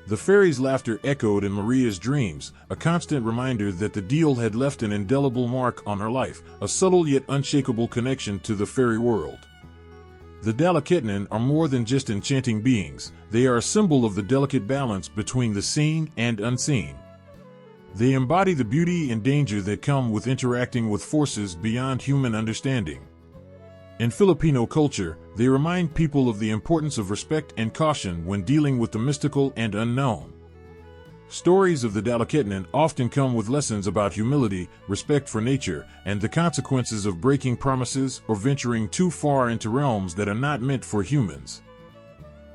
The fairy's laughter echoed in Maria's dreams, a constant reminder that the deal had left an indelible mark on her life, a subtle yet unshakable connection to the fairy world. The Dalaketnin are more than just enchanting beings, they are a symbol of the delicate balance between the seen and unseen. They embody the beauty and danger that come with interacting with forces beyond human understanding. In Filipino culture, they remind people of the importance of respect and caution when dealing with the mystical and unknown. Stories of the Dalaketnin often come with lessons about humility, respect for nature, and the consequences of breaking promises or venturing too far into realms that are not meant for humans.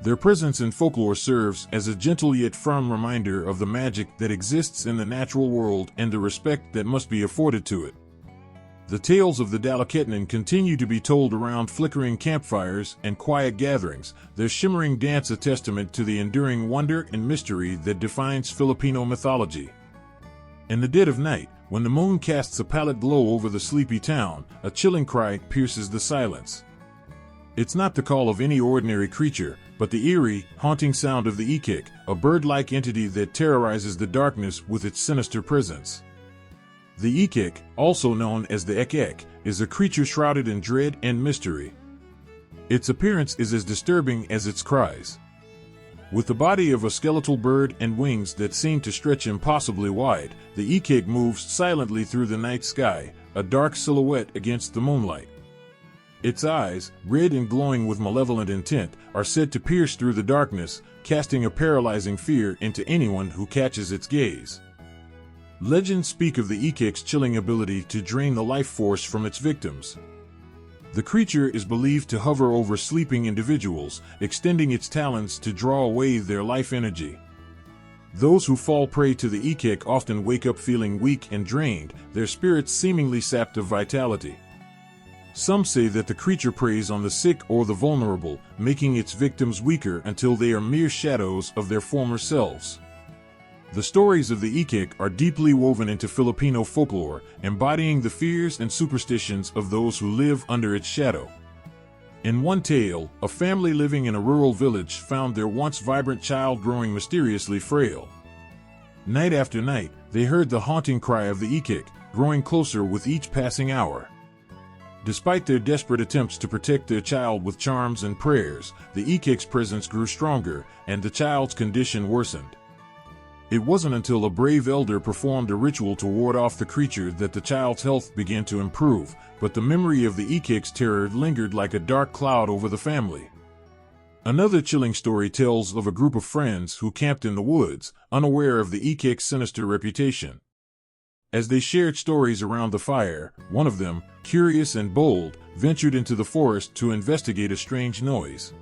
Their presence in folklore serves as a gentle yet firm reminder of the magic that exists in the natural world and the respect that must be afforded to it. The tales of the Dalaketnin continue to be told around flickering campfires and quiet gatherings, their shimmering dance a testament to the enduring wonder and mystery that defines Filipino mythology. In the dead of night, when the moon casts a pallid glow over the sleepy town, a chilling cry pierces the silence. It's not the call of any ordinary creature, but the eerie, haunting sound of the ikik, a bird-like entity that terrorizes the darkness with its sinister presence. The ikik, also known as the ek, is a creature shrouded in dread and mystery. Its appearance is as disturbing as its cries. With the body of a skeletal bird and wings that seem to stretch impossibly wide, the ikik moves silently through the night sky, a dark silhouette against the moonlight. Its eyes, red and glowing with malevolent intent, are said to pierce through the darkness, casting a paralyzing fear into anyone who catches its gaze. Legends speak of the ikik's chilling ability to drain the life force from its victims. The creature is believed to hover over sleeping individuals, extending its talons to draw away their life energy. Those who fall prey to the ikik often wake up feeling weak and drained, their spirits seemingly sapped of vitality. Some say that the creature preys on the sick or the vulnerable, making its victims weaker until they are mere shadows of their former selves. The stories of the ikik are deeply woven into Filipino folklore, embodying the fears and superstitions of those who live under its shadow. In one tale, a family living in a rural village found their once vibrant child growing mysteriously frail. Night after night, they heard the haunting cry of the ikik, growing closer with each passing hour. Despite their desperate attempts to protect their child with charms and prayers, the ikik's presence grew stronger, and the child's condition worsened. It wasn't until a brave elder performed a ritual to ward off the creature that the child's health began to improve, but the memory of the ikik's terror lingered like a dark cloud over the family. Another chilling story tells of a group of friends who camped in the woods, unaware of the ikik's sinister reputation. As they shared stories around the fire, one of them, curious and bold, ventured into the forest to investigate a strange noise.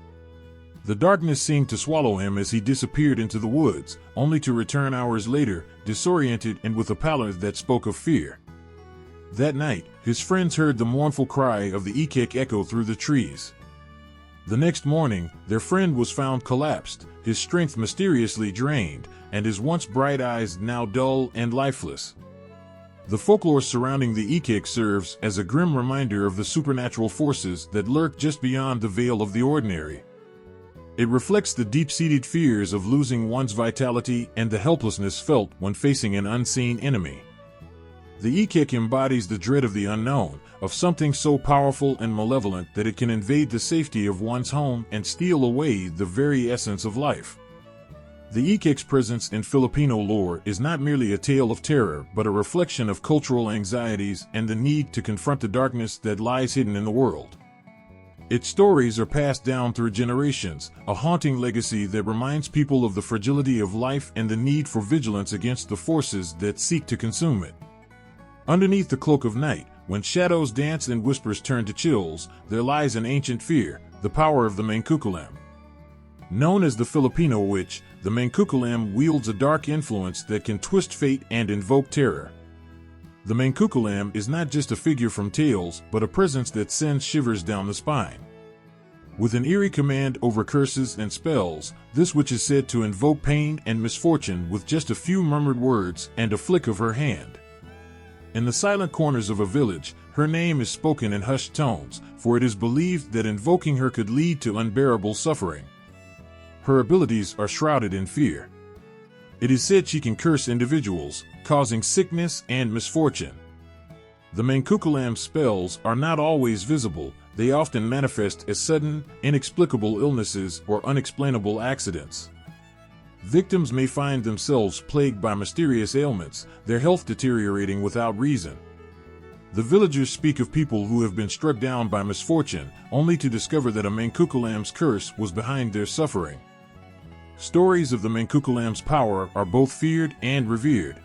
The darkness seemed to swallow him as he disappeared into the woods, only to return hours later, disoriented and with a pallor that spoke of fear. That night, his friends heard the mournful cry of the ikik echo through the trees. The next morning, their friend was found collapsed, his strength mysteriously drained, and his once bright eyes now dull and lifeless. The folklore surrounding the ikik serves as a grim reminder of the supernatural forces that lurk just beyond the veil of the ordinary. It reflects the deep-seated fears of losing one's vitality and the helplessness felt when facing an unseen enemy. The ikik embodies the dread of the unknown, of something so powerful and malevolent that it can invade the safety of one's home and steal away the very essence of life. The Ikek's presence in Filipino lore is not merely a tale of terror but a reflection of cultural anxieties and the need to confront the darkness that lies hidden in the world. Its stories are passed down through generations, a haunting legacy that reminds people of the fragility of life and the need for vigilance against the forces that seek to consume it. Underneath the cloak of night, when shadows dance and whispers turn to chills, there lies an ancient fear, the power of the Mangkukulam. Known as the Filipino witch, the Mangkukulam wields a dark influence that can twist fate and invoke terror. The Mangkukulam is not just a figure from tales, but a presence that sends shivers down the spine. With an eerie command over curses and spells, this witch is said to invoke pain and misfortune with just a few murmured words and a flick of her hand. In the silent corners of a village, her name is spoken in hushed tones, for it is believed that invoking her could lead to unbearable suffering. Her abilities are shrouded in fear. It is said she can curse individuals, causing sickness and misfortune. The Mangkukulam's spells are not always visible. They often manifest as sudden, inexplicable illnesses or unexplainable accidents. Victims may find themselves plagued by mysterious ailments, their health deteriorating without reason. The villagers speak of people who have been struck down by misfortune, only to discover that a Mangkukulam's curse was behind their suffering. Stories of the Mangkukulam's power are both feared and revered.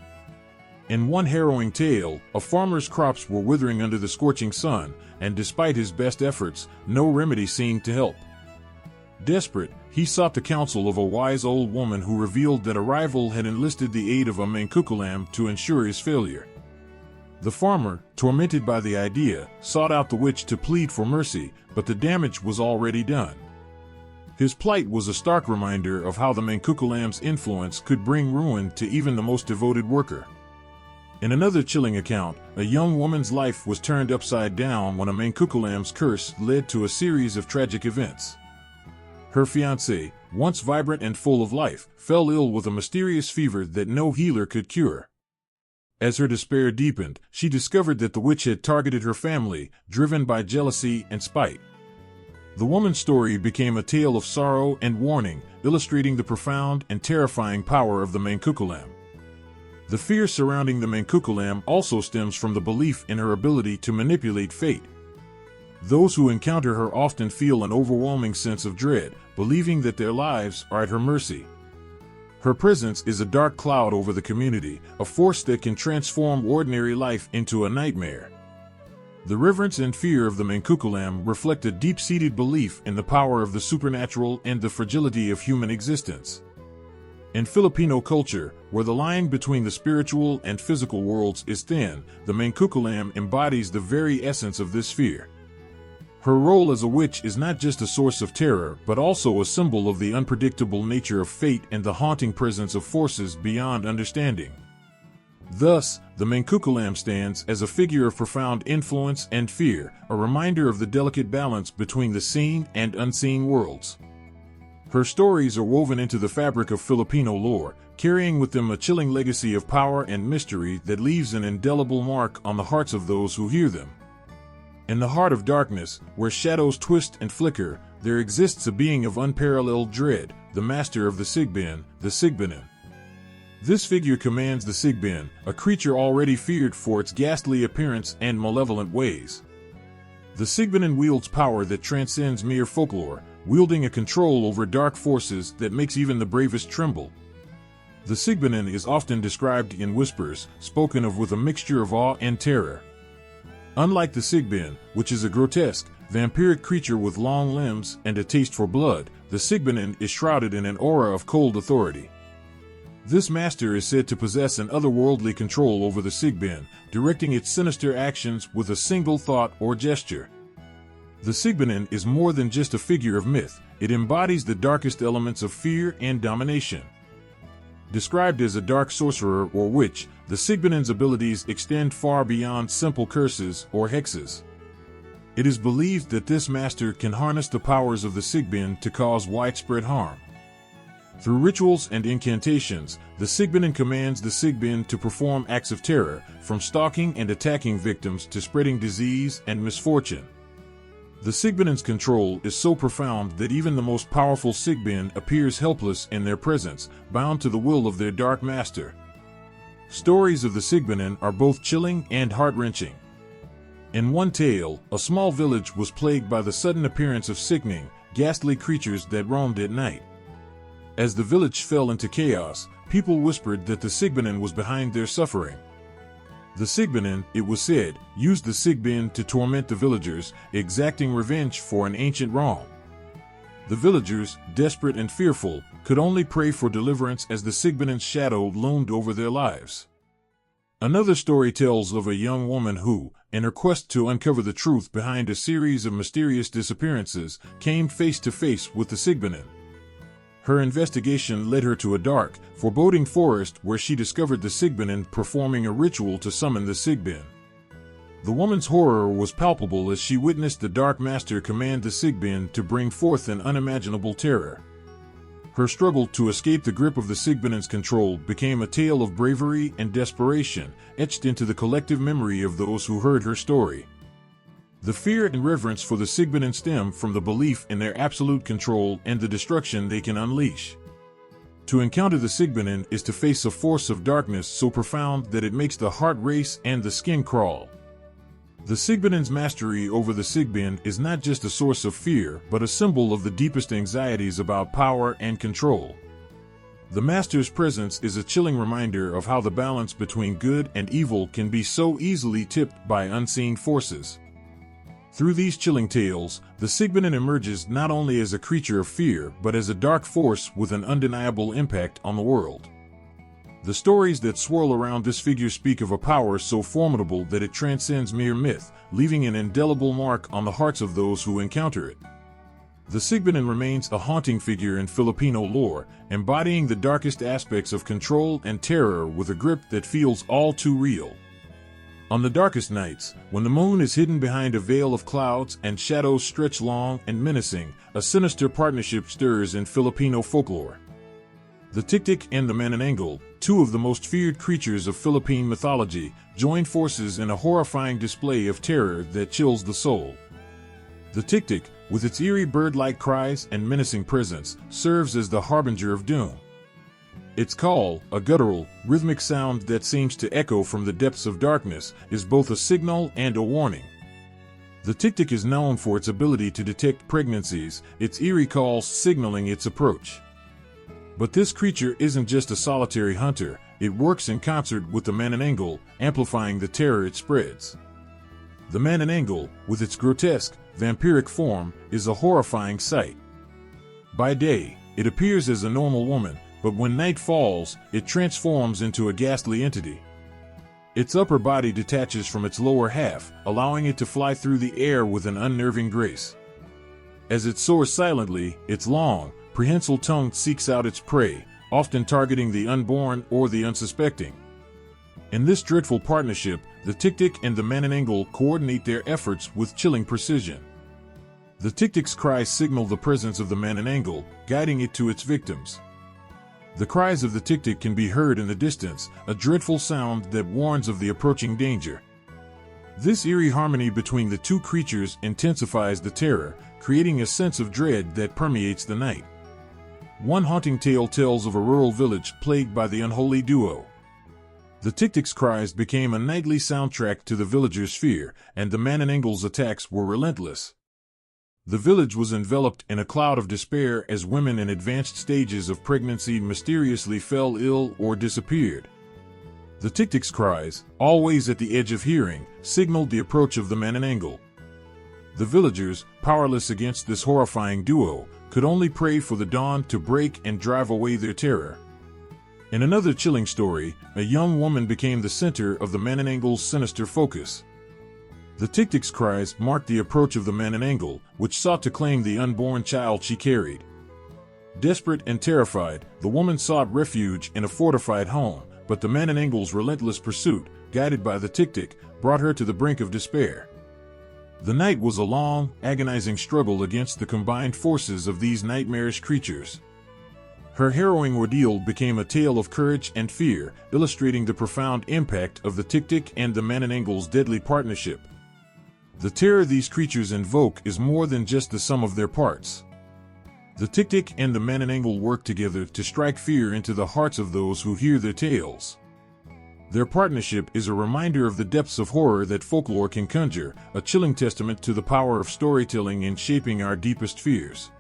In one harrowing tale, a farmer's crops were withering under the scorching sun, and despite his best efforts, no remedy seemed to help. Desperate, he sought the counsel of a wise old woman who revealed that a rival had enlisted the aid of a Mangkukulam to ensure his failure. The farmer, tormented by the idea, sought out the witch to plead for mercy, but the damage was already done. His plight was a stark reminder of how the Mangkukulam's influence could bring ruin to even the most devoted worker. In another chilling account, a young woman's life was turned upside down when a Mangkukulam's curse led to a series of tragic events. Her fiancé, once vibrant and full of life, fell ill with a mysterious fever that no healer could cure. As her despair deepened, she discovered that the witch had targeted her family, driven by jealousy and spite. The woman's story became a tale of sorrow and warning, illustrating the profound and terrifying power of the Mangkukulam. The fear surrounding the Mangkukulam also stems from the belief in her ability to manipulate fate. Those who encounter her often feel an overwhelming sense of dread, believing that their lives are at her mercy. Her presence is a dark cloud over the community, a force that can transform ordinary life into a nightmare. The reverence and fear of the Mangkukulam reflect a deep-seated belief in the power of the supernatural and the fragility of human existence. In Filipino culture, where the line between the spiritual and physical worlds is thin, the Mangkukulam embodies the very essence of this fear. Her role as a witch is not just a source of terror, but also a symbol of the unpredictable nature of fate and the haunting presence of forces beyond understanding. Thus, the Mangkukulam stands as a figure of profound influence and fear, a reminder of the delicate balance between the seen and unseen worlds. Her stories are woven into the fabric of Filipino lore, carrying with them a chilling legacy of power and mystery that leaves an indelible mark on the hearts of those who hear them. In the heart of darkness, where shadows twist and flicker, there exists a being of unparalleled dread, the master of the Sigbin, the Sigbanan. This figure commands the Sigbin, a creature already feared for its ghastly appearance and malevolent ways. The Sigbanan wields power that transcends mere folklore, wielding a control over dark forces that makes even the bravest tremble. The Sigbanan is often described in whispers, spoken of with a mixture of awe and terror. Unlike the Sigbin, which is a grotesque, vampiric creature with long limbs and a taste for blood, the Sigbanan is shrouded in an aura of cold authority. This master is said to possess an otherworldly control over the Sigbin, directing its sinister actions with a single thought or gesture. The Sigbanan is more than just a figure of myth, it embodies the darkest elements of fear and domination. Described as a dark sorcerer or witch, the Sigbanan's abilities extend far beyond simple curses or hexes. It is believed that this master can harness the powers of the Sigbin to cause widespread harm. Through rituals and incantations, the Sigbanan commands the Sigbin to perform acts of terror, from stalking and attacking victims to spreading disease and misfortune. The Sigbanen's control is so profound that even the most powerful Sigban appears helpless in their presence, bound to the will of their dark master. Stories of the Sigbanen are both chilling and heart-wrenching. In one tale, a small village was plagued by the sudden appearance of sickening, ghastly creatures that roamed at night. As the village fell into chaos, people whispered that the Sigbanen was behind their suffering. The Sigbanen, it was said, used the Sigban to torment the villagers, exacting revenge for an ancient wrong. The villagers, desperate and fearful, could only pray for deliverance as the Sigbanen's shadow loomed over their lives. Another story tells of a young woman who, in her quest to uncover the truth behind a series of mysterious disappearances, came face to face with the Sigbanen. Her investigation led her to a dark, foreboding forest where she discovered the Sigbanen performing a ritual to summon the Sigban. The woman's horror was palpable as she witnessed the Dark Master command the Sigban to bring forth an unimaginable terror. Her struggle to escape the grip of the Sigbanen's control became a tale of bravery and desperation, etched into the collective memory of those who heard her story. The fear and reverence for the Sigbanen stem from the belief in their absolute control and the destruction they can unleash. To encounter the Sigbanen is to face a force of darkness so profound that it makes the heart race and the skin crawl. The Sigbanen's mastery over the Sigban is not just a source of fear, but a symbol of the deepest anxieties about power and control. The Master's presence is a chilling reminder of how the balance between good and evil can be so easily tipped by unseen forces. Through these chilling tales, the Sigbanen emerges not only as a creature of fear but as a dark force with an undeniable impact on the world. The stories that swirl around this figure speak of a power so formidable that it transcends mere myth, leaving an indelible mark on the hearts of those who encounter it. The Sigbanen remains a haunting figure in Filipino lore, embodying the darkest aspects of control and terror with a grip that feels all too real. On the darkest nights, when the moon is hidden behind a veil of clouds and shadows stretch long and menacing, a sinister partnership stirs in Filipino folklore. The Tiktik and the Manananggal, two of the most feared creatures of Philippine mythology, join forces in a horrifying display of terror that chills the soul. The Tiktik, with its eerie bird-like cries and menacing presence, serves as the harbinger of doom. Its call, a guttural, rhythmic sound that seems to echo from the depths of darkness, is both a signal and a warning. The Tiktik is known for its ability to detect pregnancies, its eerie calls signaling its approach. But this creature isn't just a solitary hunter, it works in concert with the Manananggal, amplifying the terror it spreads. The Manananggal, with its grotesque, vampiric form, is a horrifying sight. By day, it appears as a normal woman, but when night falls, it transforms into a ghastly entity. Its upper body detaches from its lower half, allowing it to fly through the air with an unnerving grace. As it soars silently, its long, prehensile tongue seeks out its prey, often targeting the unborn or the unsuspecting. In this dreadful partnership, the Tiktik and the Manananggal coordinate their efforts with chilling precision. The Tiktik's cries signal the presence of the Manananggal, guiding it to its victims. The cries of the Tiktik can be heard in the distance, a dreadful sound that warns of the approaching danger. This eerie harmony between the two creatures intensifies the terror, creating a sense of dread that permeates the night. One haunting tale tells of a rural village plagued by the unholy duo. The Tiktik's cries became a nightly soundtrack to the villagers' fear, and the Manananggal's attacks were relentless. The village was enveloped in a cloud of despair as women in advanced stages of pregnancy mysteriously fell ill or disappeared. The Tiktik's cries, always at the edge of hearing, signaled the approach of the Manananggal. The villagers, powerless against this horrifying duo, could only pray for the dawn to break and drive away their terror. In another chilling story, a young woman became the center of the Manananggal's sinister focus. The Tiktik's cries marked the approach of the Manananggal, which sought to claim the unborn child she carried. Desperate and terrified, the woman sought refuge in a fortified home, but the Manananggal's relentless pursuit, guided by the Tiktik, brought her to the brink of despair. The night was a long, agonizing struggle against the combined forces of these nightmarish creatures. Her harrowing ordeal became a tale of courage and fear, illustrating the profound impact of the Tiktik and the Manananggal's deadly partnership. The terror these creatures invoke is more than just the sum of their parts. The Tiktik and the Manananggal work together to strike fear into the hearts of those who hear their tales. Their partnership is a reminder of the depths of horror that folklore can conjure, a chilling testament to the power of storytelling in shaping our deepest fears.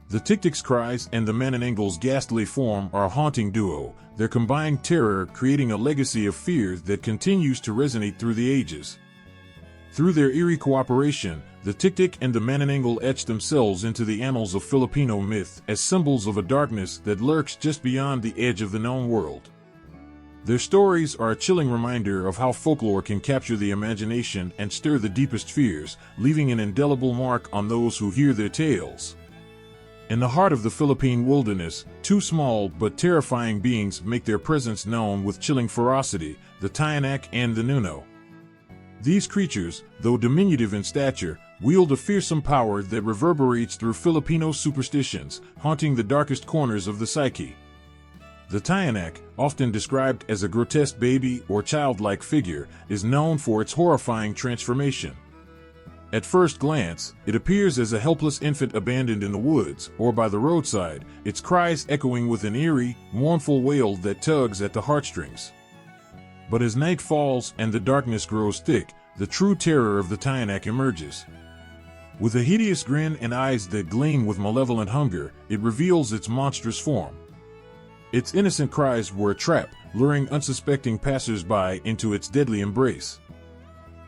The Tiktik's cries and the Manananggal's ghastly form are a haunting duo, their combined terror creating a legacy of fear that continues to resonate through the ages. Through their eerie cooperation, the Tiktik and the Manananggal etch themselves into the annals of Filipino myth as symbols of a darkness that lurks just beyond the edge of the known world. Their stories are a chilling reminder of how folklore can capture the imagination and stir the deepest fears, leaving an indelible mark on those who hear their tales. In the heart of the Philippine wilderness, two small but terrifying beings make their presence known with chilling ferocity, the Tiyanak and the Nuno. These creatures, though diminutive in stature, wield a fearsome power that reverberates through Filipino superstitions, haunting the darkest corners of the psyche. The Tiyanak, often described as a grotesque baby or childlike figure, is known for its horrifying transformation. At first glance, it appears as a helpless infant abandoned in the woods or by the roadside, its cries echoing with an eerie, mournful wail that tugs at the heartstrings. But as night falls and the darkness grows thick, the true terror of the Tiyanak emerges. With a hideous grin and eyes that gleam with malevolent hunger, it reveals its monstrous form. Its innocent cries were a trap, luring unsuspecting passers-by into its deadly embrace.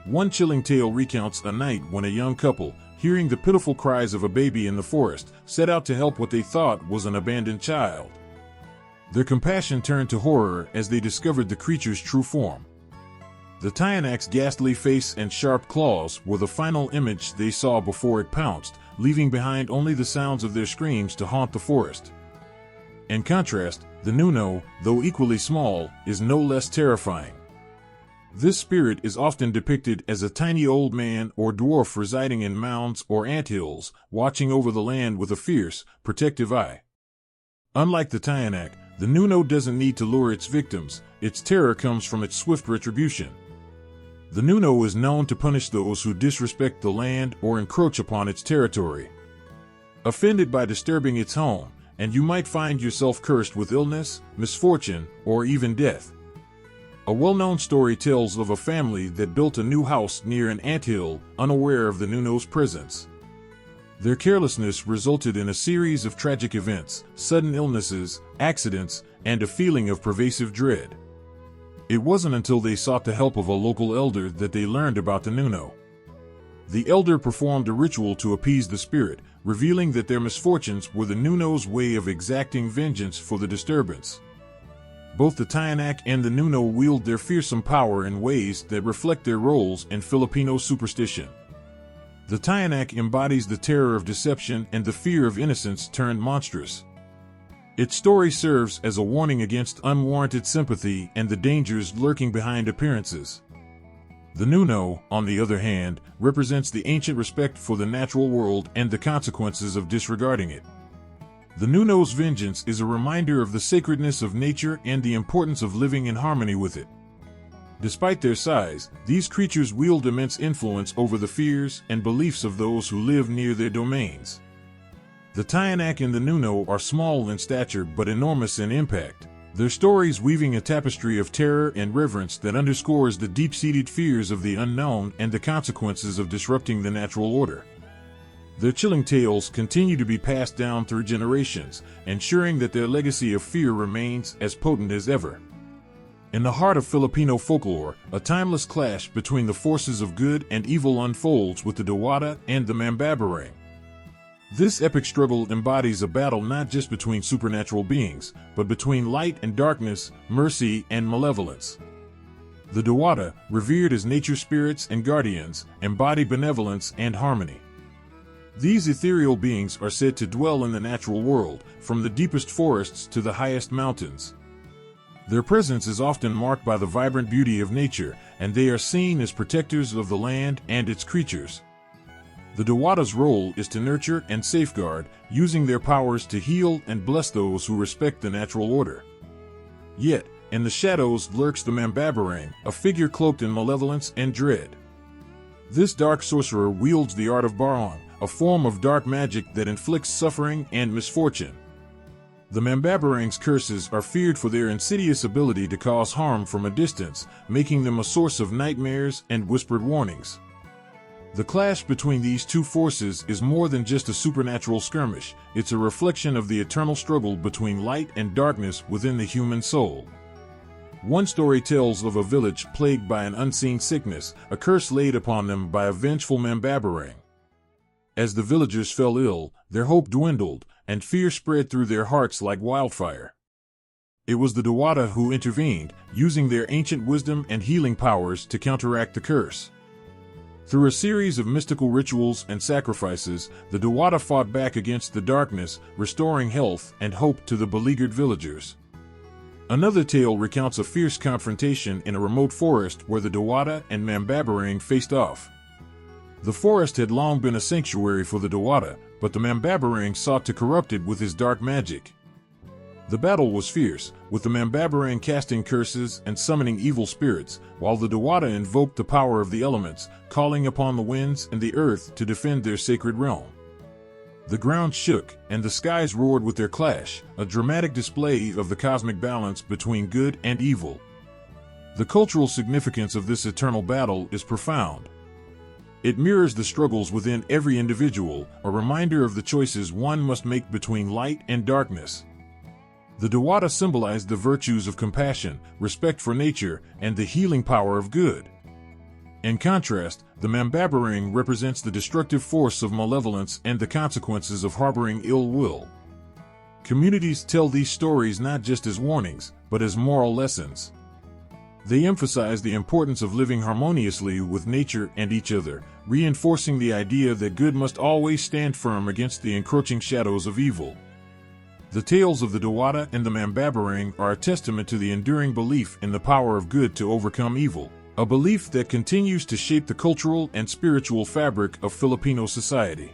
One chilling tale recounts a night when a young couple, hearing the pitiful cries of a baby in the forest, set out to help what they thought was an abandoned child. Their compassion turned to horror as they discovered the creature's true form. The Tiyanak's ghastly face and sharp claws were the final image they saw before it pounced, leaving behind only the sounds of their screams to haunt the forest. In contrast, the Nuno, though equally small, is no less terrifying. This spirit is often depicted as a tiny old man or dwarf residing in mounds or anthills, watching over the land with a fierce, protective eye. Unlike the Tiyanak, the Nuno doesn't need to lure its victims, its terror comes from its swift retribution. The Nuno is known to punish those who disrespect the land or encroach upon its territory. Offended by disturbing its home, and you might find yourself cursed with illness, misfortune, or even death. A well-known story tells of a family that built a new house near an anthill, unaware of the Nuno's presence. Their carelessness resulted in a series of tragic events, sudden illnesses, accidents, and a feeling of pervasive dread. It wasn't until they sought the help of a local elder that they learned about the Nuno. The elder performed a ritual to appease the spirit, revealing that their misfortunes were the Nuno's way of exacting vengeance for the disturbance. Both the Tiyanak and the Nuno wield their fearsome power in ways that reflect their roles in Filipino superstition. The Tiyanak embodies the terror of deception and the fear of innocence turned monstrous. Its story serves as a warning against unwarranted sympathy and the dangers lurking behind appearances. The Nuno, on the other hand, represents the ancient respect for the natural world and the consequences of disregarding it. The Nuno's vengeance is a reminder of the sacredness of nature and the importance of living in harmony with it. Despite their size, these creatures wield immense influence over the fears and beliefs of those who live near their domains. The Tiyanak and the Nuno are small in stature but enormous in impact, their stories weaving a tapestry of terror and reverence that underscores the deep-seated fears of the unknown and the consequences of disrupting the natural order. Their chilling tales continue to be passed down through generations, ensuring that their legacy of fear remains as potent as ever. In the heart of Filipino folklore, a timeless clash between the forces of good and evil unfolds with the Diwata and the Mambabarang. This epic struggle embodies a battle not just between supernatural beings, but between light and darkness, mercy and malevolence. The Diwata, revered as nature spirits and guardians, embody benevolence and harmony. These ethereal beings are said to dwell in the natural world, from the deepest forests to the highest mountains. Their presence is often marked by the vibrant beauty of nature, and they are seen as protectors of the land and its creatures. The Diwata's role is to nurture and safeguard, using their powers to heal and bless those who respect the natural order. Yet, in the shadows lurks the Mambabarang, a figure cloaked in malevolence and dread. This dark sorcerer wields the art of Barong, a form of dark magic that inflicts suffering and misfortune. The Mambabarang's curses are feared for their insidious ability to cause harm from a distance, making them a source of nightmares and whispered warnings. The clash between these two forces is more than just a supernatural skirmish, it's a reflection of the eternal struggle between light and darkness within the human soul. One story tells of a village plagued by an unseen sickness, a curse laid upon them by a vengeful Mambabarang. As the villagers fell ill, their hope dwindled, and fear spread through their hearts like wildfire. It was the Dewata who intervened, using their ancient wisdom and healing powers to counteract the curse. Through a series of mystical rituals and sacrifices, the Dewata fought back against the darkness, restoring health and hope to the beleaguered villagers. Another tale recounts a fierce confrontation in a remote forest where the Dewata and Mambabarang faced off. The forest had long been a sanctuary for the Dewata, but the Mambabarang sought to corrupt it with his dark magic. The battle was fierce, with the Mambabarang casting curses and summoning evil spirits, while the Dewata invoked the power of the elements, calling upon the winds and the earth to defend their sacred realm. The ground shook, and the skies roared with their clash, a dramatic display of the cosmic balance between good and evil. The cultural significance of this eternal battle is profound. It mirrors the struggles within every individual, a reminder of the choices one must make between light and darkness. The Dewata symbolized the virtues of compassion, respect for nature, and the healing power of good. In contrast, the Mambabarang represents the destructive force of malevolence and the consequences of harboring ill will. Communities tell these stories not just as warnings, but as moral lessons. They emphasize the importance of living harmoniously with nature and each other, reinforcing the idea that good must always stand firm against the encroaching shadows of evil. The tales of the Dewata and the Mambabarang are a testament to the enduring belief in the power of good to overcome evil, a belief that continues to shape the cultural and spiritual fabric of Filipino society.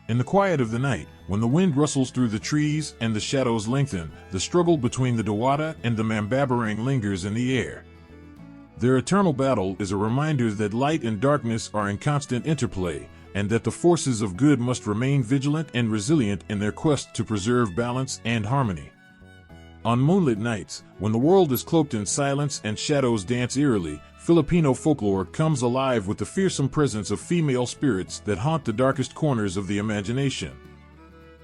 In the quiet of the night, when the wind rustles through the trees and the shadows lengthen, the struggle between the Dewata and the Mambabarang lingers in the air. Their eternal battle is a reminder that light and darkness are in constant interplay, and that the forces of good must remain vigilant and resilient in their quest to preserve balance and harmony. On moonlit nights, when the world is cloaked in silence and shadows dance eerily, Filipino folklore comes alive with the fearsome presence of female spirits that haunt the darkest corners of the imagination.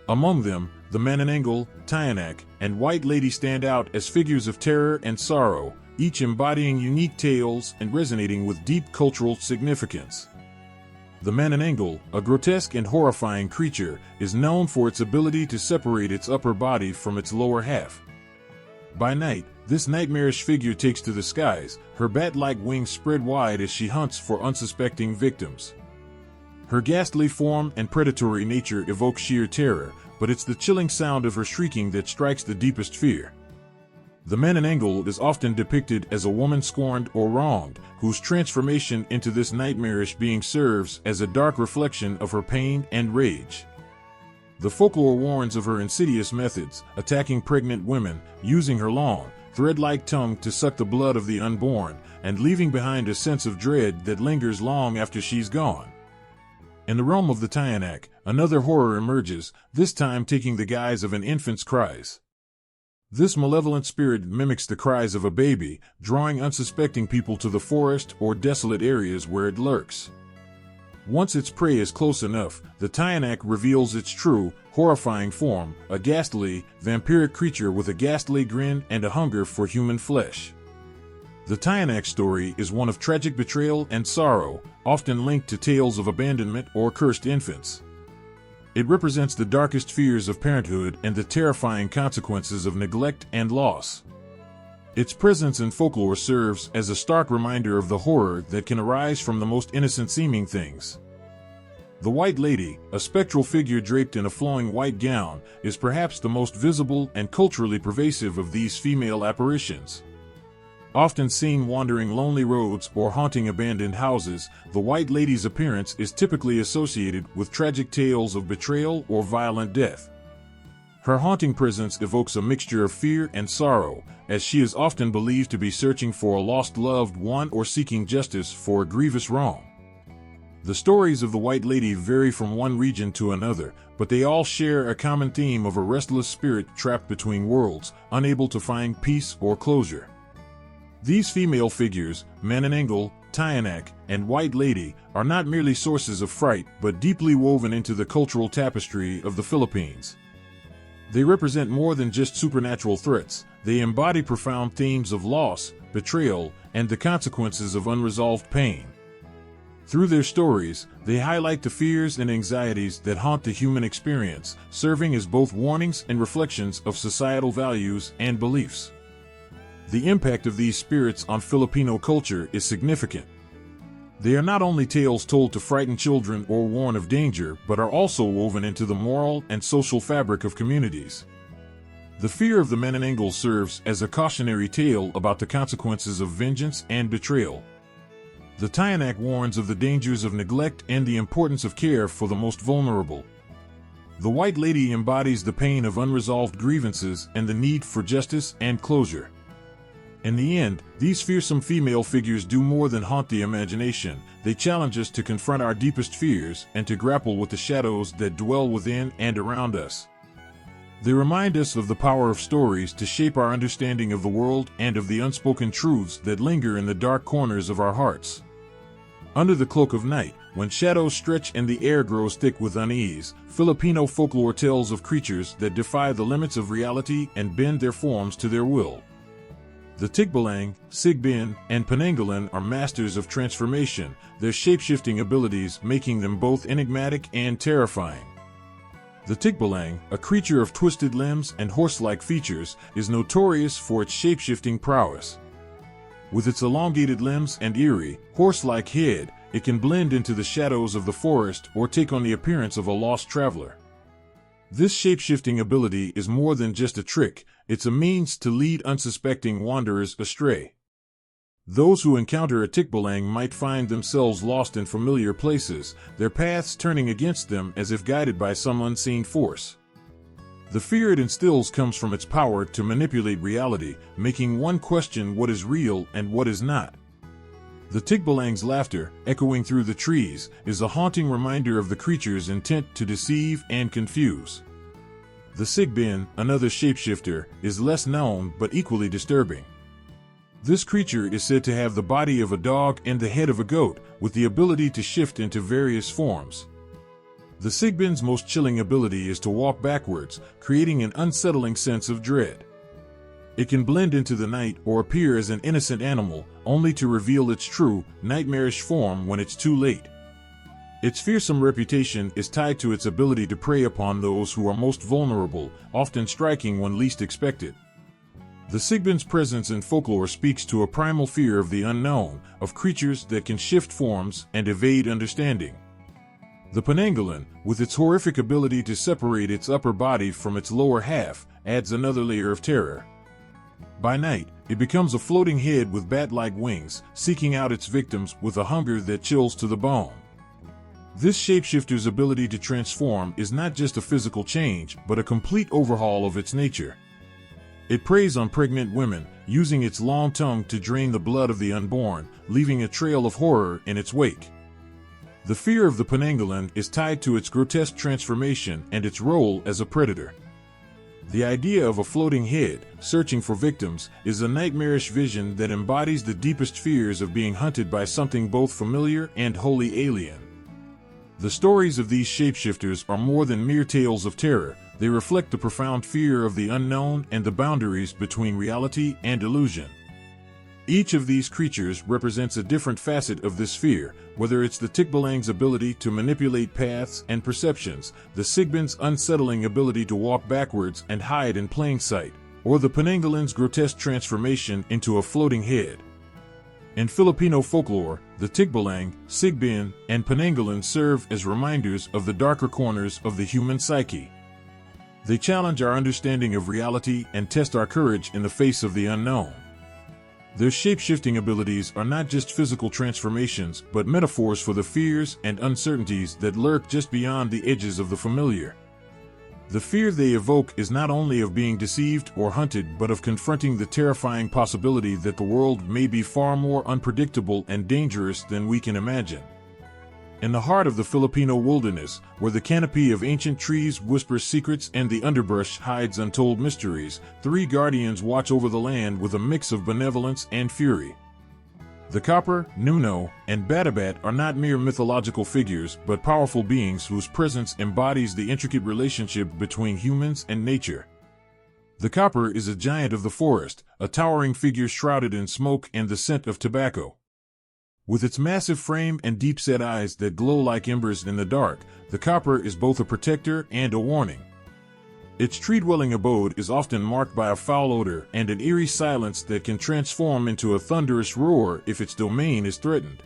Among them, the Manananggal, Tiyanak, and White Lady stand out as figures of terror and sorrow, each embodying unique tales and resonating with deep cultural significance. The Manananggal, a grotesque and horrifying creature, is known for its ability to separate its upper body from its lower half. By night, this nightmarish figure takes to the skies, her bat-like wings spread wide as she hunts for unsuspecting victims. Her ghastly form and predatory nature evoke sheer terror, but it's the chilling sound of her shrieking that strikes the deepest fear. The Manananggal is often depicted as a woman scorned or wronged, whose transformation into this nightmarish being serves as a dark reflection of her pain and rage. The folklore warns of her insidious methods, attacking pregnant women, using her long, thread-like tongue to suck the blood of the unborn, and leaving behind a sense of dread that lingers long after she's gone. In the realm of the Tiyanak, another horror emerges, this time taking the guise of an infant's cries. This malevolent spirit mimics the cries of a baby, drawing unsuspecting people to the forest or desolate areas where it lurks. Once its prey is close enough, the Tiyanak reveals its true, horrifying form, a ghastly, vampiric creature with a ghastly grin and a hunger for human flesh. The Tiyanak story is one of tragic betrayal and sorrow, often linked to tales of abandonment or cursed infants. It represents the darkest fears of parenthood and the terrifying consequences of neglect and loss. Its presence in folklore serves as a stark reminder of the horror that can arise from the most innocent-seeming things. The White Lady, a spectral figure draped in a flowing white gown, is perhaps the most visible and culturally pervasive of these female apparitions. Often seen wandering lonely roads or haunting abandoned houses, the White Lady's appearance is typically associated with tragic tales of betrayal or violent death. Her haunting presence evokes a mixture of fear and sorrow, as she is often believed to be searching for a lost loved one or seeking justice for a grievous wrong. The stories of the White Lady vary from one region to another, but they all share a common theme of a restless spirit trapped between worlds, unable to find peace or closure. These female figures, Manananggal, Tiyanak, and White Lady, are not merely sources of fright but deeply woven into the cultural tapestry of the Philippines. They represent more than just supernatural threats. They embody profound themes of loss, betrayal, and the consequences of unresolved pain. Through their stories, they highlight the fears and anxieties that haunt the human experience, serving as both warnings and reflections of societal values and beliefs. The impact of these spirits on Filipino culture is significant. They are not only tales told to frighten children or warn of danger, but are also woven into the moral and social fabric of communities. The fear of the Manananggal serves as a cautionary tale about the consequences of vengeance and betrayal. The Tiyanak warns of the dangers of neglect and the importance of care for the most vulnerable. The White Lady embodies the pain of unresolved grievances and the need for justice and closure. In the end, these fearsome female figures do more than haunt the imagination. They challenge us to confront our deepest fears and to grapple with the shadows that dwell within and around us. They remind us of the power of stories to shape our understanding of the world and of the unspoken truths that linger in the dark corners of our hearts. Under the cloak of night, when shadows stretch and the air grows thick with unease, Filipino folklore tells of creatures that defy the limits of reality and bend their forms to their will. The Tikbalang, Sigbin, and Panangalan are masters of transformation, their shape-shifting abilities making them both enigmatic and terrifying. The Tikbalang, a creature of twisted limbs and horse-like features, is notorious for its shape-shifting prowess. With its elongated limbs and eerie, horse-like head, it can blend into the shadows of the forest or take on the appearance of a lost traveler. This shape-shifting ability is more than just a trick, it's a means to lead unsuspecting wanderers astray. Those who encounter a Tikbalang might find themselves lost in familiar places, their paths turning against them as if guided by some unseen force. The fear it instills comes from its power to manipulate reality, making one question what is real and what is not. The Tikbalang's laughter, echoing through the trees, is a haunting reminder of the creature's intent to deceive and confuse. The Sigbin, another shapeshifter, is less known but equally disturbing. This creature is said to have the body of a dog and the head of a goat, with the ability to shift into various forms. The Sigbin's most chilling ability is to walk backwards, creating an unsettling sense of dread. It can blend into the night or appear as an innocent animal, only to reveal its true, nightmarish form when it's too late. Its fearsome reputation is tied to its ability to prey upon those who are most vulnerable, often striking when least expected. The Sigbin's presence in folklore speaks to a primal fear of the unknown, of creatures that can shift forms and evade understanding. The Panangalan, with its horrific ability to separate its upper body from its lower half, adds another layer of terror. By night, it becomes a floating head with bat-like wings, seeking out its victims with a hunger that chills to the bone. This shapeshifter's ability to transform is not just a physical change, but a complete overhaul of its nature. It preys on pregnant women, using its long tongue to drain the blood of the unborn, leaving a trail of horror in its wake. The fear of the Panangalan is tied to its grotesque transformation and its role as a predator. The idea of a floating head, searching for victims, is a nightmarish vision that embodies the deepest fears of being hunted by something both familiar and wholly alien. The stories of these shapeshifters are more than mere tales of terror. They reflect the profound fear of the unknown and the boundaries between reality and illusion. Each of these creatures represents a different facet of this fear, whether it's the Tikbalang's ability to manipulate paths and perceptions, the Sigbin's unsettling ability to walk backwards and hide in plain sight, or the Panangalan's grotesque transformation into a floating head. In Filipino folklore, the Tikbalang, Sigbin, and Panangalan serve as reminders of the darker corners of the human psyche. They challenge our understanding of reality and test our courage in the face of the unknown. Their shape-shifting abilities are not just physical transformations, but metaphors for the fears and uncertainties that lurk just beyond the edges of the familiar. The fear they evoke is not only of being deceived or hunted, but of confronting the terrifying possibility that the world may be far more unpredictable and dangerous than we can imagine. In the heart of the Filipino wilderness, where the canopy of ancient trees whispers secrets and the underbrush hides untold mysteries, three guardians watch over the land with a mix of benevolence and fury. The Kapre, Nuno, and Batabat are not mere mythological figures, but powerful beings whose presence embodies the intricate relationship between humans and nature. The Kapre is a giant of the forest, a towering figure shrouded in smoke and the scent of tobacco. With its massive frame and deep-set eyes that glow like embers in the dark, the Kapre is both a protector and a warning. Its tree-dwelling abode is often marked by a foul odor and an eerie silence that can transform into a thunderous roar if its domain is threatened.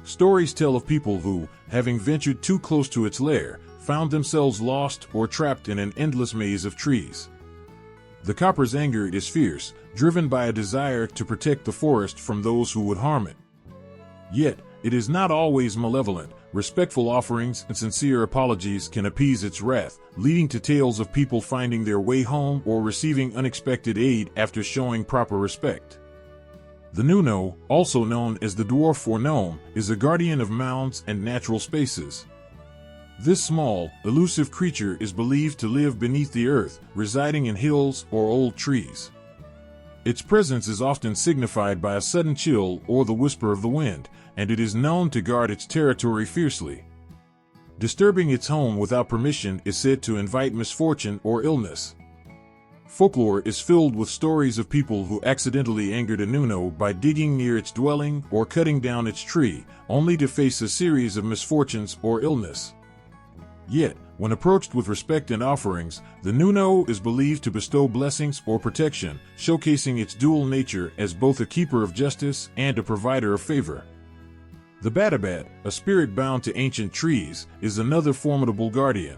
Stories tell of people who, having ventured too close to its lair, found themselves lost or trapped in an endless maze of trees. The Kapre's anger is fierce, driven by a desire to protect the forest from those who would harm it. Yet, it is not always malevolent. Respectful offerings and sincere apologies can appease its wrath, leading to tales of people finding their way home or receiving unexpected aid after showing proper respect. The Nuno, also known as the dwarf or gnome, is a guardian of mounds and natural spaces. This small, elusive creature is believed to live beneath the earth, residing in hills or old trees. Its presence is often signified by a sudden chill or the whisper of the wind, and it is known to guard its territory fiercely. Disturbing its home without permission is said to invite misfortune or illness. Folklore is filled with stories of people who accidentally angered a Nuno by digging near its dwelling or cutting down its tree, only to face a series of misfortunes or illness. Yet, when approached with respect and offerings, the Nuno is believed to bestow blessings or protection, showcasing its dual nature as both a keeper of justice and a provider of favor. The Batabat, a spirit bound to ancient trees, is another formidable guardian.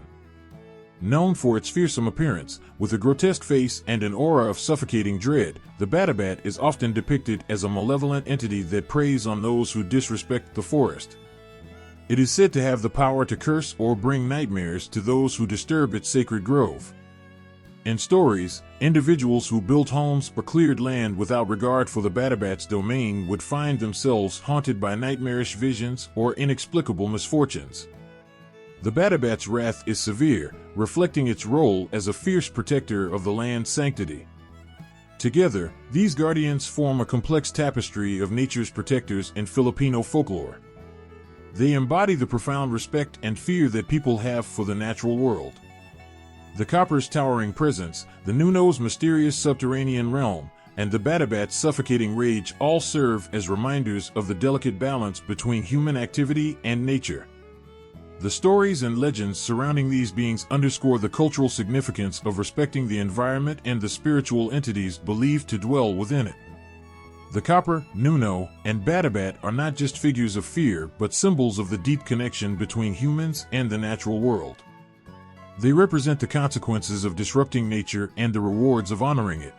Known for its fearsome appearance, with a grotesque face and an aura of suffocating dread, the Batabat is often depicted as a malevolent entity that preys on those who disrespect the forest. It is said to have the power to curse or bring nightmares to those who disturb its sacred grove. In stories, individuals who built homes or cleared land without regard for the Batabat's domain would find themselves haunted by nightmarish visions or inexplicable misfortunes. The Batabat's wrath is severe, reflecting its role as a fierce protector of the land's sanctity. Together, these guardians form a complex tapestry of nature's protectors in Filipino folklore. They embody the profound respect and fear that people have for the natural world. The Kapre's towering presence, the Nuno's mysterious subterranean realm, and the Batabat's suffocating rage all serve as reminders of the delicate balance between human activity and nature. The stories and legends surrounding these beings underscore the cultural significance of respecting the environment and the spiritual entities believed to dwell within it. The Kapre, Nuno, and Batabat are not just figures of fear, but symbols of the deep connection between humans and the natural world. They represent the consequences of disrupting nature and the rewards of honoring it.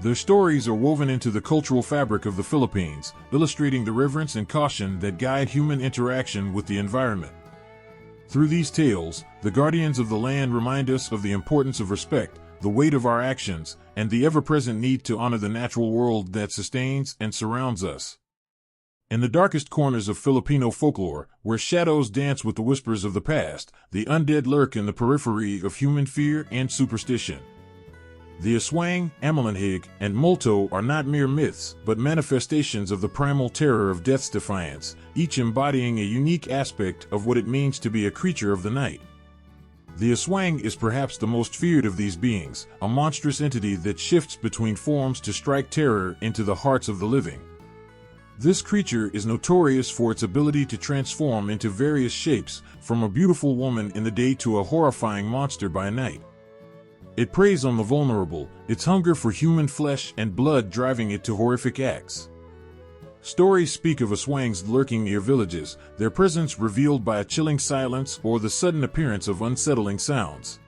Their stories are woven into the cultural fabric of the Philippines, illustrating the reverence and caution that guide human interaction with the environment. Through these tales, the guardians of the land remind us of the importance of respect, the weight of our actions, and the ever-present need to honor the natural world that sustains and surrounds us. In the darkest corners of Filipino folklore, where shadows dance with the whispers of the past, the undead lurk in the periphery of human fear and superstition. The Aswang, Manananggal, and Multo are not mere myths, but manifestations of the primal terror of death's defiance, each embodying a unique aspect of what it means to be a creature of the night. The Aswang is perhaps the most feared of these beings, a monstrous entity that shifts between forms to strike terror into the hearts of the living. This creature is notorious for its ability to transform into various shapes, from a beautiful woman in the day to a horrifying monster by night. It preys on the vulnerable, its hunger for human flesh and blood driving it to horrific acts. Stories speak of Aswangs lurking near villages, their presence revealed by a chilling silence or the sudden appearance of unsettling sounds.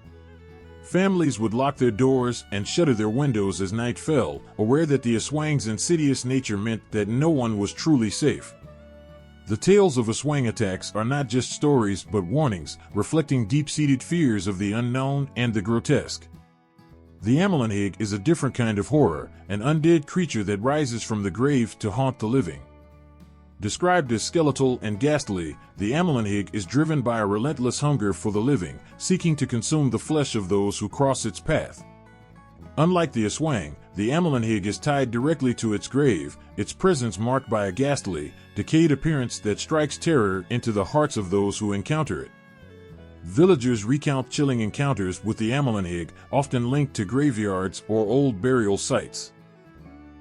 Families would lock their doors and shutter their windows as night fell, aware that the Aswang's insidious nature meant that no one was truly safe. The tales of Aswang attacks are not just stories but warnings, reflecting deep-seated fears of the unknown and the grotesque. The Manananggal is a different kind of horror, an undead creature that rises from the grave to haunt the living. Described as skeletal and ghastly, the Amalahig is driven by a relentless hunger for the living, seeking to consume the flesh of those who cross its path. Unlike the Aswang, the Amalahig is tied directly to its grave, its presence marked by a ghastly, decayed appearance that strikes terror into the hearts of those who encounter it. Villagers recount chilling encounters with the Amalahig, often linked to graveyards or old burial sites.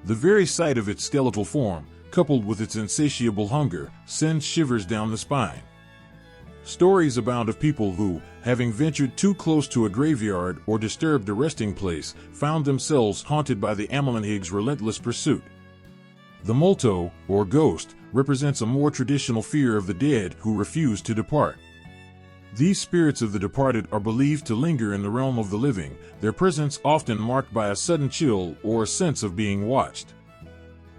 The very sight of its skeletal form, coupled with its insatiable hunger, sends shivers down the spine. Stories abound of people who, having ventured too close to a graveyard or disturbed a resting place, found themselves haunted by the Amalahig's relentless pursuit. The Multo, or ghost, represents a more traditional fear of the dead who refuse to depart. These spirits of the departed are believed to linger in the realm of the living, their presence often marked by a sudden chill or a sense of being watched.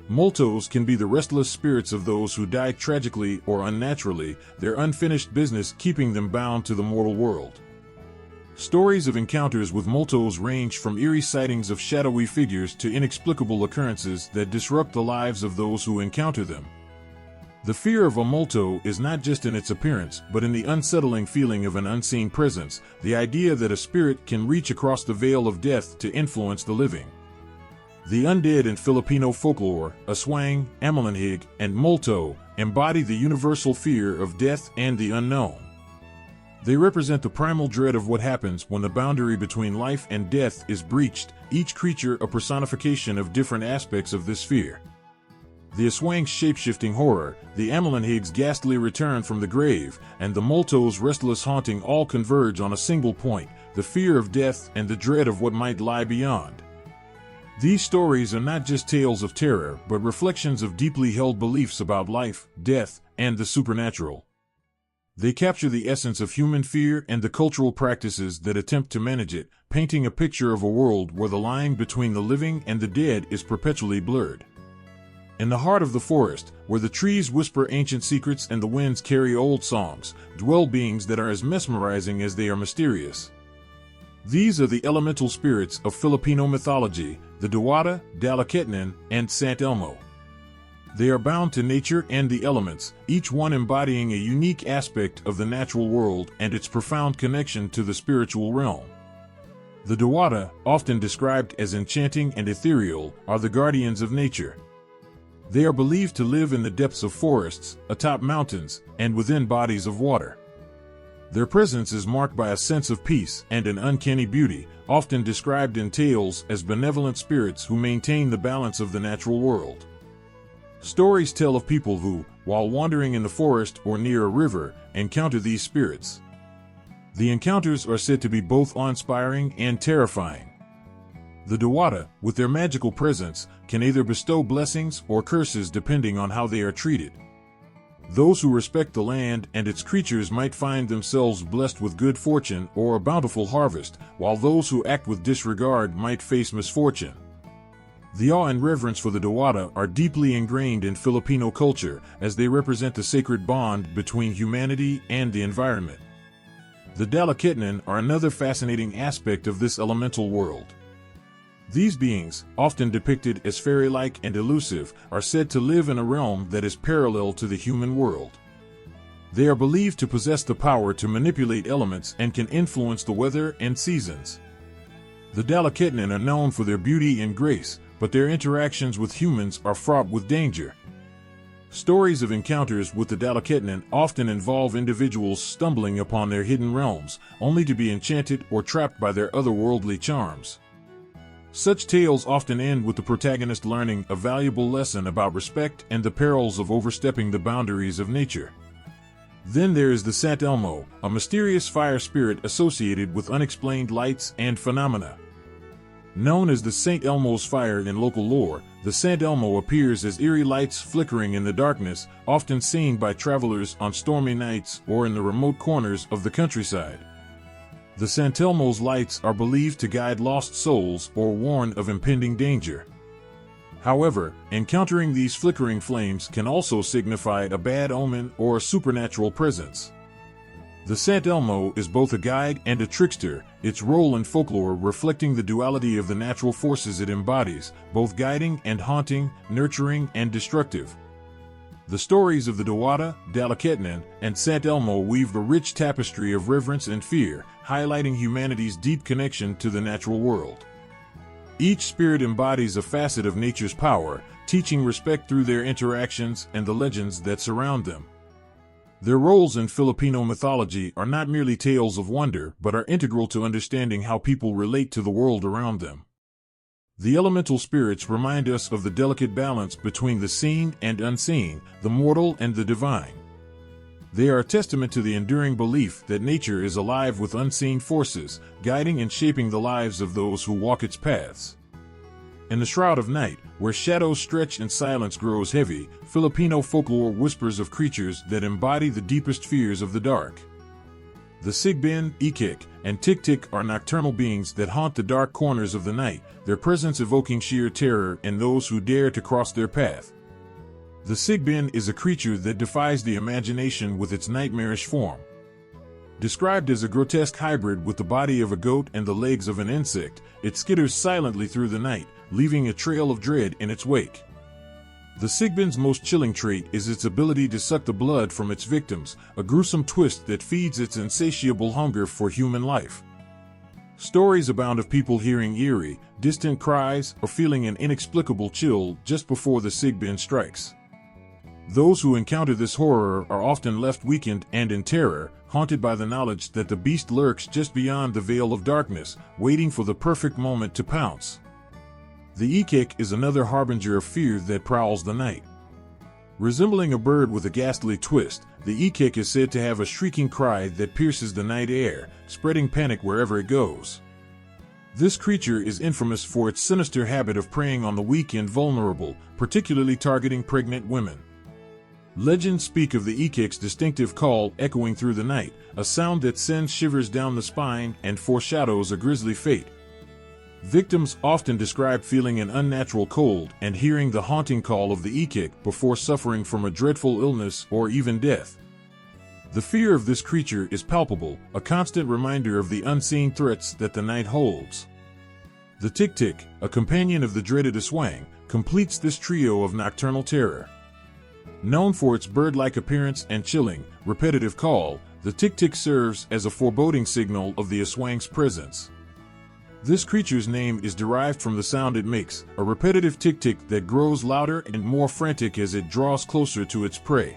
Multos can be the restless spirits of those who die tragically or unnaturally, their unfinished business keeping them bound to the mortal world. Stories of encounters with Multos range from eerie sightings of shadowy figures to inexplicable occurrences that disrupt the lives of those who encounter them. The fear of a Multo is not just in its appearance, but in the unsettling feeling of an unseen presence, the idea that a spirit can reach across the veil of death to influence the living. The undead in Filipino folklore, Aswang, Amalahig, and Multo, embody the universal fear of death and the unknown. They represent the primal dread of what happens when the boundary between life and death is breached, each creature a personification of different aspects of this fear. The Aswang's shape-shifting horror, the Amalahig's ghastly return from the grave, and the Multo's restless haunting all converge on a single point, the fear of death and the dread of what might lie beyond. These stories are not just tales of terror, but reflections of deeply held beliefs about life, death, and the supernatural. They capture the essence of human fear and the cultural practices that attempt to manage it, painting a picture of a world where the line between the living and the dead is perpetually blurred. In the heart of the forest, where the trees whisper ancient secrets and the winds carry old songs, dwell beings that are as mesmerizing as they are mysterious. These are the elemental spirits of Filipino mythology, the Diwata, Dalaketnan, and Sant Elmo. They are bound to nature and the elements, each one embodying a unique aspect of the natural world and its profound connection to the spiritual realm. The Diwata, often described as enchanting and ethereal, are the guardians of nature. They are believed to live in the depths of forests, atop mountains, and within bodies of water. Their presence is marked by a sense of peace and an uncanny beauty, often described in tales as benevolent spirits who maintain the balance of the natural world. Stories tell of people who, while wandering in the forest or near a river, encounter these spirits. The encounters are said to be both awe-inspiring and terrifying. The Diwata, with their magical presence, can either bestow blessings or curses depending on how they are treated. Those who respect the land and its creatures might find themselves blessed with good fortune or a bountiful harvest, while those who act with disregard might face misfortune. The awe and reverence for the Diwata are deeply ingrained in Filipino culture, as they represent the sacred bond between humanity and the environment. The Dalaketnan are another fascinating aspect of this elemental world. These beings, often depicted as fairy-like and elusive, are said to live in a realm that is parallel to the human world. They are believed to possess the power to manipulate elements and can influence the weather and seasons. The Dalaketnan are known for their beauty and grace, but their interactions with humans are fraught with danger. Stories of encounters with the Dalaketnan often involve individuals stumbling upon their hidden realms, only to be enchanted or trapped by their otherworldly charms. Such tales often end with the protagonist learning a valuable lesson about respect and the perils of overstepping the boundaries of nature. Then there is the Sant Elmo, a mysterious fire spirit associated with unexplained lights and phenomena. Known as the St. Elmo's fire in local lore, the Sant Elmo appears as eerie lights flickering in the darkness, often seen by travelers on stormy nights or in the remote corners of the countryside. The Sant Elmo's lights are believed to guide lost souls or warn of impending danger. However, encountering these flickering flames can also signify a bad omen or a supernatural presence. The Sant Elmo is both a guide and a trickster, its role in folklore reflecting the duality of the natural forces it embodies, both guiding and haunting, nurturing and destructive. The stories of the Dawada, Dalaketnan, and Sant Elmo weave a rich tapestry of reverence and fear, highlighting humanity's deep connection to the natural world. Each spirit embodies a facet of nature's power, teaching respect through their interactions and the legends that surround them. Their roles in Filipino mythology are not merely tales of wonder, but are integral to understanding how people relate to the world around them. The elemental spirits remind us of the delicate balance between the seen and unseen, the mortal and the divine. They are a testament to the enduring belief that nature is alive with unseen forces, guiding and shaping the lives of those who walk its paths. In the shroud of night, where shadows stretch and silence grows heavy, Filipino folklore whispers of creatures that embody the deepest fears of the dark. The Sigbin, Ikik, and Tiktik are nocturnal beings that haunt the dark corners of the night, their presence evoking sheer terror in those who dare to cross their path. The Sigbin is a creature that defies the imagination with its nightmarish form. Described as a grotesque hybrid with the body of a goat and the legs of an insect, it skitters silently through the night, leaving a trail of dread in its wake. The Sigbin's most chilling trait is its ability to suck the blood from its victims, a gruesome twist that feeds its insatiable hunger for human life. Stories abound of people hearing eerie, distant cries or feeling an inexplicable chill just before the Sigbin strikes. Those who encounter this horror are often left weakened and in terror, haunted by the knowledge that the beast lurks just beyond the veil of darkness, waiting for the perfect moment to pounce. The Ikik is another harbinger of fear that prowls the night. Resembling a bird with a ghastly twist, the Ikik is said to have a shrieking cry that pierces the night air, spreading panic wherever it goes. This creature is infamous for its sinister habit of preying on the weak and vulnerable, particularly targeting pregnant women. Legends speak of the Ikik's distinctive call echoing through the night, a sound that sends shivers down the spine and foreshadows a grisly fate. Victims often describe feeling an unnatural cold and hearing the haunting call of the Ikik before suffering from a dreadful illness or even death. The fear of this creature is palpable, a constant reminder of the unseen threats that the night holds. The Tiktik, a companion of the dreaded Aswang, completes this trio of nocturnal terror. Known for its bird-like appearance and chilling, repetitive call, the Tiktik serves as a foreboding signal of the Aswang's presence. This creature's name is derived from the sound it makes, a repetitive tick-tick that grows louder and more frantic as it draws closer to its prey.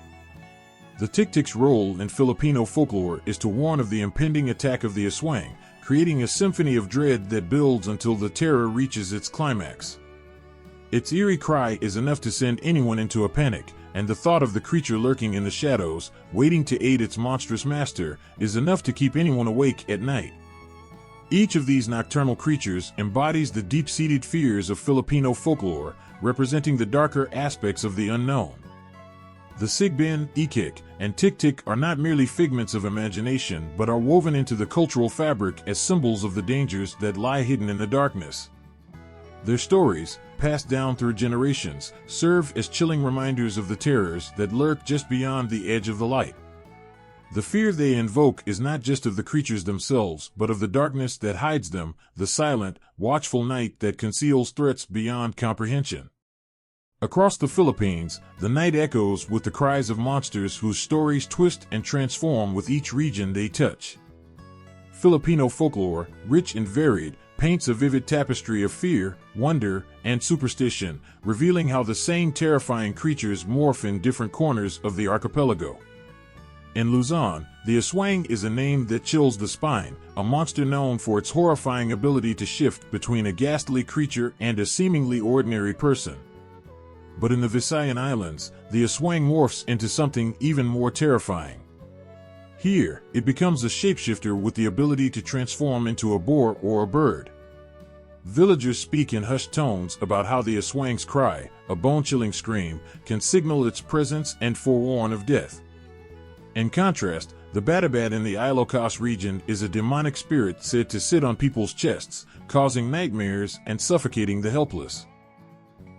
The tick-tick's role in Filipino folklore is to warn of the impending attack of the Aswang, creating a symphony of dread that builds until the terror reaches its climax. Its eerie cry is enough to send anyone into a panic, and the thought of the creature lurking in the shadows, waiting to aid its monstrous master, is enough to keep anyone awake at night. Each of these nocturnal creatures embodies the deep-seated fears of Filipino folklore, representing the darker aspects of the unknown. The Sigbin, Ikik, and Tiktik are not merely figments of imagination but are woven into the cultural fabric as symbols of the dangers that lie hidden in the darkness. Their stories, passed down through generations, serve as chilling reminders of the terrors that lurk just beyond the edge of the light. The fear they invoke is not just of the creatures themselves, but of the darkness that hides them, the silent, watchful night that conceals threats beyond comprehension. Across the Philippines, the night echoes with the cries of monsters whose stories twist and transform with each region they touch. Filipino folklore, rich and varied, paints a vivid tapestry of fear, wonder, and superstition, revealing how the same terrifying creatures morph in different corners of the archipelago. In Luzon, the Aswang is a name that chills the spine, a monster known for its horrifying ability to shift between a ghastly creature and a seemingly ordinary person. But in the Visayan Islands, the Aswang morphs into something even more terrifying. Here, it becomes a shapeshifter with the ability to transform into a boar or a bird. Villagers speak in hushed tones about how the Aswang's cry, a bone-chilling scream, can signal its presence and forewarn of death. In contrast, the Batabat in the Ilocos region is a demonic spirit said to sit on people's chests, causing nightmares and suffocating the helpless.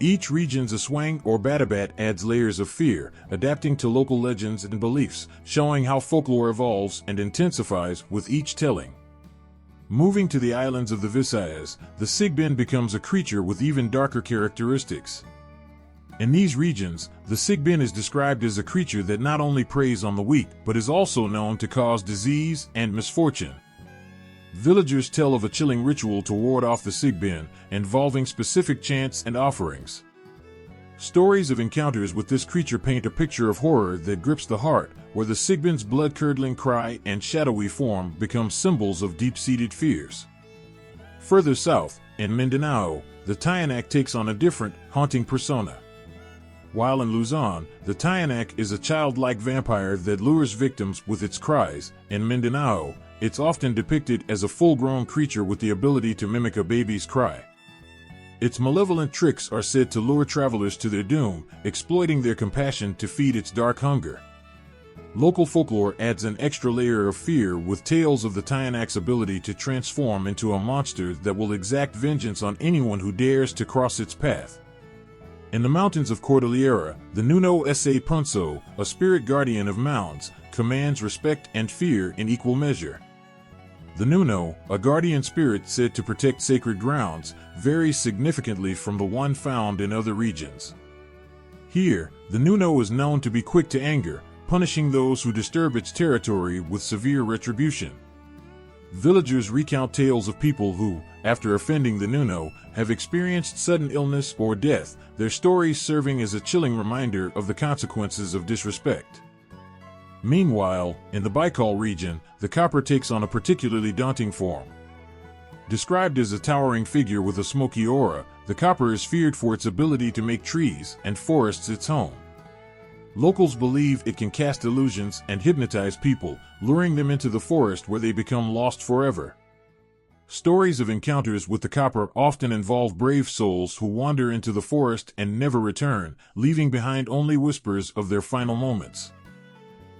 Each region's Aswang or Batabat adds layers of fear, adapting to local legends and beliefs, showing how folklore evolves and intensifies with each telling. Moving to the islands of the Visayas, the Sigbin becomes a creature with even darker characteristics. In these regions, the Sigbin is described as a creature that not only preys on the weak, but is also known to cause disease and misfortune. Villagers tell of a chilling ritual to ward off the Sigbin, involving specific chants and offerings. Stories of encounters with this creature paint a picture of horror that grips the heart, where the Sigbin's blood-curdling cry and shadowy form become symbols of deep-seated fears. Further south, in Mindanao, the Tiyanak takes on a different, haunting persona. While in Luzon, the Tiyanak is a childlike vampire that lures victims with its cries. In Mindanao, it's often depicted as a full-grown creature with the ability to mimic a baby's cry. Its malevolent tricks are said to lure travelers to their doom, exploiting their compassion to feed its dark hunger. Local folklore adds an extra layer of fear with tales of the Tiyanak's ability to transform into a monster that will exact vengeance on anyone who dares to cross its path. In the mountains of Cordillera, the Nuno Sa Punso, a spirit guardian of mounds, commands respect and fear in equal measure. The Nuno, a guardian spirit said to protect sacred grounds, varies significantly from the one found in other regions. Here, the Nuno is known to be quick to anger, punishing those who disturb its territory with severe retribution. Villagers recount tales of people who, after offending the Nuno, have experienced sudden illness or death, their stories serving as a chilling reminder of the consequences of disrespect. Meanwhile, in the Baikal region, the Kapre takes on a particularly daunting form. Described as a towering figure with a smoky aura, the Kapre is feared for its ability to make trees and forests its home. Locals believe it can cast illusions and hypnotize people, luring them into the forest where they become lost forever. Stories of encounters with the Kapre often involve brave souls who wander into the forest and never return, leaving behind only whispers of their final moments.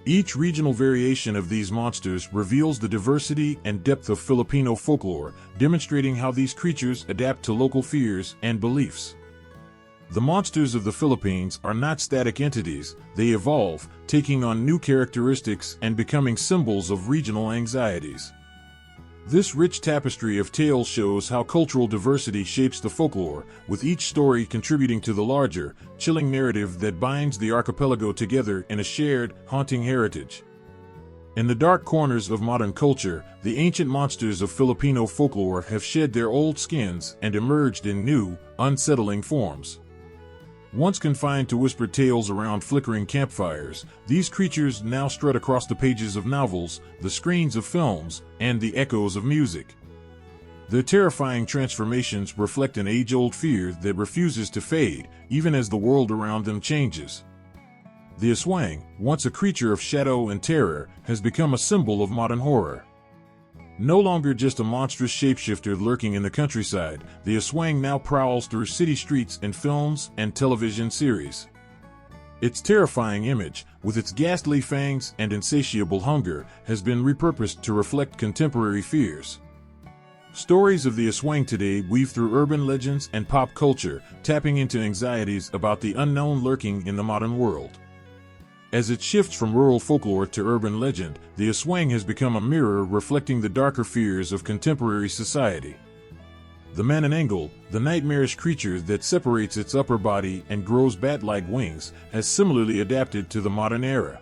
Each regional variation of these monsters reveals the diversity and depth of Filipino folklore, demonstrating how these creatures adapt to local fears and beliefs. The monsters of the Philippines are not static entities, they evolve, taking on new characteristics and becoming symbols of regional anxieties. This rich tapestry of tales shows how cultural diversity shapes the folklore, with each story contributing to the larger, chilling narrative that binds the archipelago together in a shared, haunting heritage. In the dark corners of modern culture, the ancient monsters of Filipino folklore have shed their old skins and emerged in new, unsettling forms. Once confined to whispered tales around flickering campfires, these creatures now strut across the pages of novels, the screens of films, and the echoes of music. Their terrifying transformations reflect an age-old fear that refuses to fade, even as the world around them changes. The Aswang, once a creature of shadow and terror, has become a symbol of modern horror. No longer just a monstrous shapeshifter lurking in the countryside, the Aswang now prowls through city streets in films and television series. Its terrifying image, with its ghastly fangs and insatiable hunger, has been repurposed to reflect contemporary fears. Stories of the Aswang today weave through urban legends and pop culture, tapping into anxieties about the unknown lurking in the modern world. As it shifts from rural folklore to urban legend, the Aswang has become a mirror reflecting the darker fears of contemporary society. The Manananggal, the nightmarish creature that separates its upper body and grows bat-like wings, has similarly adapted to the modern era.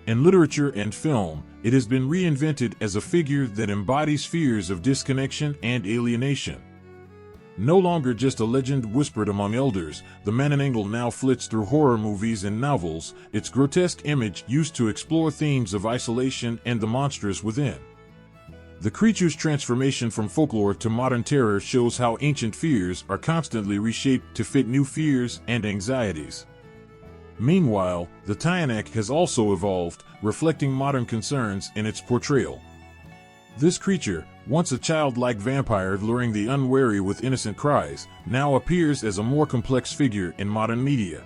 In literature and film, it has been reinvented as a figure that embodies fears of disconnection and alienation. No longer just a legend whispered among elders, the Manananggal now flits through horror movies and novels, its grotesque image used to explore themes of isolation and the monstrous within. The creature's transformation from folklore to modern terror shows how ancient fears are constantly reshaped to fit new fears and anxieties. Meanwhile, the Tiyanak has also evolved, reflecting modern concerns in its portrayal. This creature, once a childlike vampire luring the unwary with innocent cries, now appears as a more complex figure in modern media.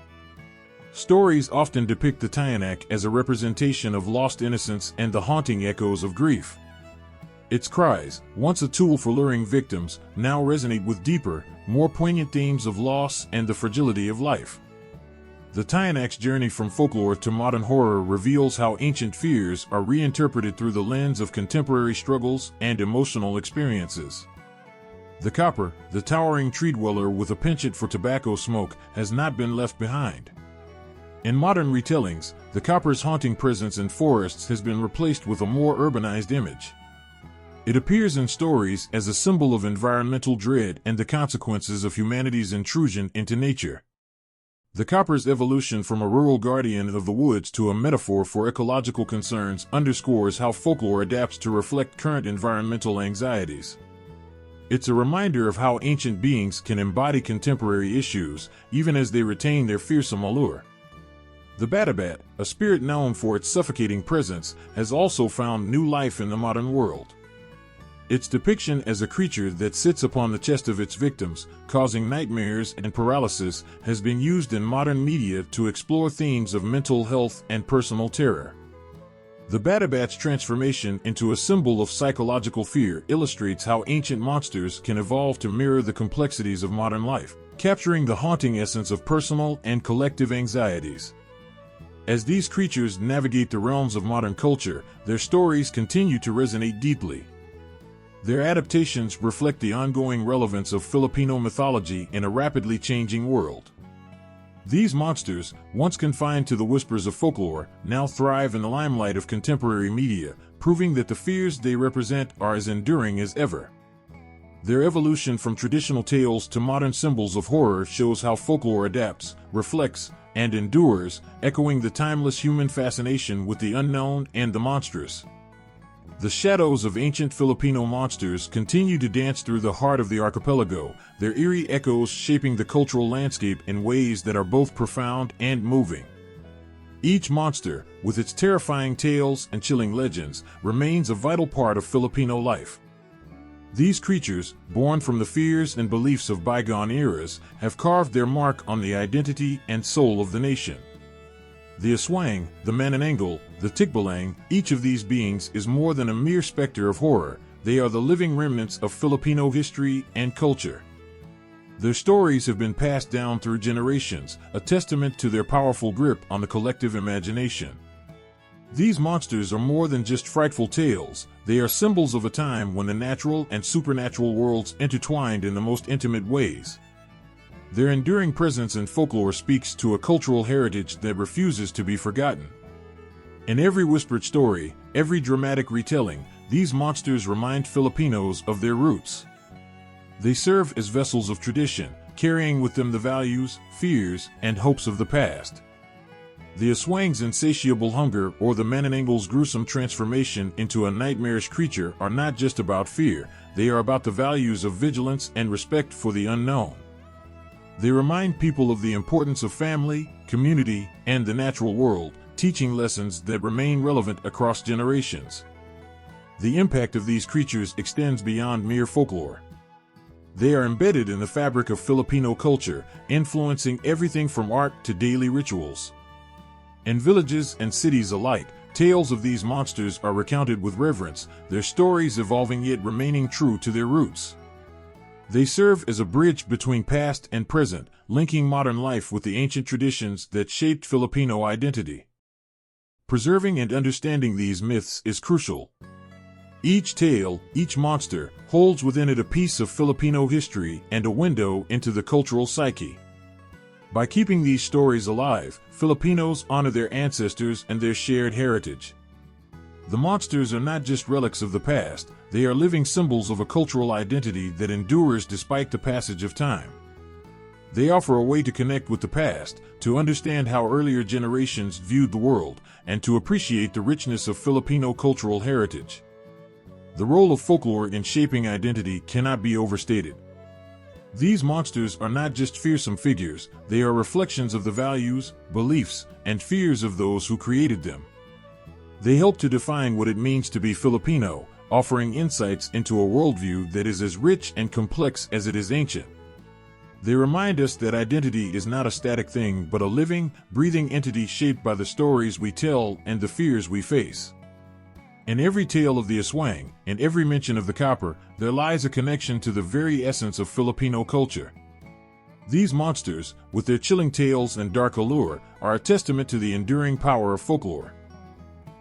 Stories often depict the Tiyanak as a representation of lost innocence and the haunting echoes of grief. Its cries, once a tool for luring victims, now resonate with deeper, more poignant themes of loss and the fragility of life. The Tiyanak's journey from folklore to modern horror reveals how ancient fears are reinterpreted through the lens of contemporary struggles and emotional experiences. The Kapre, the towering tree-dweller with a penchant for tobacco smoke, has not been left behind. In modern retellings, the Kapre's haunting presence in forests has been replaced with a more urbanized image. It appears in stories as a symbol of environmental dread and the consequences of humanity's intrusion into nature. The Kapre's evolution from a rural guardian of the woods to a metaphor for ecological concerns underscores how folklore adapts to reflect current environmental anxieties. It's a reminder of how ancient beings can embody contemporary issues, even as they retain their fearsome allure. The Batabat, a spirit known for its suffocating presence, has also found new life in the modern world. Its depiction as a creature that sits upon the chest of its victims, causing nightmares and paralysis, has been used in modern media to explore themes of mental health and personal terror. The Batabat's transformation into a symbol of psychological fear illustrates how ancient monsters can evolve to mirror the complexities of modern life, capturing the haunting essence of personal and collective anxieties. As these creatures navigate the realms of modern culture, their stories continue to resonate deeply. Their adaptations reflect the ongoing relevance of Filipino mythology in a rapidly changing world. These monsters, once confined to the whispers of folklore, now thrive in the limelight of contemporary media, proving that the fears they represent are as enduring as ever. Their evolution from traditional tales to modern symbols of horror shows how folklore adapts, reflects, and endures, echoing the timeless human fascination with the unknown and the monstrous. The shadows of ancient Filipino monsters continue to dance through the heart of the archipelago, their eerie echoes shaping the cultural landscape in ways that are both profound and moving. Each monster, with its terrifying tales and chilling legends, remains a vital part of Filipino life. These creatures, born from the fears and beliefs of bygone eras, have carved their mark on the identity and soul of the nation. The Aswang, the Manananggal, the Tikbalang, each of these beings is more than a mere specter of horror. They are the living remnants of Filipino history and culture. Their stories have been passed down through generations, a testament to their powerful grip on the collective imagination. These monsters are more than just frightful tales, they are symbols of a time when the natural and supernatural worlds intertwined in the most intimate ways. Their enduring presence in folklore speaks to a cultural heritage that refuses to be forgotten. In every whispered story, every dramatic retelling, these monsters remind Filipinos of their roots. They serve as vessels of tradition, carrying with them the values, fears, and hopes of the past. The Aswang's insatiable hunger or the Manananggal's gruesome transformation into a nightmarish creature are not just about fear, they are about the values of vigilance and respect for the unknown. They remind people of the importance of family, community, and the natural world, teaching lessons that remain relevant across generations. The impact of these creatures extends beyond mere folklore. They are embedded in the fabric of Filipino culture, influencing everything from art to daily rituals. In villages and cities alike, tales of these monsters are recounted with reverence, their stories evolving yet remaining true to their roots. They serve as a bridge between past and present, linking modern life with the ancient traditions that shaped Filipino identity. Preserving and understanding these myths is crucial. Each tale, each monster, holds within it a piece of Filipino history and a window into the cultural psyche. By keeping these stories alive, Filipinos honor their ancestors and their shared heritage. The monsters are not just relics of the past, they are living symbols of a cultural identity that endures despite the passage of time. They offer a way to connect with the past, to understand how earlier generations viewed the world, and to appreciate the richness of Filipino cultural heritage. The role of folklore in shaping identity cannot be overstated. These monsters are not just fearsome figures, they are reflections of the values, beliefs, and fears of those who created them. They help to define what it means to be Filipino, offering insights into a worldview that is as rich and complex as it is ancient. They remind us that identity is not a static thing but a living, breathing entity shaped by the stories we tell and the fears we face. In every tale of the Aswang, and every mention of the Kapre, there lies a connection to the very essence of Filipino culture. These monsters, with their chilling tales and dark allure, are a testament to the enduring power of folklore.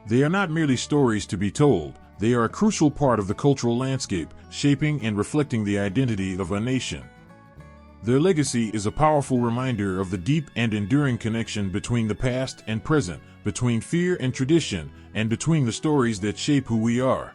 They are not merely stories to be told, They are a crucial part of the cultural landscape, shaping and reflecting the identity of a nation. Their legacy is a powerful reminder of the deep and enduring connection between the past and present, between fear and tradition, and between the stories that shape who we are.